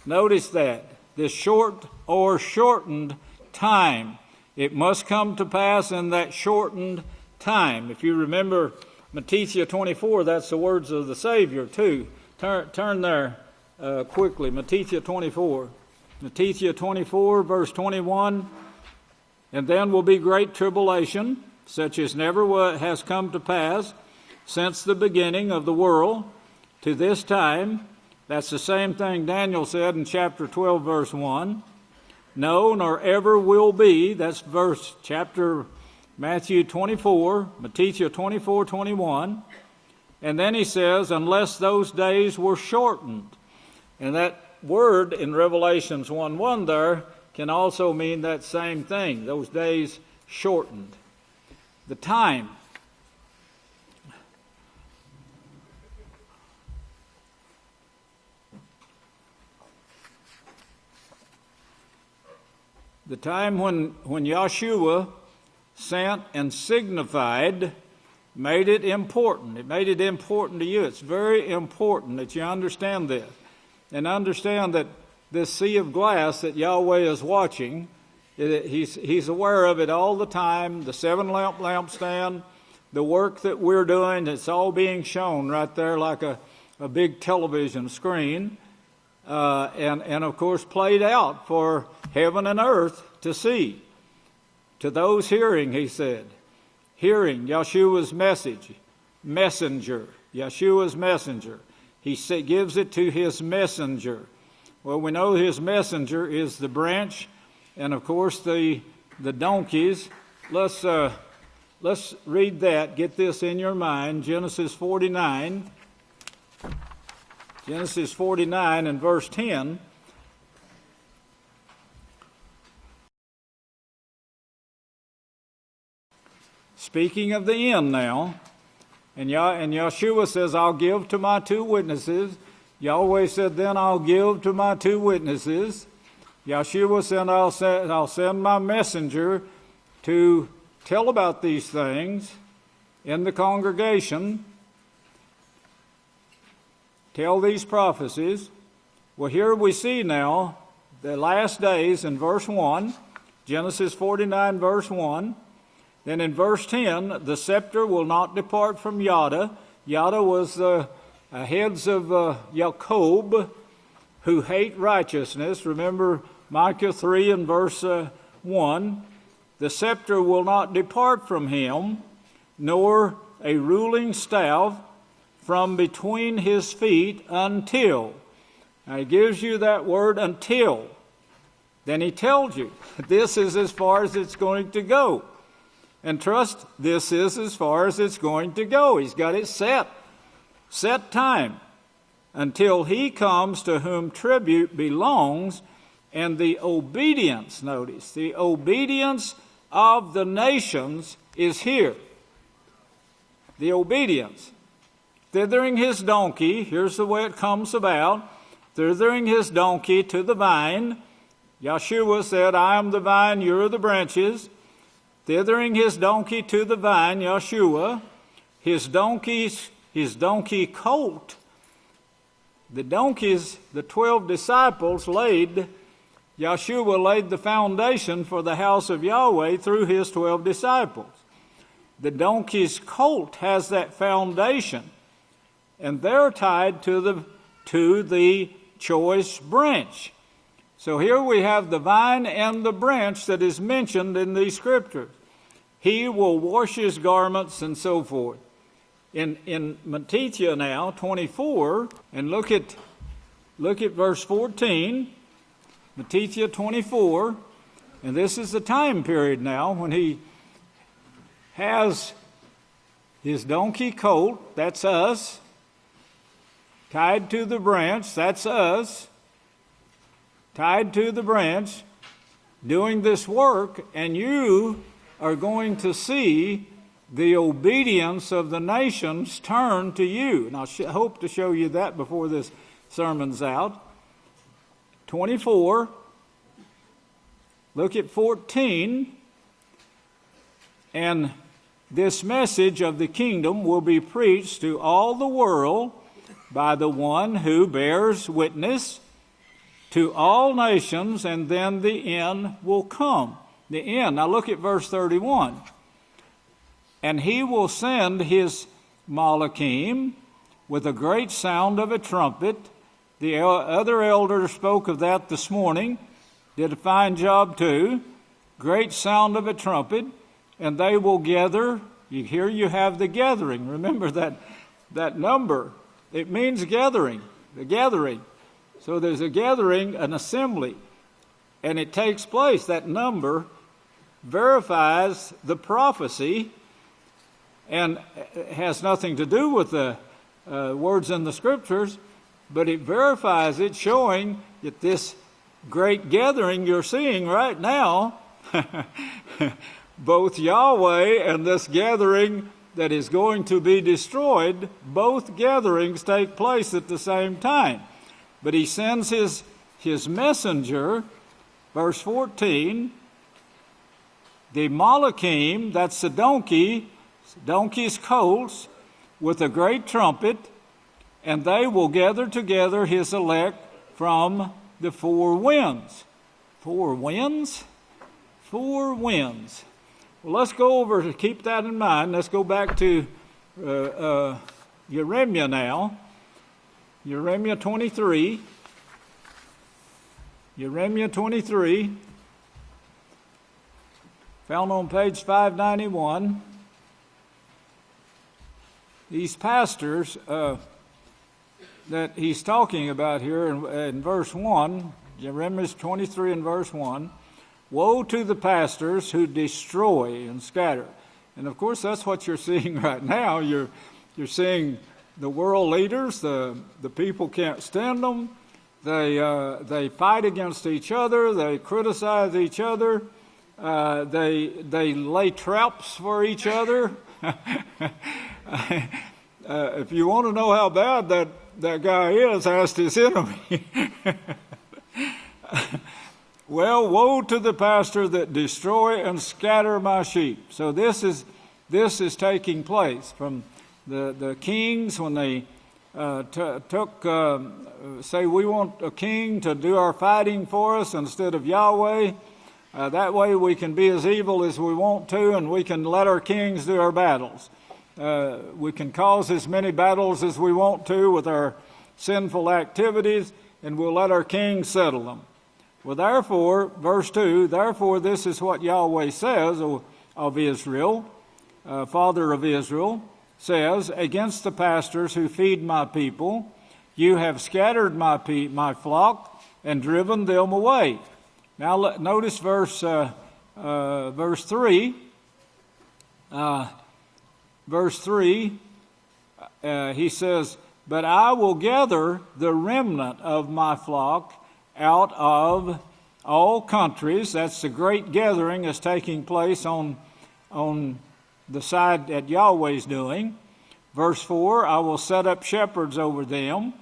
Notice that. This short or shortened time. It must come to pass in that shortened time. If you remember Matthew 24, that's the words of the Savior too. Turn there quickly. Matthew 24. Matthew 24, verse 21. And then will be great tribulation, such as never has come to pass since the beginning of the world to this time. That's the same thing Daniel said in chapter 12, verse 1. No, nor ever will be. That's Matthew 24, Matthew 24, 21. And then he says, unless those days were shortened. And that word in Revelations 1:1 there can also mean that same thing, those days shortened. The time. The time when Yahshua sent and signified made it important. It made it important to you. It's very important that you understand this. And understand that this sea of glass that Yahweh is watching, He's aware of it all the time. The 7-lamp lampstand, the work that we're doing, it's all being shown right there like a big television screen. And of course played out for heaven and earth to see. To those hearing, he said, hearing Yahshua's messenger, Yahshua's messenger. He gives it to his messenger. Well, we know his messenger is the branch, and of course the donkeys. Let's read that. Get this in your mind. Genesis 49. Genesis 49 and verse 10. Speaking of the end now, and Yahshua says, I'll give to my 2 witnesses. Yahweh said, then I'll give to my 2 witnesses. Yahshua said, I'll send my messenger to tell about these things in the congregation. Tell these prophecies. Well, here we see now the last days in verse 1, Genesis 49, verse 1. Then in verse 10, the scepter will not depart from Yada. Yada was the heads of Jacob who hate righteousness. Remember Micah 3 and verse 1. The scepter will not depart from him, nor a ruling staff from between his feet until. Now he gives you that word until. Then he tells you this is as far as it's going to go. And trust, this is as far as it's going to go. He's got it set time, until he comes to whom tribute belongs, and the obedience, notice, the obedience of the nations is here. The obedience. Thithering his donkey, here's the way it comes about, thithering his donkey to the vine. Yahshua said, I am the vine, you're the branches. Thithering his donkey to the vine, Yahshua, his donkey colt. The donkeys, the 12 disciples Yahshua laid the foundation for the house of Yahweh through his 12 disciples. The donkey's colt has that foundation, and they're tied to the choice branch. So here we have the vine and the branch that is mentioned in these scriptures. He will wash his garments and so forth. In Matthew now, 24, and look at verse 14, Matthew 24, and this is the time period now when he has his donkey colt, that's us, tied to the branch, that's us, tied to the branch, doing this work, and you are going to see the obedience of the nations turn to you. And I hope to show you that before this sermon's out. 24, look at 14, and this message of the kingdom will be preached to all the world by the one who bears witness to all nations, and then the end will come. The end. Now look at verse 31. And he will send his Malachim with a great sound of a trumpet. The other elders spoke of that this morning, did a fine job too. Great sound of a trumpet, and they will gather. Here you have the gathering. Remember that number. It means gathering, the gathering. So there's a gathering, an assembly, and it takes place. That number verifies the prophecy and has nothing to do with the words in the scriptures, but it verifies it, showing that this great gathering you're seeing right now, both Yahweh and this gathering that is going to be destroyed, both gatherings take place at the same time. But he sends his messenger, verse 14, the Malachim, that's the donkey's colts, with a great trumpet, and they will gather together his elect from the four winds. Four winds? Four winds. Well, let's go over to keep that in mind. Let's go back to Jeremiah now. Jeremiah 23. Jeremiah 23. Found on page 591. These pastors that he's talking about here in verse 1, Jeremiah 23 and verse 1, woe to the pastors who destroy and scatter. And of course, that's what you're seeing right now. You're seeing the world leaders, the people can't stand them. They fight against each other. They criticize each other. They lay traps for each other. If you want to know how bad that guy is, ask his enemy. Well, woe to the pastor that destroy and scatter my sheep. So this is taking place from the kings when they say we want a king to do our fighting for us instead of Yahweh. That way we can be as evil as we want to, and we can let our kings do our battles. We can cause as many battles as we want to with our sinful activities, and we'll let our kings settle them. Well, therefore, verse 2, therefore this is what Yahweh says of Israel, Father of Israel, says, against the pastors who feed my people, you have scattered my flock and driven them away. Now notice verse 3. Verse 3, he says, but I will gather the remnant of my flock out of all countries. That's the great gathering that's taking place on the side that Yahweh's doing. Verse 4, I will set up shepherds over them.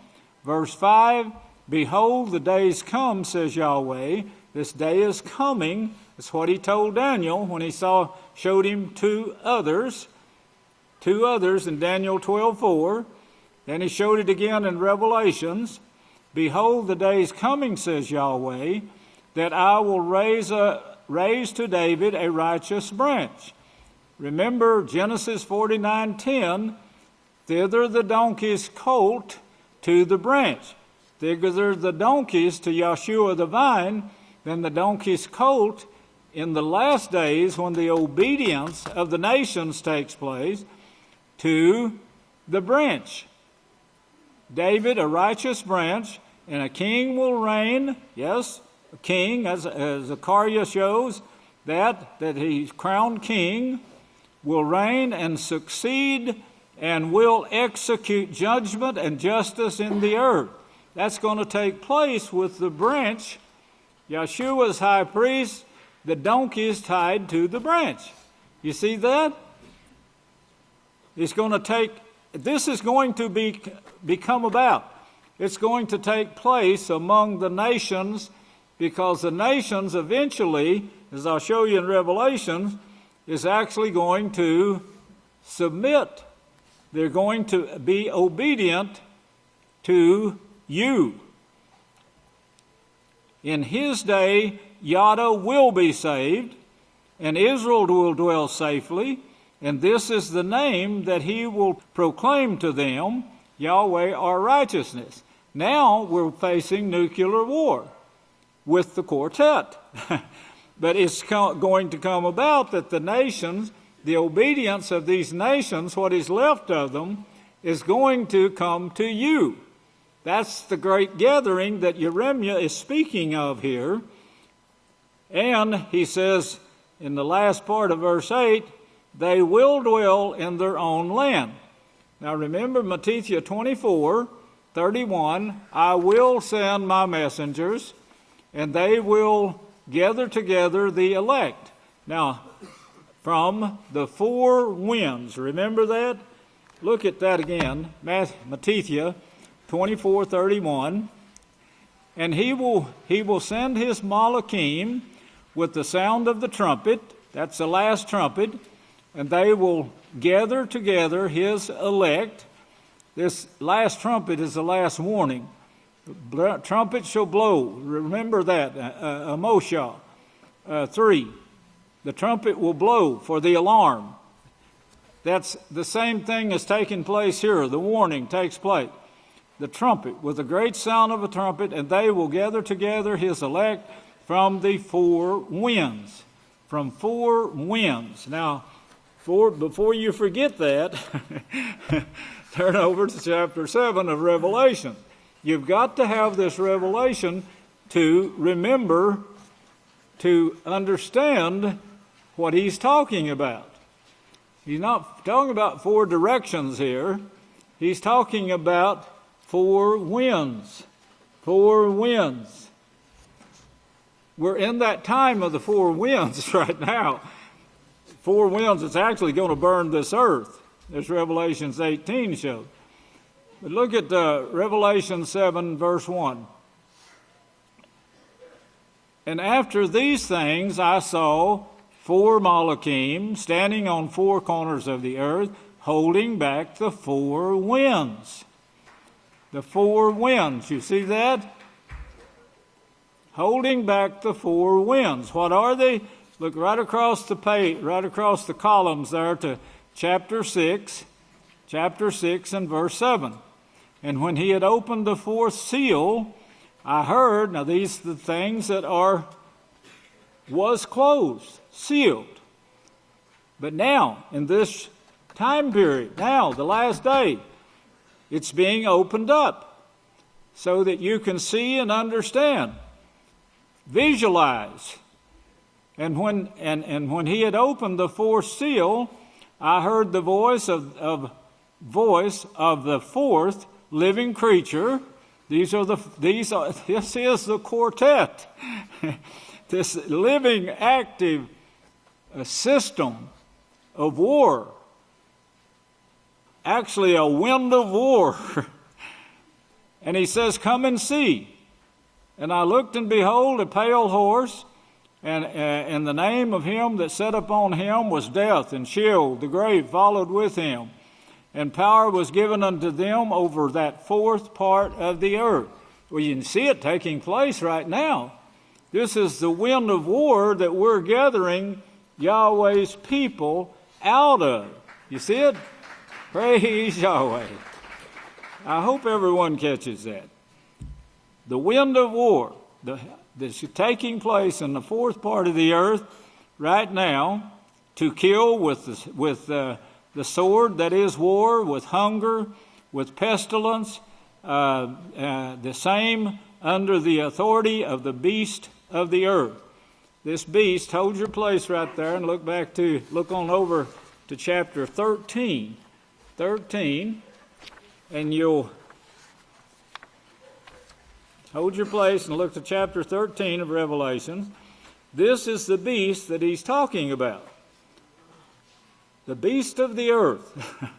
Verse 5, behold, the days come, says Yahweh. This day is coming. That's what he told Daniel when he showed him two others in Daniel 12:4. Then he showed it again in Revelations. Behold, the days coming, says Yahweh, that I will raise to David a righteous branch. Remember Genesis 49:10, thither the donkey's colt to the branch. Thither the donkeys to Yahshua the vine, then the donkey's colt in the last days when the obedience of the nations takes place to the branch. David, a righteous branch, and a king will reign. Yes, a king, as Zechariah shows, that he's crowned king, will reign and succeed and will execute judgment and justice in the earth. That's going to take place with the branch. Yahshua's high priest, the donkey is tied to the branch. You see that? This is going to become about. It's going to take place among the nations, because the nations eventually, as I'll show you in Revelation, is actually going to submit. They're going to be obedient to you. In his day, Yada will be saved, and Israel will dwell safely, and this is the name that he will proclaim to them. Yahweh our righteousness. Now we're facing nuclear war with the quartet. But it's going to come about that the nations, the obedience of these nations, what is left of them, is going to come to you. That's the great gathering that Jeremiah is speaking of here. And he says in the last part of verse 8, they will dwell in their own land. Now remember Matthew 24:31, I will send my messengers, and they will gather together the elect. Now, from the four winds, remember that? Look at that again, Matthew 24:31. And he will send his Malachim with the sound of the trumpet, that's the last trumpet, and they will gather together his elect. This last trumpet is the last warning. The trumpet shall blow. Remember that, Moshe 3. The trumpet will blow for the alarm. That's the same thing as taking place here. The warning takes place. The trumpet, with the great sound of a trumpet, and they will gather together his elect from the four winds. From four winds. Now, before you forget that, turn over to chapter 7 of Revelation. You've got to have this revelation to remember, to understand what he's talking about. He's not talking about four directions here. He's talking about four winds. Four winds. We're in that time of the four winds right now. Four winds is actually going to burn this earth, as Revelation 18 shows. But look at Revelation 7, verse 1. And after these things I saw four Malachim standing on four corners of the earth, holding back the four winds. The four winds, you see that? Holding back the four winds. What are they? Look right across the page, right across the columns there to chapter 6 and verse 7. And when he had opened the fourth seal, I heard, now these are the things that was closed, sealed. But now, in this time period, now, the last day, it's being opened up so that you can see and understand, visualize. And when he had opened the fourth seal, I heard the voice of the fourth living creature. This is the quartet. This living, active system of war. Actually, a wind of war. And he says, come and see. And I looked, and behold, a pale horse. And the name of him that sat upon him was Death, and Sheol, the grave, followed with him. And power was given unto them over that fourth part of the earth. Well, you can see it taking place right now. This is the wind of war that we're gathering Yahweh's people out of. You see it? Praise Yahweh. I hope everyone catches that. The wind of war that's taking place in the fourth part of the earth right now to kill with the sword that is war, with hunger, with pestilence, the same under the authority of the beast of the earth. This beast, hold your place right there and look on over to chapter 13. 13, and you'll hold your place and look to chapter 13 of Revelation. This is the beast that he's talking about. The beast of the earth.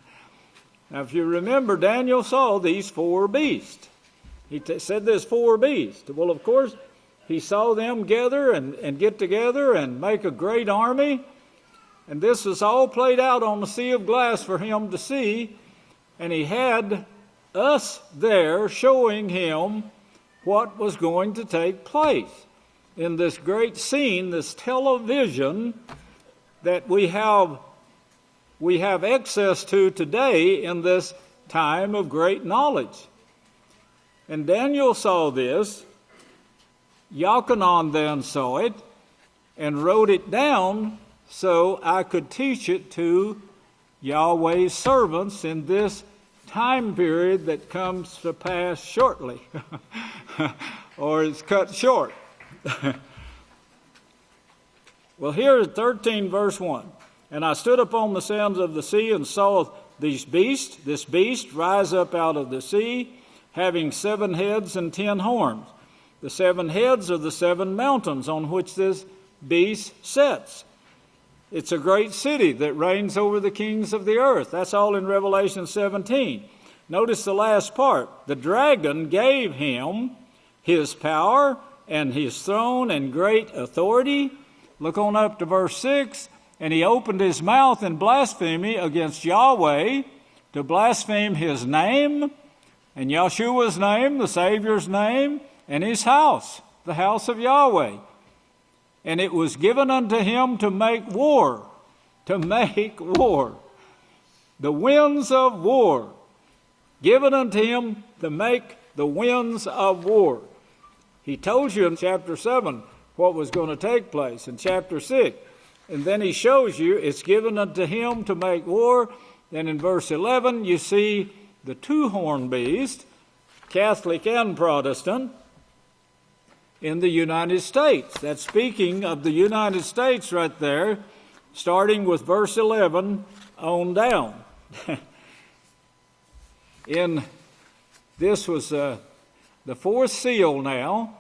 Now, if you remember, Daniel saw these four beasts. He said there's four beasts. Well, of course, he saw them gather and get together and make a great army. And this was all played out on the sea of glass for him to see. And he had us there showing him what was going to take place in this great scene, this television that we have access to today in this time of great knowledge. And Daniel saw this. Yochanan then saw it and wrote it down so I could teach it to Yahweh's servants in this time period that comes to pass shortly, or is cut short. Well, here is 13 verse 1. And I stood upon the sands of the sea and saw this beast rise up out of the sea, having 7 heads and 10 horns. The 7 heads are the 7 mountains on which this beast sits. It's a great city that reigns over the kings of the earth. That's all in Revelation 17. Notice the last part. The dragon gave him his power and his throne and great authority. Look on up to verse 6. And he opened his mouth in blasphemy against Yahweh, to blaspheme his name, and Yahshua's name, the Savior's name, and his house, the house of Yahweh. And it was given unto him to make war, the winds of war, given unto him to make the winds of war. He told you in chapter 7 what was going to take place, in chapter 6. And then he shows you it's given unto him to make war. Then in verse 11 you see the 2-horned beast, Catholic and Protestant, in the United States. That's speaking of the United States right there, starting with verse 11 on down. This was the 4th seal now.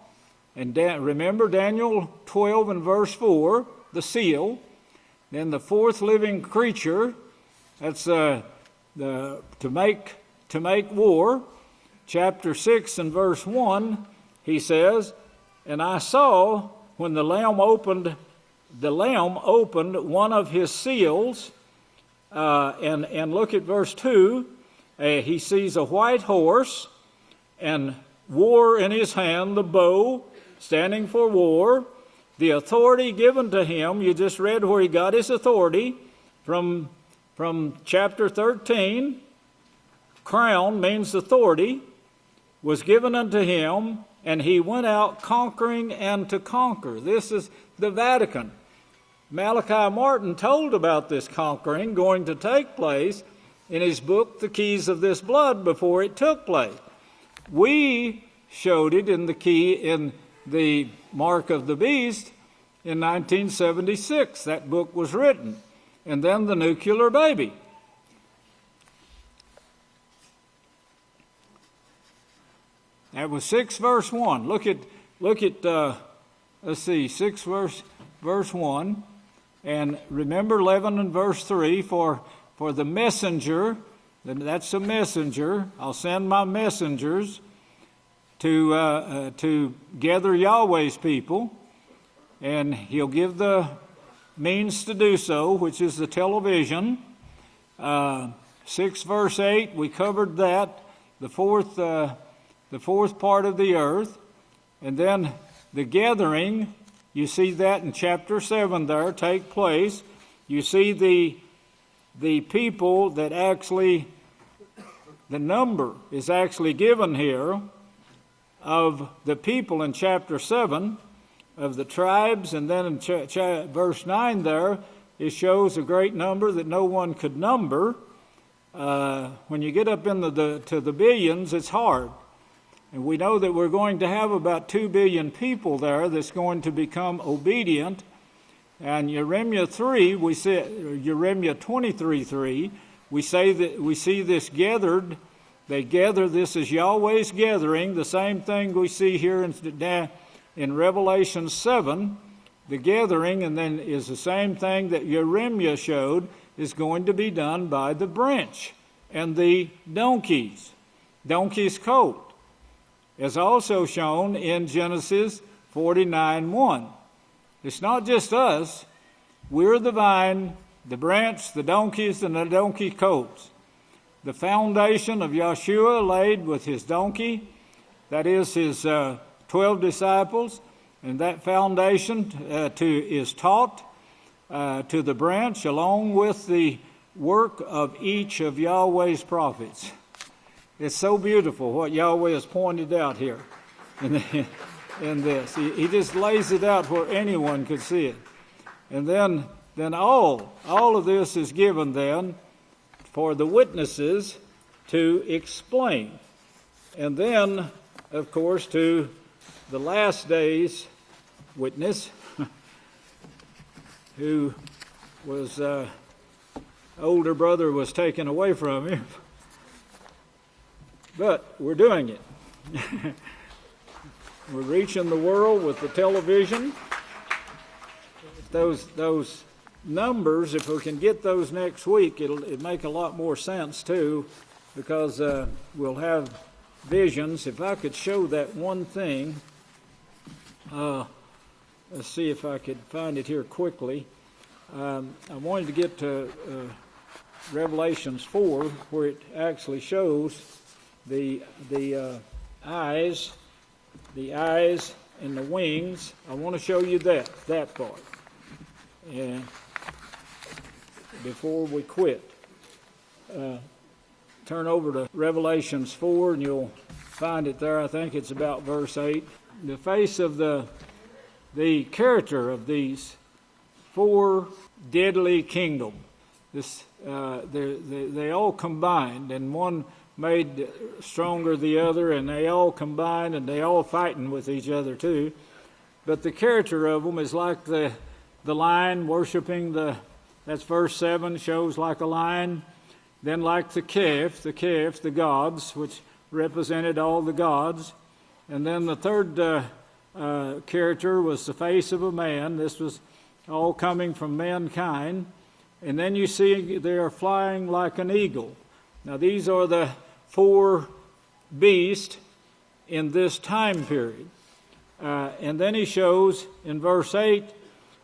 And remember Daniel 12 and verse 4, the seal. Then the 4th living creature, that's to make war. Chapter 6 and verse 1, he says, and I saw when the Lamb opened one of his seals, and look at verse 2, he sees a white horse and war in his hand, the bow, standing for war. The authority given to him, you just read where he got his authority from chapter 13. Crown means authority, was given unto him, and he went out conquering and to conquer. This is the Vatican. Malachi Martin told about this conquering going to take place in his book, The Keys of This Blood, before it took place. We showed it in the Mark of the Beast in 1976. That book was written. And then the nuclear baby. That was 6 verse 1. Look at let's see, 6 verse 1. And remember 11 and verse 3, for the messenger, that's a messenger. I'll send my messengers to gather Yahweh's people, and he'll give the means to do so, which is the television. 6 verse 8, we covered that, the fourth part of the earth. And then the gathering, you see that in chapter 7 there take place. You see the people that actually, the number is actually given here of the people in chapter 7 of the tribes, and then in verse 9 there it shows a great number that no one could number. When you get up to the billions, it's hard. And we know that we're going to have about 2 billion people there that's going to become obedient. And Jeremiah 3, we say Jeremiah 23:3, we say that we see this gathered. They gather. This is Yahweh's gathering. The same thing we see here in Revelation 7, the gathering, and then is the same thing that Jeremiah showed is going to be done by the branch and the donkey's coat, as also shown in Genesis 49:1. It's not just us. We're the vine, the branch, the donkeys, and the donkey coats. The foundation of Yahshua laid with his donkey, that is his 12 disciples, and that foundation is taught to the branch along with the work of each of Yahweh's prophets. It's so beautiful what Yahweh has pointed out here in this. He just lays it out where anyone could see it. And then all of this is given then for the witnesses to explain. And then, of course, to the last days witness, who was older brother was taken away from him. But we're doing it. We're reaching the world with the television. Those numbers, if we can get those next week, it'll make a lot more sense too, because we'll have visions. If I could show that one thing, let's see if I could find it here quickly. I wanted to get to Revelations 4, where it actually shows the eyes and the wings. I want to show you that part. And before we quit, turn over to Revelations 4, and you'll find it there. I think it's about verse 8. The face of the character of these four deadly kingdoms. They all combined, and one made stronger the other, and they all combined, and they all fighting with each other too. But the character of them is like the lion worshiping that's verse 7, shows like a lion. Then like the calf, the gods, which represented all the gods. And then the third character was the face of a man. This was all coming from mankind. And then you see they are flying like an eagle. Now these are the four beasts in this time period. And then he shows in verse 8,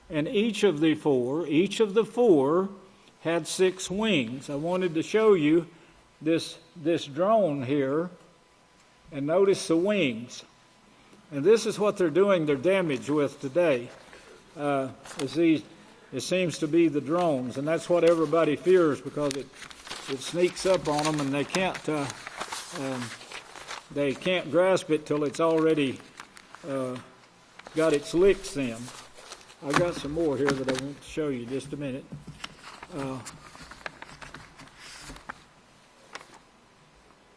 and each of the four had 6 wings. I wanted to show you this drone here, and notice the wings. And this is what they're doing their damage with today. It seems to be the drones, and that's what everybody fears, because it sneaks up on them, and they can't grasp it till it's already got its licks in. I've got some more here that I want to show you just a minute.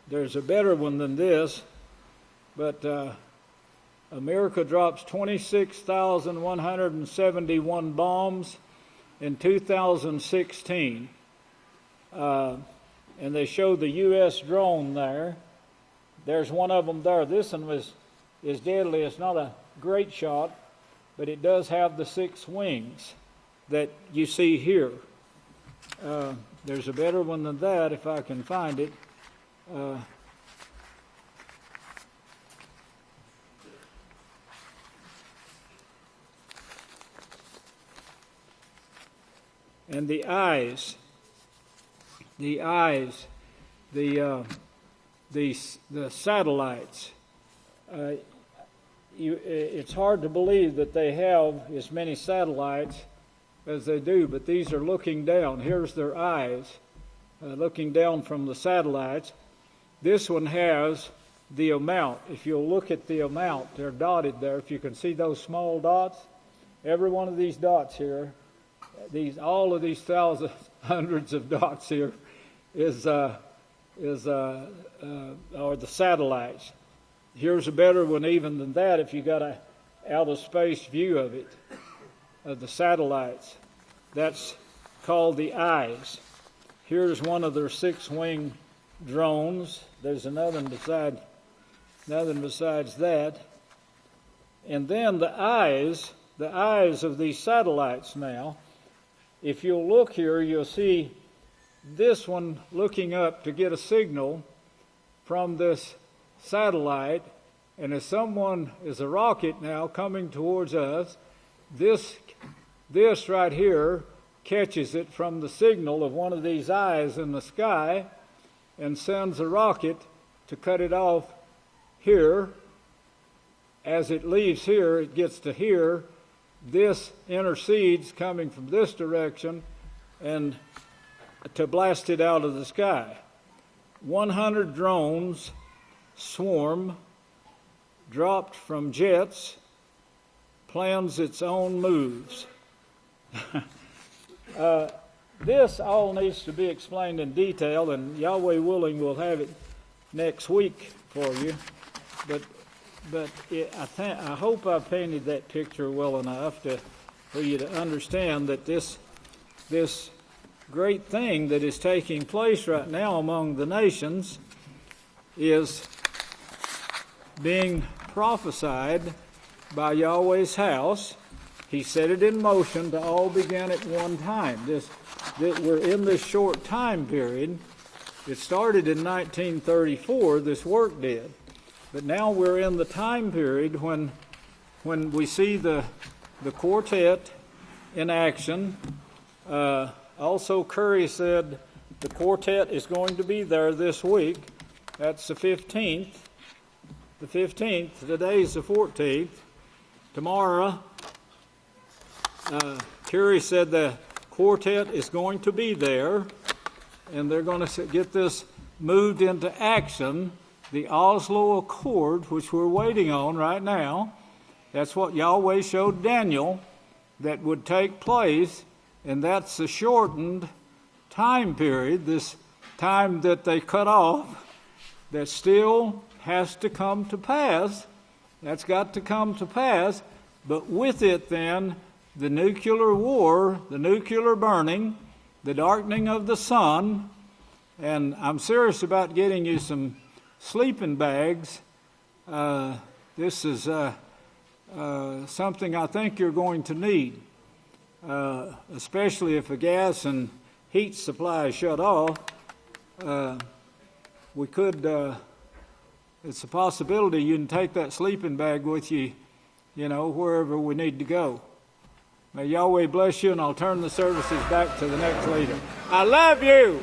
There's a better one than this, but America drops 26,171 bombs in 2016. And they showed the U.S. drone there. There's one of them there. This one is deadly. It's not a great shot, but it does have the 6 wings that you see here. There's a better one than that, if I can find it. And the eyes, the satellites. It's hard to believe that they have as many satellites as they do, but these are looking down. Here's their eyes looking down from the satellites. This one has the amount. If you'll look at the amount, they're dotted there. If you can see those small dots, every one of these dots here, all of these thousands, hundreds of dots here are the satellites. Here's a better one even than that if you got a outer space view of it, of the satellites. That's called the eyes. Here's one of their 6-wing drones. There's nothing besides that. And then the eyes of these satellites now. If you'll look here, you'll see this one looking up to get a signal from this satellite, and as a rocket now coming towards us, this right here catches it from the signal of one of these eyes in the sky and sends a rocket to cut it off here. As it leaves here, it gets to here. This intercedes coming from this direction and to blast it out of the sky. 100 drones swarm, dropped from jets, plans its own moves. This all needs to be explained in detail, and Yahweh willing, we'll have it next week for you. But I hope I painted that picture well enough for you to understand that this great thing that is taking place right now among the nations is being prophesied by Yahweh's house. He set it in motion to all begin at one time. That we're in this short time period. It started in 1934, this work did. But now we're in the time period when we see the quartet in action. Also, Curry said the quartet is going to be there this week. That's the 15th. The 15th. Today's the 14th. Tomorrow, Curry said the quartet is going to be there, and they're going to get this moved into action. The Oslo Accord, which we're waiting on right now, that's what Yahweh showed Daniel that would take place, and that's the shortened time period, this time that they cut off, that still has to come to pass. That's got to come to pass, but with it then, the nuclear war, the nuclear burning, the darkening of the sun, and I'm serious about getting you some sleeping bags. This is something I think you're going to need, especially if the gas and heat supply is shut off. We could, it's a possibility you can take that sleeping bag with you, wherever we need to go. May Yahweh bless you, and I'll turn the services back to the next leader. I love you.